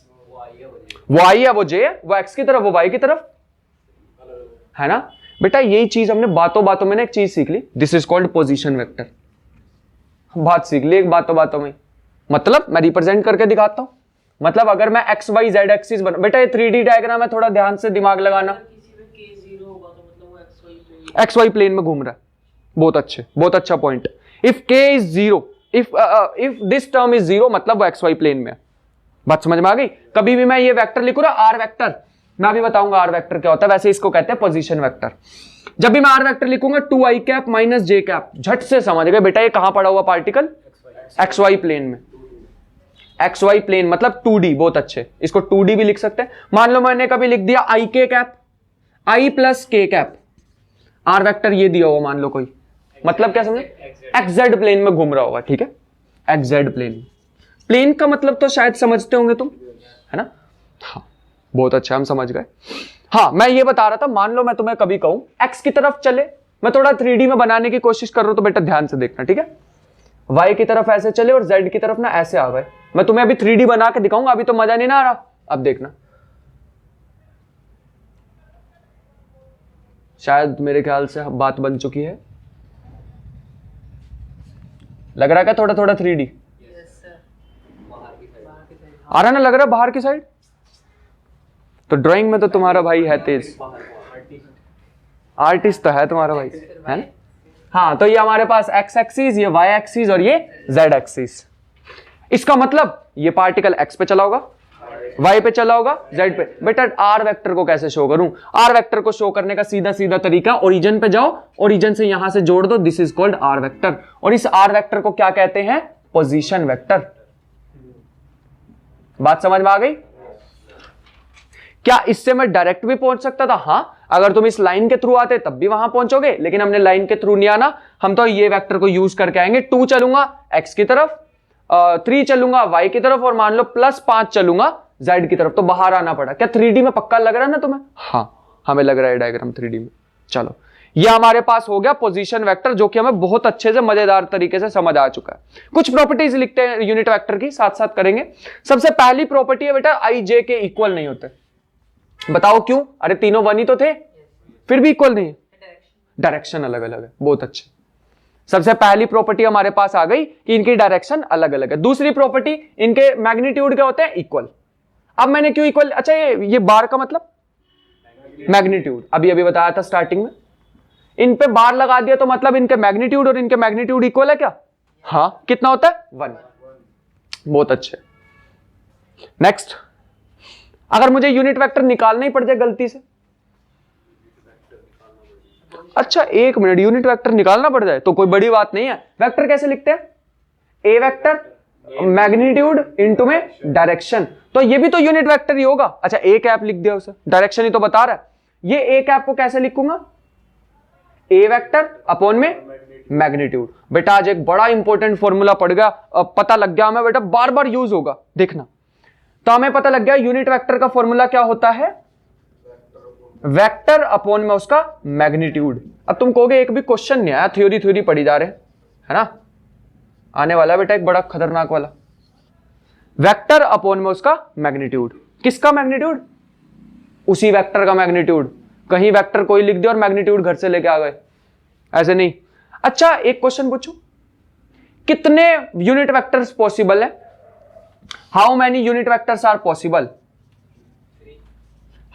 वो आई है, वो जे है, वो एक्स की तरफ, वो वाई की तरफ, है ना बेटा। यही चीज हमने बातों बातों में ना एक चीज सीख ली, this is called position vector. बात सीख ली एक बातों बातों में। मतलब मैं रिप्रेजेंट करके दिखाता हूं, मतलब अगर मैं एक्स वाई जेड एक्सिस बना, बेटा ये 3D डायग्राम है, थोड़ा ध्यान से दिमाग लगाना। एक्स वाई प्लेन में घूम रहा है, बहुत अच्छा पॉइंट। इफ के is 0, if this term is 0, मतलब वो एक्स वाई प्लेन में है। बात समझ में आ गई? कभी भी मैं ये वेक्टर लिखू ना आर वेक्टर, मैं अभी बताऊंगा आर वेक्टर क्या होता है, वैसे इसको कहते हैं पोजीशन वेक्टर। जब भी मैं आर वेक्टर लिखूंगा 2 आई कैप माइनस जे कैप, झट से समझ गए बेटा ये कहां पड़ा हुआ पार्टिकल? एक्स वाई प्लेन में। एक्स वाई प्लेन मतलब 2D, बहुत अच्छे, इसको 2D भी लिख सकते हैं। मान लो मैंने कभी लिख दिया आई के कैप, आई प्लस के कैप, आर वेक्टर ये दिया हुआ मान लो कोई, मतलब क्या समझे? एक्सजेड प्लेन में घूम रहा होगा, ठीक है, एक्सजेड प्लेन। प्लेन का मतलब तो शायद समझते होंगे तुम, है ना। हाँ बहुत अच्छा, हम समझ गए। हाँ मैं ये बता रहा था, मान लो मैं तुम्हें कभी कहूं एक्स की तरफ चले, मैं थोड़ा 3D में बनाने की कोशिश कर रहा हूं, तो बेटा ध्यान से देखना, ठीक है। वाई की तरफ ऐसे चले और जेड की तरफ ना ऐसे आ गए। मैं तुम्हें अभी 3D बना के दिखाऊंगा, अभी तो मजा नहीं ना आ रहा, अब देखना। शायद मेरे ख्याल से बात बन चुकी है, लग रहा है क्या थोड़ा थोड़ा 3D आ रहा ना, लग रहा है बाहर की साइड। तो ड्राइंग में तो तुम्हारा भाई है तेज, आर्टिस्ट तो है तुम्हारा भाई, है ना। हाँ तो ये हमारे पास एक्स एक्सिस, ये वाई एक्सिस और ये जेड एक्सिस। इसका मतलब ये पार्टिकल एक्स पे चला होगा, वाई पे चला होगा, जेड पे। बेटा आर वेक्टर को कैसे शो करूं? आर वेक्टर को शो करने का सीधा सीधा तरीका, ओरिजिन पे जाओ, ओरिजिन से यहां से जोड़ दो, this is called R vector. और इस आर वेक्टर को क्या कहते हैं? Position vector. बात समझ में आ गई? क्या इससे मैं डायरेक्ट भी पहुंच सकता था? हां, अगर तुम इस लाइन के थ्रू आते तब भी वहां पहुंचोगे, लेकिन हमने लाइन के थ्रू नहीं आना, हम तो ये वेक्टर को यूज करके आएंगे। 2 चलूंगा एक्स की तरफ, 3 चलूंगा वाई की तरफ, और मान लो +5 चलूंगा जेड की तरफ, तो बाहर आना पड़ा। क्या 3D में पक्का लग रहा है ना तुम्हें? हाँ हमें लग रहा है डायग्राम 3D में। चलो ये हमारे पास हो गया पोजीशन वेक्टर, जो कि हमें बहुत अच्छे से मजेदार तरीके से समझ आ चुका है। कुछ प्रॉपर्टीज लिखते हैं यूनिट वेक्टर की, साथ साथ करेंगे। सबसे पहली प्रॉपर्टी है बेटा आई जे के इक्वल नहीं होते। बताओ क्यों? अरे तीनों 1 ही तो थे, फिर भी इक्वल नहीं है, डायरेक्शन अलग अलग है। बहुत अच्छे, सबसे पहली प्रॉपर्टी हमारे पास आ गई कि इनकी डायरेक्शन अलग अलग है। दूसरी प्रॉपर्टी, इनके मैग्नीट्यूड क्या होते हैं? इक्वल। अब मैंने क्यों इक्वल, अच्छा ये बार का मतलब मैग्नीट्यूड, अभी बताया था स्टार्टिंग में। इन पे बार लगा दिया तो मतलब इनके मैग्नीट्यूड और इनके मैग्नीट्यूड इक्वल है क्या? हाँ, कितना होता है? 1। बहुत अच्छे। नेक्स्ट, अगर मुझे यूनिट वेक्टर निकालना ही पड़ जाए गलती से, अच्छा एक मिनट, यूनिट वेक्टर निकालना पड़ जाए तो कोई बड़ी बात नहीं है। वेक्टर कैसे लिखते हैं? ए वेक्टर मैग्नीट्यूड इनटू में डायरेक्शन, तो ये भी तो यूनिट वेक्टर ही होगा। अच्छा ए कैप लिख दिया, उसे डायरेक्शन ही तो बता रहा है। ये ए कैप को कैसे लिखूंगा? ए वेक्टर अपॉन में मैग्नीट्यूड। बेटा आज एक बड़ा इंपॉर्टेंट फॉर्मूला पड़ गया, पता लग गया हमें, बेटा बार बार यूज होगा, देखना। तो हमें पता लग गया यूनिट वेक्टर का फॉर्मूला क्या होता है? वेक्टर अपॉन में उसका मैग्नीट्यूड। अब तुम कहोगे एक भी क्वेश्चन नहीं आया, थ्योरी थ्योरी पढ़ी जा रहे हैं, है ना? आने वाला बेटा एक बड़ा खतरनाक वाला। वेक्टर अपॉन में उसका मैग्नीट्यूड। किसका मैग्नीट्यूड? उसी वेक्टर का मैग्नीट्यूड। कहीं वेक्टर कोई लिख दिया और मैग्नीट्यूड घर से लेके आ गए, ऐसे नहीं। अच्छा एक क्वेश्चन पूछूं, कितने यूनिट वेक्टर्स पॉसिबल है? How many unit vectors are possible?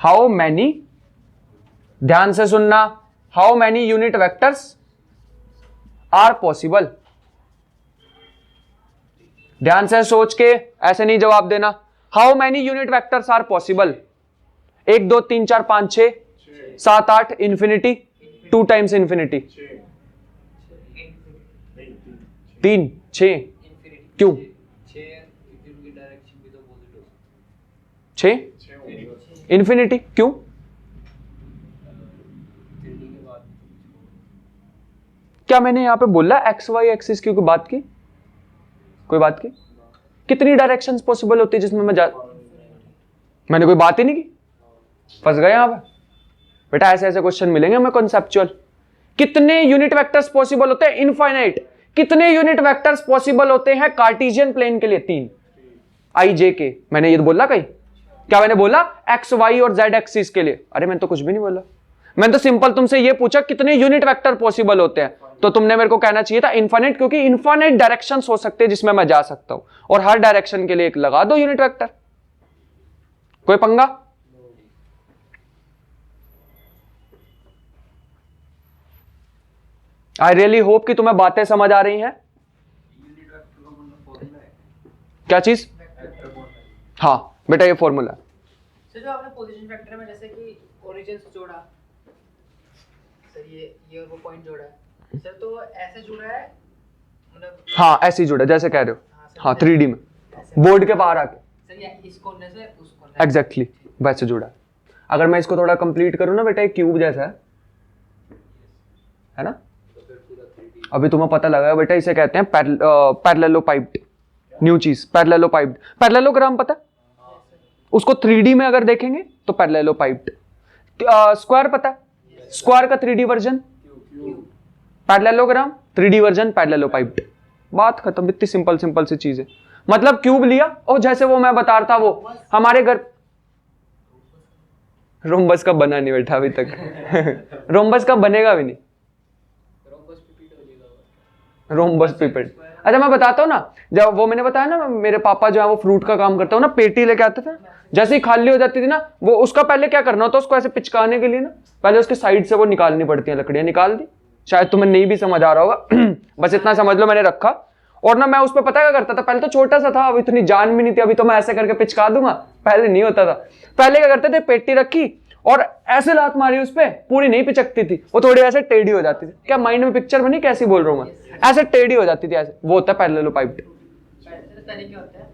How many, ध्यान से सुनना, how many unit vectors are possible? ध्यान से सोच के, ऐसे नहीं जवाब देना। How many unit vectors are possible? 1 2 3 4 5 6 7 8 infinity, 2 times infinity, 3 6 क्यों? 6 इंफिनिटी क्यों? क्या मैंने यहां पे बोला एक्स वाई एक्सिस की कोई बात की? कोई बात की? कितनी डायरेक्शंस पॉसिबल होती है जिसमें मैंने कोई बात ही नहीं की, फंस गए यहां पे। बेटा ऐसे ऐसे क्वेश्चन मिलेंगे हमें कॉन्सेप्चुअल। कितने यूनिट वेक्टर्स पॉसिबल होते हैं? इनफाइनाइट। कितने यूनिट वेक्टर्स पॉसिबल होते हैं कार्टेशियन प्लेन के लिए? 3 आई जे के। मैंने ये तो बोला कहीं? क्या मैंने बोला? एक्स वाई और जेड एक्सिस के लिए? अरे मैंने तो कुछ भी नहीं बोला। मैंने तो सिंपल तुमसे ये पूछा कितने यूनिट वेक्टर पॉसिबल होते हैं, तो तुमने मेरे को कहना चाहिए था इनफाइनाइट, क्योंकि इनफाइनाइट डायरेक्शंस हो सकते हैं जिसमें मैं जा सकता हूं, और हर डायरेक्शन के लिए एक लगा दो यूनिट वेक्टर। कोई पंगा? आई रियली होप कि तुम्हें बातें समझ आ रही हैं। क्या चीज? हाँ बेटा ये फॉर्मूला है। सर जो आपने पोजीशन वेक्टर में जैसे कि ओरिजिन से जोड़ा सर, ये और वो पॉइंट जोड़ा है सर, तो ऐसे जुड़ा है मतलब? हाँ ऐसे ही जुड़ा जैसे कह रहे हो। हाँ 3D में बोर्ड के बाहर आके सर, या इस कोने से उस कोने एग्जैक्टली वैसे जुड़ा है। अगर मैं इसको थोड़ा कंप्लीट करूं ना बेटा, एक क्यूब जैसा है ना? अभी तुम्हें पता लगा बेटा, इसे कहते हैं पैरेललोपाइप्ड। न्यू चीज पैरेललोपाइप्ड। पैरेललोग्राम पता है? उसको 3D में अगर देखेंगे तो पैरेललोपाइप्ड। स्क्वायर पता है? स्क्वायर का 3D version parallelogram, 3D version parallelepiped. बात खत्म। इतनी सिंपल सिंपल सी चीज है। मतलब क्यूब लिया और जैसे वो मैं बता रहा था, वो हमारे घर रोम्बस का बना नहीं बैठा अभी तक। रोम्बस का बनेगा भी नहीं। Rhombus pipette. अच्छा मैं बताता हूँ ना, जब वो मैंने बताया ना, मेरे पापा जो है वो फ्रूट का काम करते हो ना, पेटी लेके आते थे, जैसे ही खाली हो जाती थी ना, वो उसका पहले क्या करना होता है, उसको ऐसे पिचकाने के लिए ना पहले उसके साइड से वो निकालनी पड़ती है लकड़ियां। निकाल दी, शायद तुम्हें नहीं भी समझ आ रहा होगा। बस इतना समझ लो मैंने रखा। और ना मैं उस पर पता क्या करता था, पहले तो छोटा सा था, अब इतनी जान भी नहीं थी, अभी तो मैं ऐसे करके पिचका दूंगा, पहले नहीं होता था। पहले क्या करते थे, पेटी रखी और ऐसे लात मारी उस पर, पूरी नहीं पिचकती थी, वो थोड़ी ऐसे टेढ़ी हो जाती थी। क्या माइंड में पिक्चर बनी कैसी बोल रहा हूँ मैं? ऐसे टेढ़ी हो जाती थी, ऐसे। वो होता है पैरेललोपाइप्ड। स्पेलिंग क्या होता है?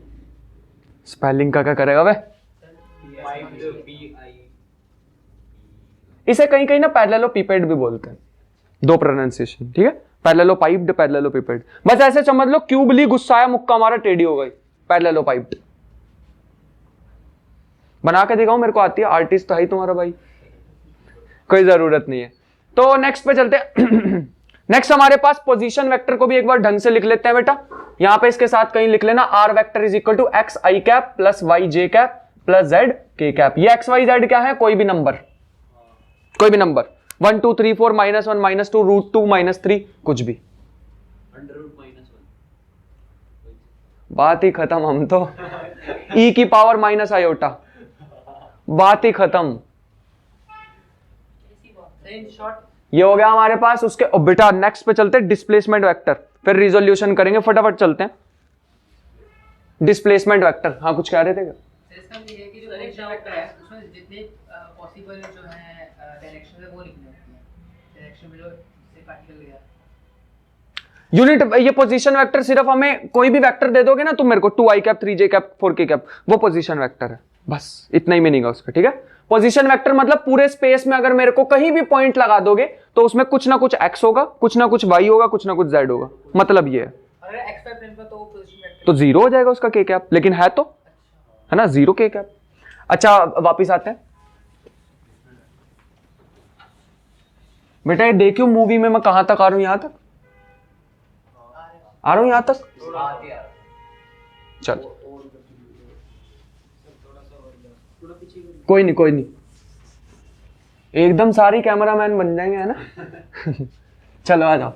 स्पेलिंग का क्या करेगा वे? इसे कहीं कहीं ना पैरेललोपिपेड भी बोलते हैं, 2 प्रोनाउंसिएशन, ठीक है? पैरेललोपाइप्ड, पैरेललोपिपेड। बस ऐसे समझ लो, क्यूब ली, गुस्सा आया, मुक्का मारा, टेढ़ी हो गई, पैरेललोपाइप्ड। बना के दिखाओ, मेरे को आती है, आर्टिस्ट तो है ही तुम्हारा भाई, कोई जरूरत नहीं है। तो नेक्स्ट पे चलते हैं। नेक्स्ट हमारे पास पोजीशन वेक्टर को भी एक बार ढंग से लिख लेते हैं बेटा। यहां पे इसके साथ कहीं लिख लेना, R vector is equal to X I cap plus Y J cap plus Z K cap. ये एक्स वाई जेड क्या है? कोई भी नंबर, कोई भी नंबर, 1 2 3 4 -1 -2 √2 -3 कुछ भी। बात ही खत्म। हम तो e की पावर माइनस आयोटा, बात ही खत्म। इन शॉर्ट ये हो गया हमारे पास। उसके बेटा नेक्स्ट पे चलते हैं डिस्प्लेसमेंट वेक्टर, फिर रिजोल्यूशन करेंगे। फटाफट चलते हैं डिस्प्लेसमेंट वेक्टर। हाँ कुछ कह रहे थे क्या? इसका ये है कि जो पोजीशन वेक्टर है उसमें जितने पॉसिबल जो है डायरेक्शन है वो लिखने होते हैं, डायरेक्शन में जो से पार्टिकल गया यूनिट। ये पोजीशन वेक्टर सिर्फ हमें कोई भी वेक्टर दे दोगे ना तुम मेरे को 2i cap 3j cap 4k cap, वो पोजीशन वेक्टर है, बस इतना ही मीनिंग है उसका, ठीक है। पोजीशन वेक्टर मतलब पूरे स्पेस में अगर मेरे को कहीं भी पॉइंट लगा दोगे तो उसमें कुछ ना कुछ x होगा, कुछ ना कुछ y होगा, कुछ ना कुछ z होगा, मतलब ये है। अगर x प्लेन पर तो वो पोजीशन वेक्टर तो 0 हो जाएगा उसका k कैप, लेकिन है तो, है ना, 0 k कैप। अच्छा वापिस आते हैं बेटा, ये देखियो मूवी में मैं कहां तक आ रहा हूं, यहां तक आ रहा हूं, यहां तक चल, कोई नहीं कोई नहीं, एकदम सारी कैमरामैन बन जाएंगे, है ना। चलो आ जाओ,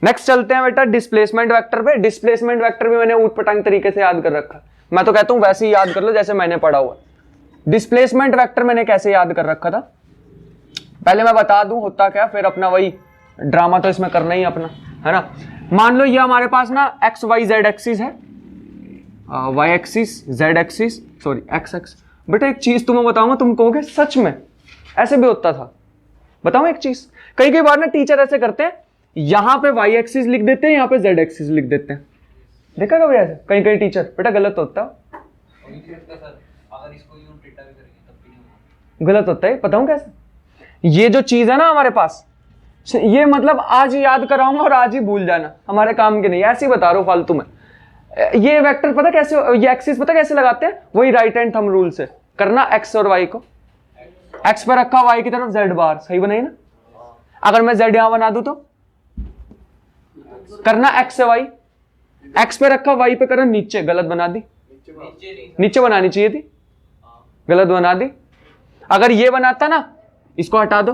नेक्स्ट चलते हैं बेटा डिस्प्लेसमेंट वेक्टर पे। डिस्प्लेसमेंट वेक्टर भी मैंने ऊटपटांग तरीके से याद कर रखा, मैं तो कहता हूं वैसे ही याद कर लो जैसे मैंने पढ़ा हुआ। डिस्प्लेसमेंट वेक्टर मैंने कैसे याद कर रखा था, पहले मैं बता दूं होता क्या, फिर अपना वही ड्रामा तो इसमें करना ही अपना, है ना। मान लो ये हमारे पास ना एक्स वाई जेड एक्सिस है, Y axis Z axis sorry X X. बेटा एक चीज तुम्हें बताऊंगा, तुम कहोगे सच में ऐसे भी होता था। बताऊं एक चीज, कई कई बार ना टीचर ऐसे करते हैं, यहां पे वाई एक्सिस लिख देते हैं, यहां पे जेड एक्सिस लिख देते हैं, देखा कभी ऐसे कई कई टीचर। बेटा गलत होता है, गलत होता है, बताऊं कैसे। ये जो चीज है ना हमारे पास, ये मतलब आज ही याद कराऊंगा और आज ही भूल जाना, हमारे काम के नहीं, ऐसे ही बता रहा हूं फालतू में। ये वेक्टर पता कैसे, ये एक्सिस पता कैसे लगाते हैं, वही राइट हैंड थंब रूल से करना, एक्स और वाई को, एक्स पे रखा वाई की तरफ जेड बार, सही बनाई ना। अगर मैं जेड यहां बना दूं तो करना एक्स से वाई, एक्स पे रखा वाई पे करना नीचे, गलत बना दी, नीचे बनानी चाहिए थी, गलत बना दी। अगर ये बनाता ना, इसको हटा दो,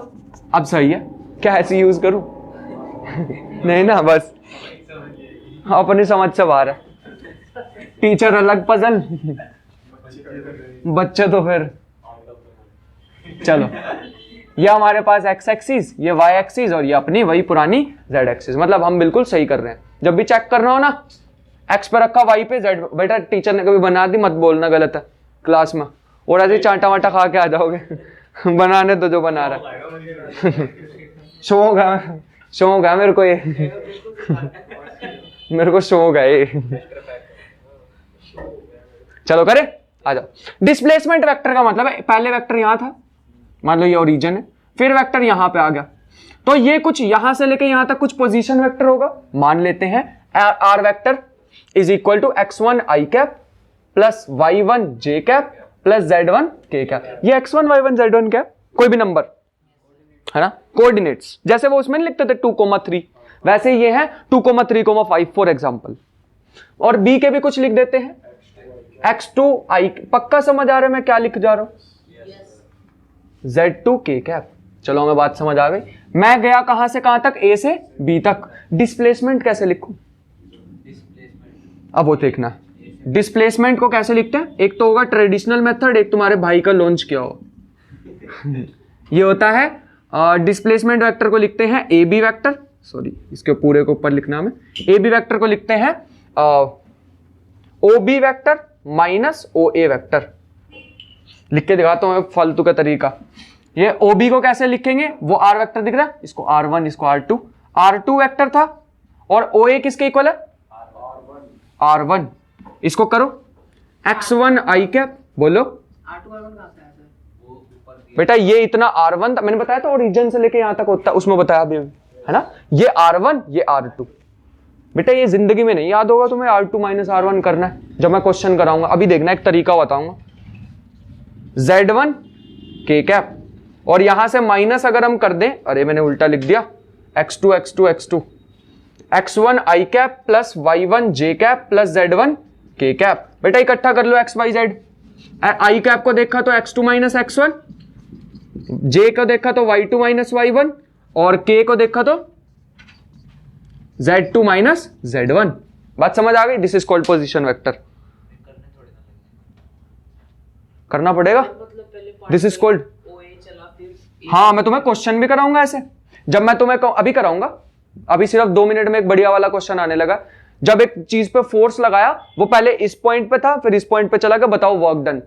अब सही है क्या, ऐसे यूज करूं। नहीं ना, बस अपनी समझ से बाहर है, टीचर अलग पजल, बच्चे तो फिर। चलो ये हमारे पास एक्स एक्सिस, ये वाई एक्सिस और ये अपनी वही पुरानी जेड एक्सिस, मतलब हम बिल्कुल सही कर रहे हैं। जब भी चेक करना हो ना, एक्स पे रखा वाई पे जेड, बेटा टीचर ने कभी बना दी मत बोलना गलत है क्लास में, और ऐसे चांटा वाटा खा के आ जाओगे। बनाने तो जो बना रहा है। शौक है मेरे को, ये मेरे को शौक है ये। चलो करें, आ जाओ। डिस्प्लेसमेंट वेक्टर का मतलब है, पहले वेक्टर यहां था, मान लो ये ओरिजिन है, फिर वेक्टर यहां पे आ गया, तो ये कुछ यहां से लेके यहां तक कुछ पोजीशन वेक्टर होगा। मान लेते हैं R vector is equal to x1 i cap plus y1 j cap plus z1 k cap. ये x1 y1 z1 कैप कोई भी नंबर है ना, कोऑर्डिनेट्स, जैसे वो उसमें लिखते थे 2,3, वैसे ये है 2,3,5 फॉर एग्जांपल। और b के भी कुछ लिख देते हैं, x2 i, पक्का समझ आ रहा है मैं क्या लिख जा रहा हूं, z2 k कैप। चलो हमें बात समझ आ गई। मैं गया कहां से कहां तक, a से b तक। डिस्प्लेसमेंट कैसे लिखूं, अब वो देखना, डिस्प्लेसमेंट को कैसे लिखते हैं। एक तो होगा ट्रेडिशनल मेथड, एक तुम्हारे भाई का लॉन्च किया हो। ये होता है डिस्प्लेसमेंट वेक्टर को लिखते हैं ए बी वेक्टर, सॉरी इसके पूरे को ऊपर लिखना हमें, ए बी वेक्टर को लिखते हैं O B vector minus O ए वेक्टर। लिख के दिखाता हूं फालतू का तरीका। ये ओ बी को कैसे लिखेंगे, वो आर वेक्टर दिख रहा है, इसको R1 इसको R2 वेक्टर था, और ओ ए किसके इक्वल है, R1। इसको करो x1 i कैप, बोलो R2 R1 कहां से आया सर, बेटा ये इतना R1 था, मैंने बताया था ओरिजिन से लेके यहां तक होता है, उसमें बताया अभी, है ना। ये R1 ये R2, बेटा ये जिंदगी में नहीं याद होगा तुम्हें, R2 माइनस R1 करना है जब मैं क्वेश्चन कराऊंगा। अभी देखना एक तरीका बताऊंगा, Z1 k कैप, और यहां से माइनस अगर हम कर दें, अरे मैंने उल्टा लिख दिया, x2 x2 x2, x1 i cap plus y1 j cap plus z1 k cap. बेटा इकट्ठा कर लो x y z, i cap को देखा तो x2 माइनस x1, j को देखा तो y2 माइनस y1, और k को देखा तो z2 माइनस z1। बात समझ आ गई, this is called position vector. करना पड़ेगा, मतलब पहले दिस इज कॉल्ड, OA चला फिर हाँ मैं तुम्हें क्वेश्चन भी कराऊंगा ऐसे, जब मैं तुम्हें अभी कराऊंगा, अभी सिर्फ 2 मिनट में एक बढ़िया वाला क्वेश्चन आने लगा। जब एक चीज पे फोर्स लगाया, वो पहले इस पॉइंट पे था, फिर इस पॉइंट पे चला गया, बताओ वर्क डन।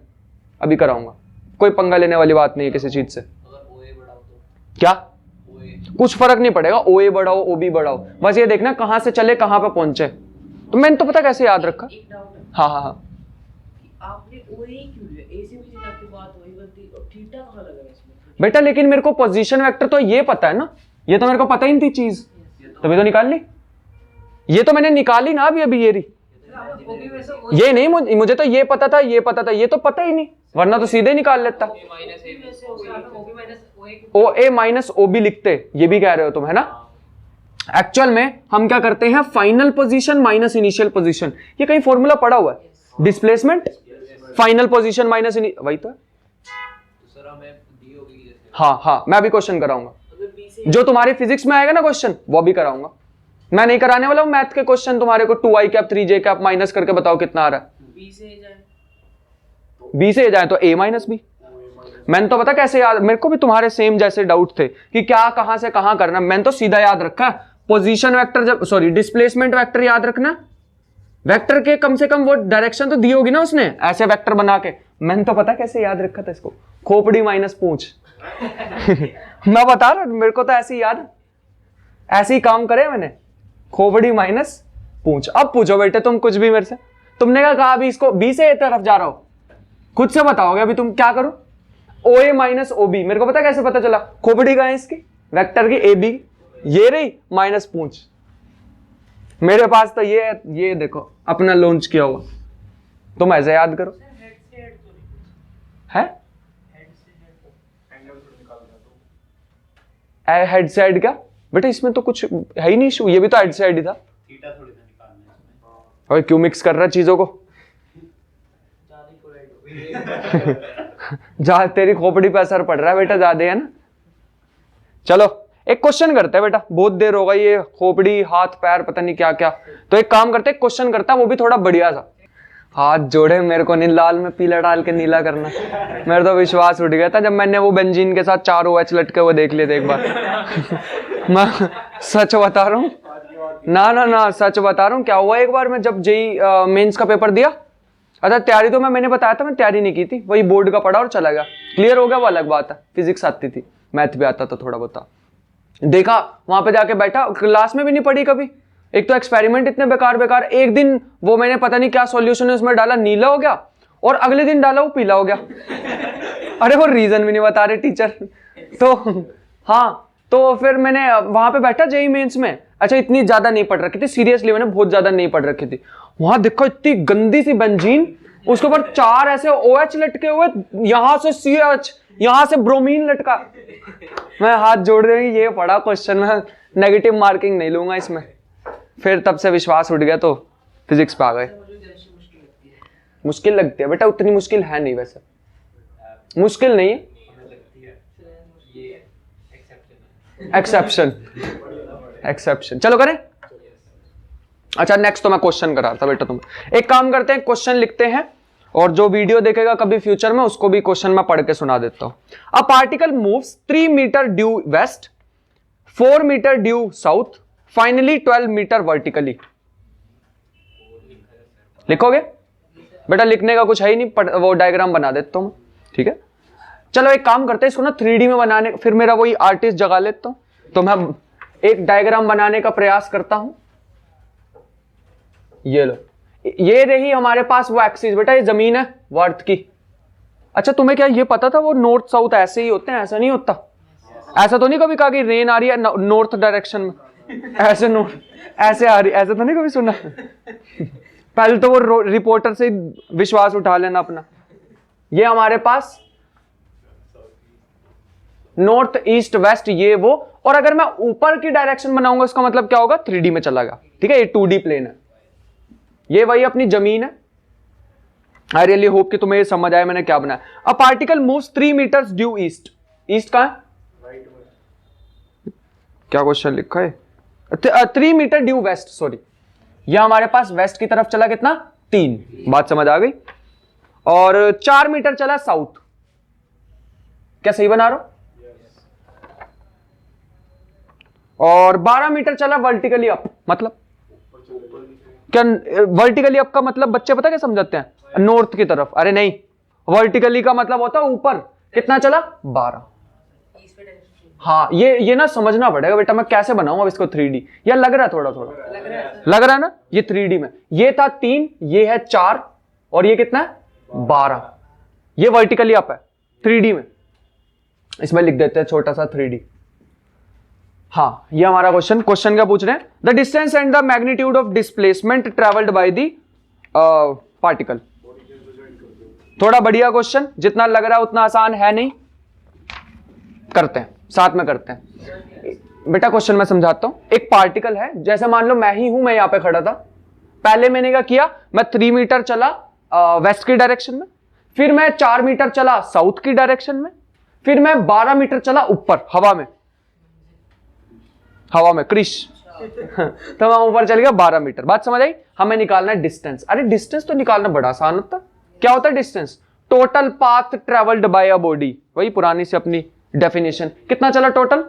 अभी कराऊंगा, कोई पंगा लेने वाली बात नहीं है किसी चीज से। अगर ओए बढ़ाओ तो क्या ओए कुछ फर्क नहीं पड़ेगा, ओए बढ़ाओ ओबी बढ़ाओ, बस ये देखना कहां से चले कहां पे पहुंचे। तो मैंने तो पता कैसे याद रखा। एक डाउट है हाँ हाँ हाँ, कि आपने ओए ही क्यों लिया? ए से भी थीटा की बात वही बनती और थीटा कहाँ लगा है इसमें? बेटा लेकिन मेरे को पोजीशन वेक्टर तो ये पता है ना, ये तो मेरे को पता ही नहीं थी चीज, तभी तो निकाल ली। ये तो मैंने निकाली ना अभी ये रही। ओबी में से ओए ये नहीं, मुझे तो ये पता था, ये पता था, ये तो पता ही नहीं, वरना तो सीधे निकाल लेता। माइनस ए में से ओबी माइनस ओए ओ ए माइनस ओ बी लिखते, ये भी कह रहे हो तुम, है ना। एक्चुअल में हम क्या करते हैं, final position minus initial position, ये कहीं फॉर्मूला पड़ा हुआ है, डिस्प्लेसमेंट फाइनल पोजीशन माइनस वही तो है। तो सर हमें दी होगी जैसे हाँ हाँ, मैं अभी क्वेश्चन कराऊंगा, अगर बी से जो तुम्हारे फिजिक्स में आएगा ना क्वेश्चन, वो भी कराऊंगा। मैं नहीं कराने वाला हूं मैथ के क्वेश्चन तुम्हारे को 2i cap 3j cap minus करके बताओ कितना आ रहा है। बी से ए जाए बी से जाए तो a माइनस बी। मैंने तो पता कैसे याद, मेरे को भी तुम्हारे सेम जैसे डाउट थे कि क्या कहां से कहां करना, मैंने तो सीधा याद रखा, पोजीशन वेक्टर जब सॉरी डिस्प्लेसमेंट वेक्टर याद रखना, वेक्टर के कम से कम वो डायरेक्शन तो दी होगी ना उसने, ऐसे वेक्टर बना के। मैंने तो पता कैसे याद रखा था इसको, खोपड़ी माइनस पूंछ। मैं बता रहा हूं, मेरे को तो ऐसे ही याद, ऐसे ही काम करे मैंने, खोपड़ी माइनस पूंछ। अब पूछो बेटे तुम कुछ भी मेरे से, तुमने कहा अभी इसको बी से ए तरफ जा रहा हो, खुद से बताओगे अभी तुम क्या करो। ओ ए माइनस ओ बी, मेरे को पता कैसे पता चला, खोपड़ी का है इसकी वेक्टर की ए बी, ये रही माइनस पूंछ। मेरे पास तो ये देखो अपना लॉन्च किया हुआ, तुम ऐसे याद करो। हेड से हेड तो नहीं, है हेड से हेड तो एंगल थोड़ा निकालना तो हेड से हेड क्या बेटा, इसमें तो कुछ है ही नहीं इशू, ये भी तो हेड से हेड ही था। थीटा थोड़ी ना निकालना है इसमें। और क्यों मिक्स कर रहा है चीजों को, ज्यादा ही कोलाइड हो गई जा तेरी खोपड़ी पे असर पड़ रहा है बेटा ज्यादा, है ना। चलो एक क्वेश्चन करते हैं बेटा, बहुत देर हो गई, ये खोपड़ी हाथ पैर पता नहीं क्या क्या, तो एक काम करते हैं क्वेश्चन करता है, वो भी थोड़ा बढ़िया सा। हाथ जोड़े, मेरे को नहीं लाल में पीला डाल के नीला करना, मेरा तो विश्वास उठ गया था जब मैंने वो बेंजीन के साथ 4 OH लटके हुए देख लिए थे एक बार। मैं सच बता रहा हूँ, ना सच बता रहा हूँ, क्या हुआ एक बार मैं जब जेई मेंस का पेपर दिया, अच्छा तैयारी तो मैंने बताया था मैं तैयारी नहीं की थी, वही बोर्ड का पढ़ा और चला गया, क्लियर हो गया वो अलग बात है। फिजिक्स आती थी, मैथ भी आता था थोड़ा बहुत, देखा वहां पे जाके बैठा, क्लास में भी नहीं पढ़ी कभी, एक तो एक्सपेरिमेंट इतने बेकार, एक दिन वो मैंने पता नहीं क्या सॉल्यूशन है उसमें डाला, नीला हो गया, और अगले दिन डाला वो पीला हो गया। अरे वो रीजन भी नहीं बता रहे टीचर। तो हाँ, तो फिर मैंने वहां पे बैठा जेई मेंस में, अच्छा इतनी ज्यादा नहीं पढ़ रखी थी, सीरियसली मैंने बहुत ज्यादा नहीं पढ़ रखी थी। वहां देखो इतनी गंदी सी बेंजीन, उसके ऊपर 4 ऐसे OH लटके हुए, यहां से CH, यहां से ब्रोमीन लटका। मैं हाथ जोड़ रही हूँ, ये पढ़ा क्वेश्चन में, नेगेटिव मार्किंग नहीं लूंगा इसमें। फिर तब से विश्वास उठ गया, तो फिजिक्स पे आ गए। मुझे जैसे मुश्किल लगती है मुश्किल लगती है बेटा, उतनी मुश्किल है नहीं, वैसे मुश्किल नहीं है, हमें लगती है ये एक्सेप्शन है। एक्सेप्शन। चलो करें। अच्छा नेक्स्ट तो मैं क्वेश्चन करा था बेटा, तुम एक काम करते हैं, क्वेश्चन लिखते हैं, और जो वीडियो देखेगा कभी फ्यूचर में उसको भी क्वेश्चन मैं पढ़ के सुना देता हूं। A particle moves 3 metre due west, 4 metre due south, finally 12 metre vertically. लिखोगे बेटा, लिखने का कुछ है ही नहीं, वो डायग्राम बना देता हूं मैं, ठीक है। चलो एक काम करते हैं, इसको ना 3D में बनाने, फिर मेरा वही आर्टिस्ट जगा लेता हूं, तो मैं एक डायग्राम बनाने का प्रयास करता हूं। ये लो, ये रही हमारे पास वो एक्सिस बेटा, ये जमीन है वो अर्थ की। अच्छा तुम्हें क्या ये पता था वो नॉर्थ साउथ ऐसे ही होते हैं? ऐसा नहीं होता, ऐसा तो नहीं कभी कहा कि रेन आ रही है नॉर्थ डायरेक्शन में, ऐसे ऐसे आ रही, ऐसा तो नहीं कभी सुना। पहले तो वो रिपोर्टर से विश्वास उठा लेना अपना। ये हमारे पास नॉर्थ ईस्ट वेस्ट ये वो, और अगर मैं ऊपर की डायरेक्शन बनाऊंगा इसका मतलब क्या होगा, 3D में चला गया, ठीक है। ये 2D प्लेन है, ये वही अपनी जमीन है। आई रियली होप कि तुम्हें ये समझ आया मैंने क्या बनाया। A particle moves 3 metres due east, east कहां है, क्या क्वेश्चन लिखा है, 3 मीटर ड्यू वेस्ट, सॉरी ये हमारे पास वेस्ट की तरफ चला कितना, 3, बात समझ आ गई। और 4 मीटर चला साउथ, क्या सही बना रहा हूं? और 12 मीटर चला वर्टिकली अप, मतलब क्या वर्टिकली अप का मतलब बच्चे पता क्या समझाते हैं? नॉर्थ की तरफ। अरे नहीं, वर्टिकली का मतलब होता है ऊपर। कितना चला? 12। ईस्ट पे डायरेक्शन हाँ, ये ना समझना पड़ेगा बेटा, मैं कैसे बनाऊं अब इसको 3D। या लग रहा है थोड़ा थोड़ा? लग रहा है लग रहा है ना? ये 3D में ये था 3, ये है 4 और ये कितना है? 12। ये वर्टिकली अप है 3D में। इसमें लिख देते हैं छोटा सा 3D। हाँ, ये हमारा क्वेश्चन क्या पूछ रहे हैं? The distance and the magnitude of displacement travelled by the particle. थोड़ा बढ़िया क्वेश्चन, जितना लग रहा है उतना आसान है नहीं। करते हैं, साथ में करते हैं बेटा। क्वेश्चन मैं समझाता हूं। एक पार्टिकल है, जैसे मान लो मैं ही हूं, मैं यहां पे खड़ा था। पहले मैंने क्या किया? मैं 3 मीटर चला वेस्ट की डायरेक्शन में, फिर मैं 4 मीटर चला साउथ की डायरेक्शन में, फिर मैं 12 मीटर चला ऊपर हवा में क्रिश तो मैं ऊपर चल गया 12 मीटर। बात समझ आई? हमें निकालना है डिस्टेंस। अरे डिस्टेंस तो निकालना बड़ा आसान होता है। क्या होता है distance? Total path travelled by a body. वही पुरानी से अपनी डेफिनेशन। कितना चला टोटल?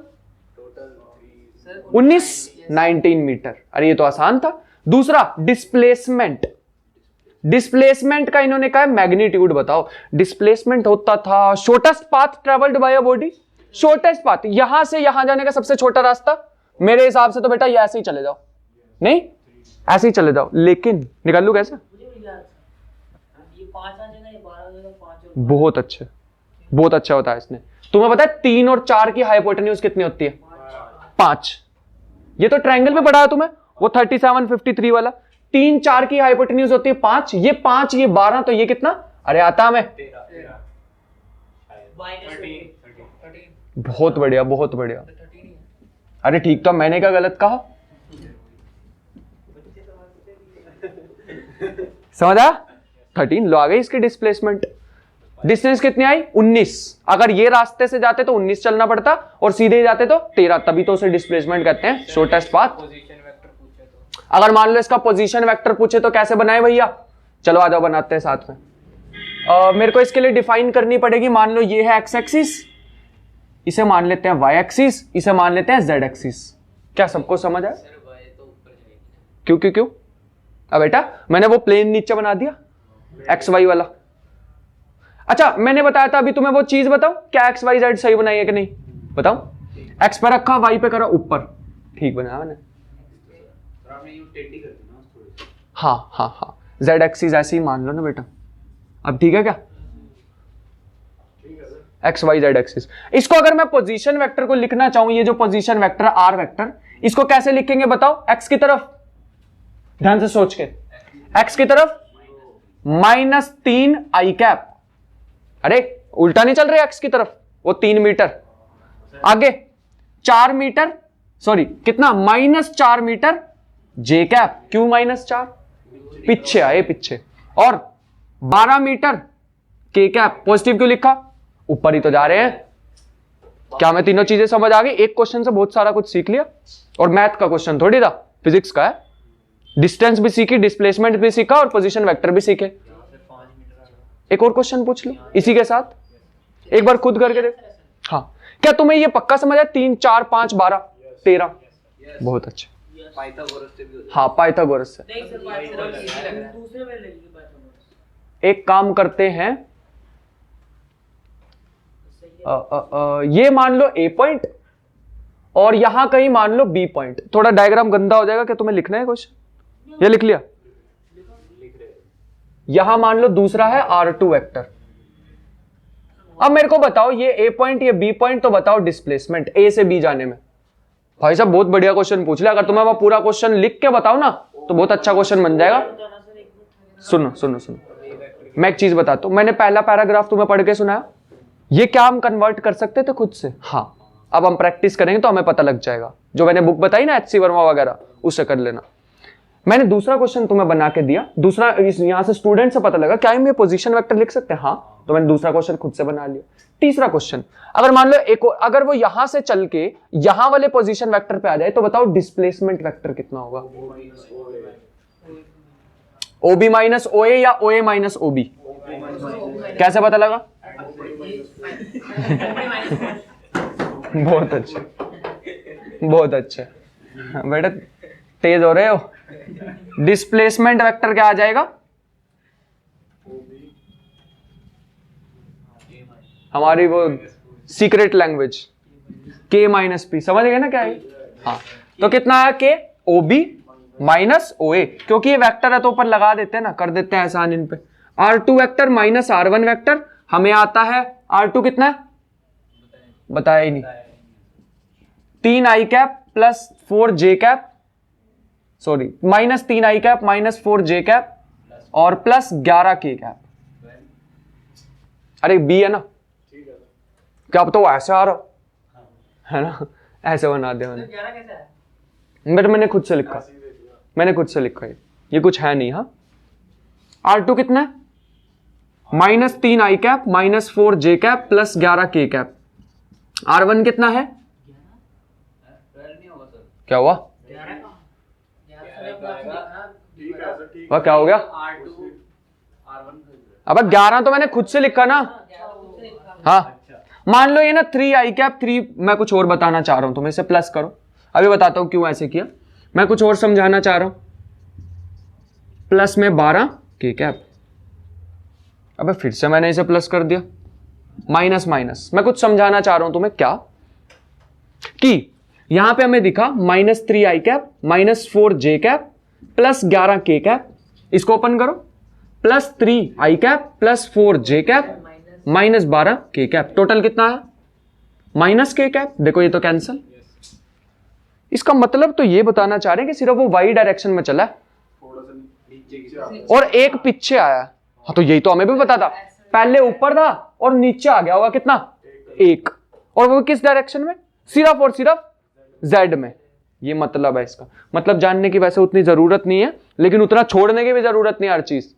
19 मीटर। अरे ये तो आसान था। दूसरा डिस्प्लेसमेंट। डिस्प्लेसमेंट का इन्होंने कहा मैग्नीट्यूड बताओ। डिस्प्लेसमेंट होता था shortest path travelled by a body. Shortest path, यहां से यहां जाने का सबसे छोटा रास्ता। मेरे हिसाब से तो बेटा ये ऐसे ही चले जाओ। नहीं, ऐसे ही चले जाओ। लेकिन निकाल लू कैसे? ये 5 आ जाएगा, ये 12 हो जाएगा, 5 और बहुत अच्छे, बहुत अच्छा होता है इसने। तुम्हें पता है 3 और 4 की हाइपोटेन्यूज कितनी होती है? 5। ये तो ट्रायंगल में पढ़ा है तुम्हें, वो 37 53 वाला। 3 4 की हाइपोटेन्यूज होती है 5। ये 5 ये 12, तो ये कितना? अरे आता हमें। बहुत बढ़िया, बहुत बढ़िया। 13 ही है। अरे ठीक तो, मैंने क्या गलत कहा? समझ आया? 13 लो आ गई इसकी डिस्प्लेसमेंट। डिस्टेंस कितनी आई? 19। अगर ये रास्ते से जाते तो 19 चलना पड़ता और सीधे ही जाते तो 13। तभी तो उसे डिस्प्लेसमेंट कहते हैं, शॉर्टेस्ट पाथ। पोजीशन वेक्टर पूछे तो अगर मान लो इसका पोजीशन वेक्टर पूछे तो कैसे बनाए भैया? चलो आ जाओ बनाते हैं साथ में। मेरे को इसके लिए डिफाइन करनी पड़ेगी। मान लो ये है एक्स एक्सिस, इसे मान लेते हैं वाई एक्सिस, इसे मान लेते हैं जेड एक्सिस। क्या सबको समझ आया? सर वाई तो ऊपर जाएगी। क्यों क्यों क्यों? अब बेटा मैंने वो प्लेन नीचे बना दिया एक्स वाई वाला। अच्छा मैंने बताया था अभी तुम्हें वो चीज बताओ, क्या एक्स वाई जेड सही बनाई है कि नहीं? बताओ। एक्स पे रखा, वाई पे करा ऊपर। ठीक बनाया मैंने। सर आपने यूं टेढ़ी कर दी ना थोड़ी सी। हाँ हाँ हाँ, जेड एक्सिस ऐसे ही मान लो ना बेटा। अब ठीक है क्या? X Y Z axis. इसको अगर मैं पोजीशन वेक्टर को लिखना चाहूं, ये जो पोजीशन वेक्टर आर वेक्टर, इसको कैसे लिखेंगे बताओ? एक्स की तरफ, ध्यान से सोच के, एक्स की तरफ -3 आई कैप। अरे उल्टा नहीं चल रहे एक्स की तरफ, वो 3 मीटर आगे, 4 मीटर, सॉरी कितना, -4 मीटर जे कैप। क्यों -4? पीछे आए पीछे। और 12 मीटर के कैप। पॉजिटिव क्यों लिखा? ऊपर ही तो जा रहे हैं। क्या मैं तीनों चीजें समझ आ गई? एक क्वेश्चन से बहुत सारा कुछ सीख लिया। और मैथ का क्वेश्चन थोड़ी था, फिजिक्स का है। डिस्टेंस भी सीखी, डिस्प्लेसमेंट भी सीखा और पोजीशन वेक्टर भी सीखे। एक और क्वेश्चन पूछ लो इसी के साथ, एक बार खुद करके देख। हाँ, क्या तुम्हें ये पक्का समझ आया? 3 4 5 12 13। बहुत अच्छे। पाइथागोरस से भी हो हाँ, पाइथागोरस से। नहीं सर पाइथागोरस इजी लग रहा है। दूसरे में ले लीजिए पाइथागोरस। एक काम करते हैं, ये मान लो ए पॉइंट और यहां कहीं मान लो बी पॉइंट। थोड़ा डायग्राम गंदा हो जाएगा, क्या तुम्हें लिखना है क्वेश्चन? ये लिख लिया? यहां मान लो दूसरा है R2 वेक्टर। अब मेरे को बताओ ये ए पॉइंट ये बी पॉइंट, तो बताओ डिस्प्लेसमेंट ए से बी जाने में। भाई साहब बहुत बढ़िया क्वेश्चन पूछ लिया। अगर तुम्हें वो पूरा क्वेश्चन लिख के बताओ ना तो बहुत अच्छा क्वेश्चन बन जाएगा। सुनो सुनो सुनो, मैं एक चीज बताता हूं। मैंने पहला पैराग्राफ तुम्हें पढ़ के सुनाया, ये क्या हम कन्वर्ट कर सकते थे खुद से? हाँ, अब हम प्रैक्टिस करेंगे तो हमें पता लग जाएगा। जो मैंने बुक बताई ना HC वर्मा वगैरह, उससे कर लेना। मैंने दूसरा क्वेश्चन तुम्हें बना के दिया। दूसरा यहां से स्टूडेंट से पता लगा क्या हम ये पोजीशन वेक्टर लिख सकते हैं? हाँ, तो मैंने दूसरा क्वेश्चन खुद से बना लिया। तीसरा क्वेश्चन, अगर मान लो एक और, अगर वो यहां से चल के यहां वाले पोजीशन वेक्टर पे आ जाए तो बताओ डिस्प्लेसमेंट वेक्टर कितना होगा? OB माइनस OA या OA माइनस OB? कैसे पता लगा? बहुत अच्छे, बहुत अच्छे बेटा, तेज हो रहे हो। डिस्प्लेसमेंट वेक्टर क्या आ जाएगा? हमारी वो secret language k minus P, समझ गए ना क्या है? हाँ, तो कितना आया k OB माइनस OA, क्योंकि ये वेक्टर है तो ऊपर लगा देते हैं ना, कर देते हैं आसान इन पे। R2 vector minus R1 vector, हमें आता है R2 कितना है बताया ही नहीं, 3i cap plus 4j cap, sorry minus 3i cap minus 4j cap और प्लस 11k कैप। अरे बी है ना, क्या अब तो ऐसे आ रहा है ना, ऐसे बना दिया मैंने। 11 कैसे है? बट मैंने खुद से लिखा, मैंने खुद से लिखा ये कुछ है नहीं। हाँ, R2 कितना है minus 3i cap minus 4j cap plus 11k cap. R1 कितना है, 12 नहीं होगा सर। क्या हुआ 11 का 11 ठीक है सर, ठीक वह क्या हो गया? R2 R1 अब 11 तो मैंने खुद से लिखा ना। हाँ, मान लो ये ना 3i कैप 3, मैं कुछ और बताना चाह रहा हूं तुम्हें, इसे प्लस करो, अभी बताता हूं क्यों ऐसे किया, मैं कुछ और समझाना चाह रहा हूं। प्लस में 12k कैप, अबे फिर से मैंने इसे प्लस कर दिया, माइनस माइनस, मैं कुछ समझाना चाह रहा हूं तुम्हें क्या, कि यहां पे हमें दिखा minus 3i cap minus 4j cap plus 11k cap, इसको ओपन करो, plus 3i cap plus 4j cap minus 12k cap, total कितना है माइनस k कैप। देखो ये तो कैंसिल, इसका मतलब तो ये बताना चाह रहे हैं कि सिर्फ वो y डायरेक्शन में चला है थोड़ा सा नीचे की और एक पीछे आया। हाँ, तो यही तो हमें भी पता था, पहले ऊपर था और नीचे आ गया होगा कितना, एक, और वो किस डायरेक्शन में, सिर्फ और सिर्फ z में। ये मतलब है इसका, मतलब जानने की वैसे उतनी जरूरत नहीं है, लेकिन उतना छोड़ने की भी जरूरत नहीं है हर चीज।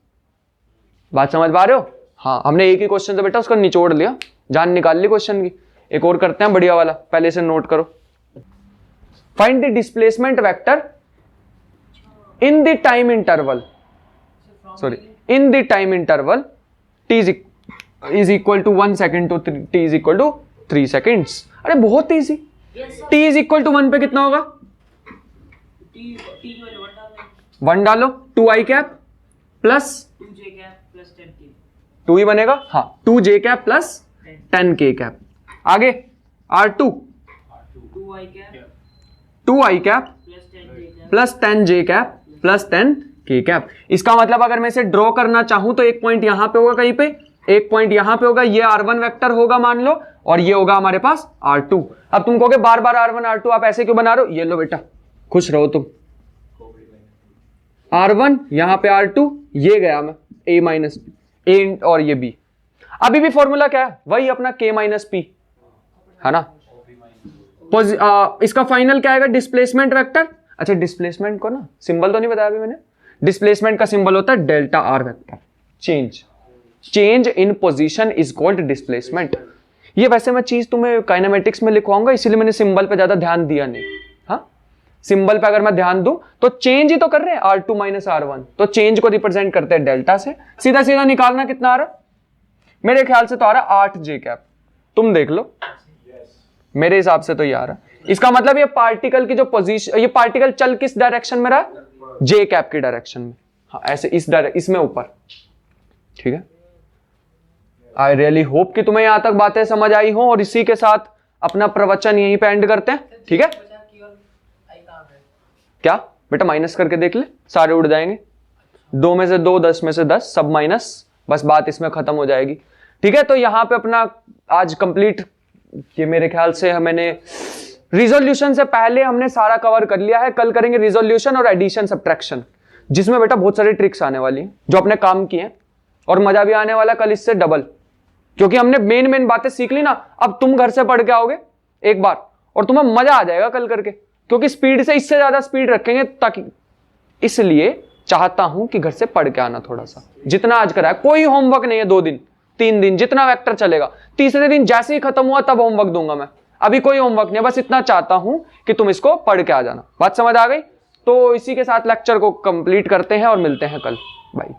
बात समझ पा रहे हो? हाँ, हमने एक ही क्वेश्चन से बेटा उसका निचोड़ लिया, जान निकाल ली क्वेश्चन की। एक और करते हैं बढ़िया वाला, पहले से नोट करो। Find the displacement vector in the time interval, sorry in the time interval t is equal to 1 second to t is equal to 3 seconds। अरे बहुत easy, t is equal to 1 पे कितना होगा, टी वाले 1 डालो, 2i cap plus 2j cap plus 10k 2 ही बनेगा, हाँ 2j cap plus 10k cap. आगे R2 2i cap 2i cap plus 10j cap plus 10k cap. इसका मतलब अगर मैं इसे ड्रॉ करना चाहूं तो एक पॉइंट यहां पे होगा कहीं पे, एक पॉइंट यहां पे होगा, ये R1 वेक्टर होगा मान लो, और ये होगा हमारे पास R2। अब तुम कहोगे बार बार R1 R2 आप ऐसे क्यों बना रहे हो, ये लो बेटा खुश रहो तुम, R1 यहां पे R2, ये गया मैं a माइनस a और ये b। अभी भी फॉर्मूला क्या है, वही अपना k माइनस p है ना। इसका फाइनल क्या आएगा, डिस्प्लेसमेंट वेक्टर। अच्छा डिस्प्लेसमेंट को ना सिंबल तो नहीं बताया अभी मैंने, डिस्प्लेसमेंट का सिंबल होता है delta R vector, change in position is called displacement. ये वैसे मैं चीज तुम्हें काइनेमेटिक्स में लिखवाऊंगा, इसीलिए मैंने सिंबल पे ज्यादा ध्यान दिया नहीं। हाँ, सिंबल पे अगर मैं ध्यान दूं तो चेंज ही तो कर रहे हैं, R2 माइनस R1, तो चेंज को रिप्रेजेंट करते हैं डेल्टा से। सीधा सीधा निकालना कितना आ रहा है, मेरे ख्याल से तो आ रहा है 8j कैप, तुम देख लो, मेरे हिसाब से तो ये आ रहा है। इसका मतलब ये पार्टिकल की जो पोजीशन, ये पार्टिकल चल किस डायरेक्शन में रहा है, j कैप की डायरेक्शन में। हाँ ऐसे इसमें ऊपर, ठीक है। आई रियली होप कि तुम्हें यहां तक बातें समझ आई हो, और इसी के साथ अपना प्रवचन यहीं पे एंड करते हैं, ठीक है। क्या बेटा माइनस करके देख ले, सारे उड़ जाएंगे, 2 में से 2, 10 में से 10, सब माइनस, बस बात इसमें खत्म हो जाएगी, ठीक है। तो यहां पे अपना आज कंप्लीट, ये मेरे ख्याल से मैंने रिजोल्यूशन से पहले हमने सारा कवर कर लिया है। कल करेंगे रिजोल्यूशन और एडिशन सब्ट्रैक्शन, जिसमें बेटा बहुत सारी ट्रिक्स आने वाली हैं जो अपने काम की हैं, और मजा भी आने वाला कल इससे डबल, क्योंकि हमने मेन बातें सीख ली ना। अब तुम घर से पढ़ के आओगे एक बार और तुम्हें मजा आ जाएगा कल करके, क्योंकि स्पीड से इससे ज्यादा स्पीड रखेंगे, ताकि इसलिए चाहता हूं कि घर से पढ़ के आना थोड़ा सा, जितना आज करा है। कोई होमवर्क नहीं है, 2 दिन 3 दिन जितना वेक्टर चलेगा, तीसरे दिन जैसे ही खत्म हुआ तब होमवर्क दूंगा मैं, अभी कोई होमवर्क नहीं है, बस इतना चाहता हूं कि तुम इसको पढ़ के आ जाना। बात समझ आ गई? तो इसी के साथ लेक्चर को कंप्लीट करते हैं और मिलते हैं कल, बाय।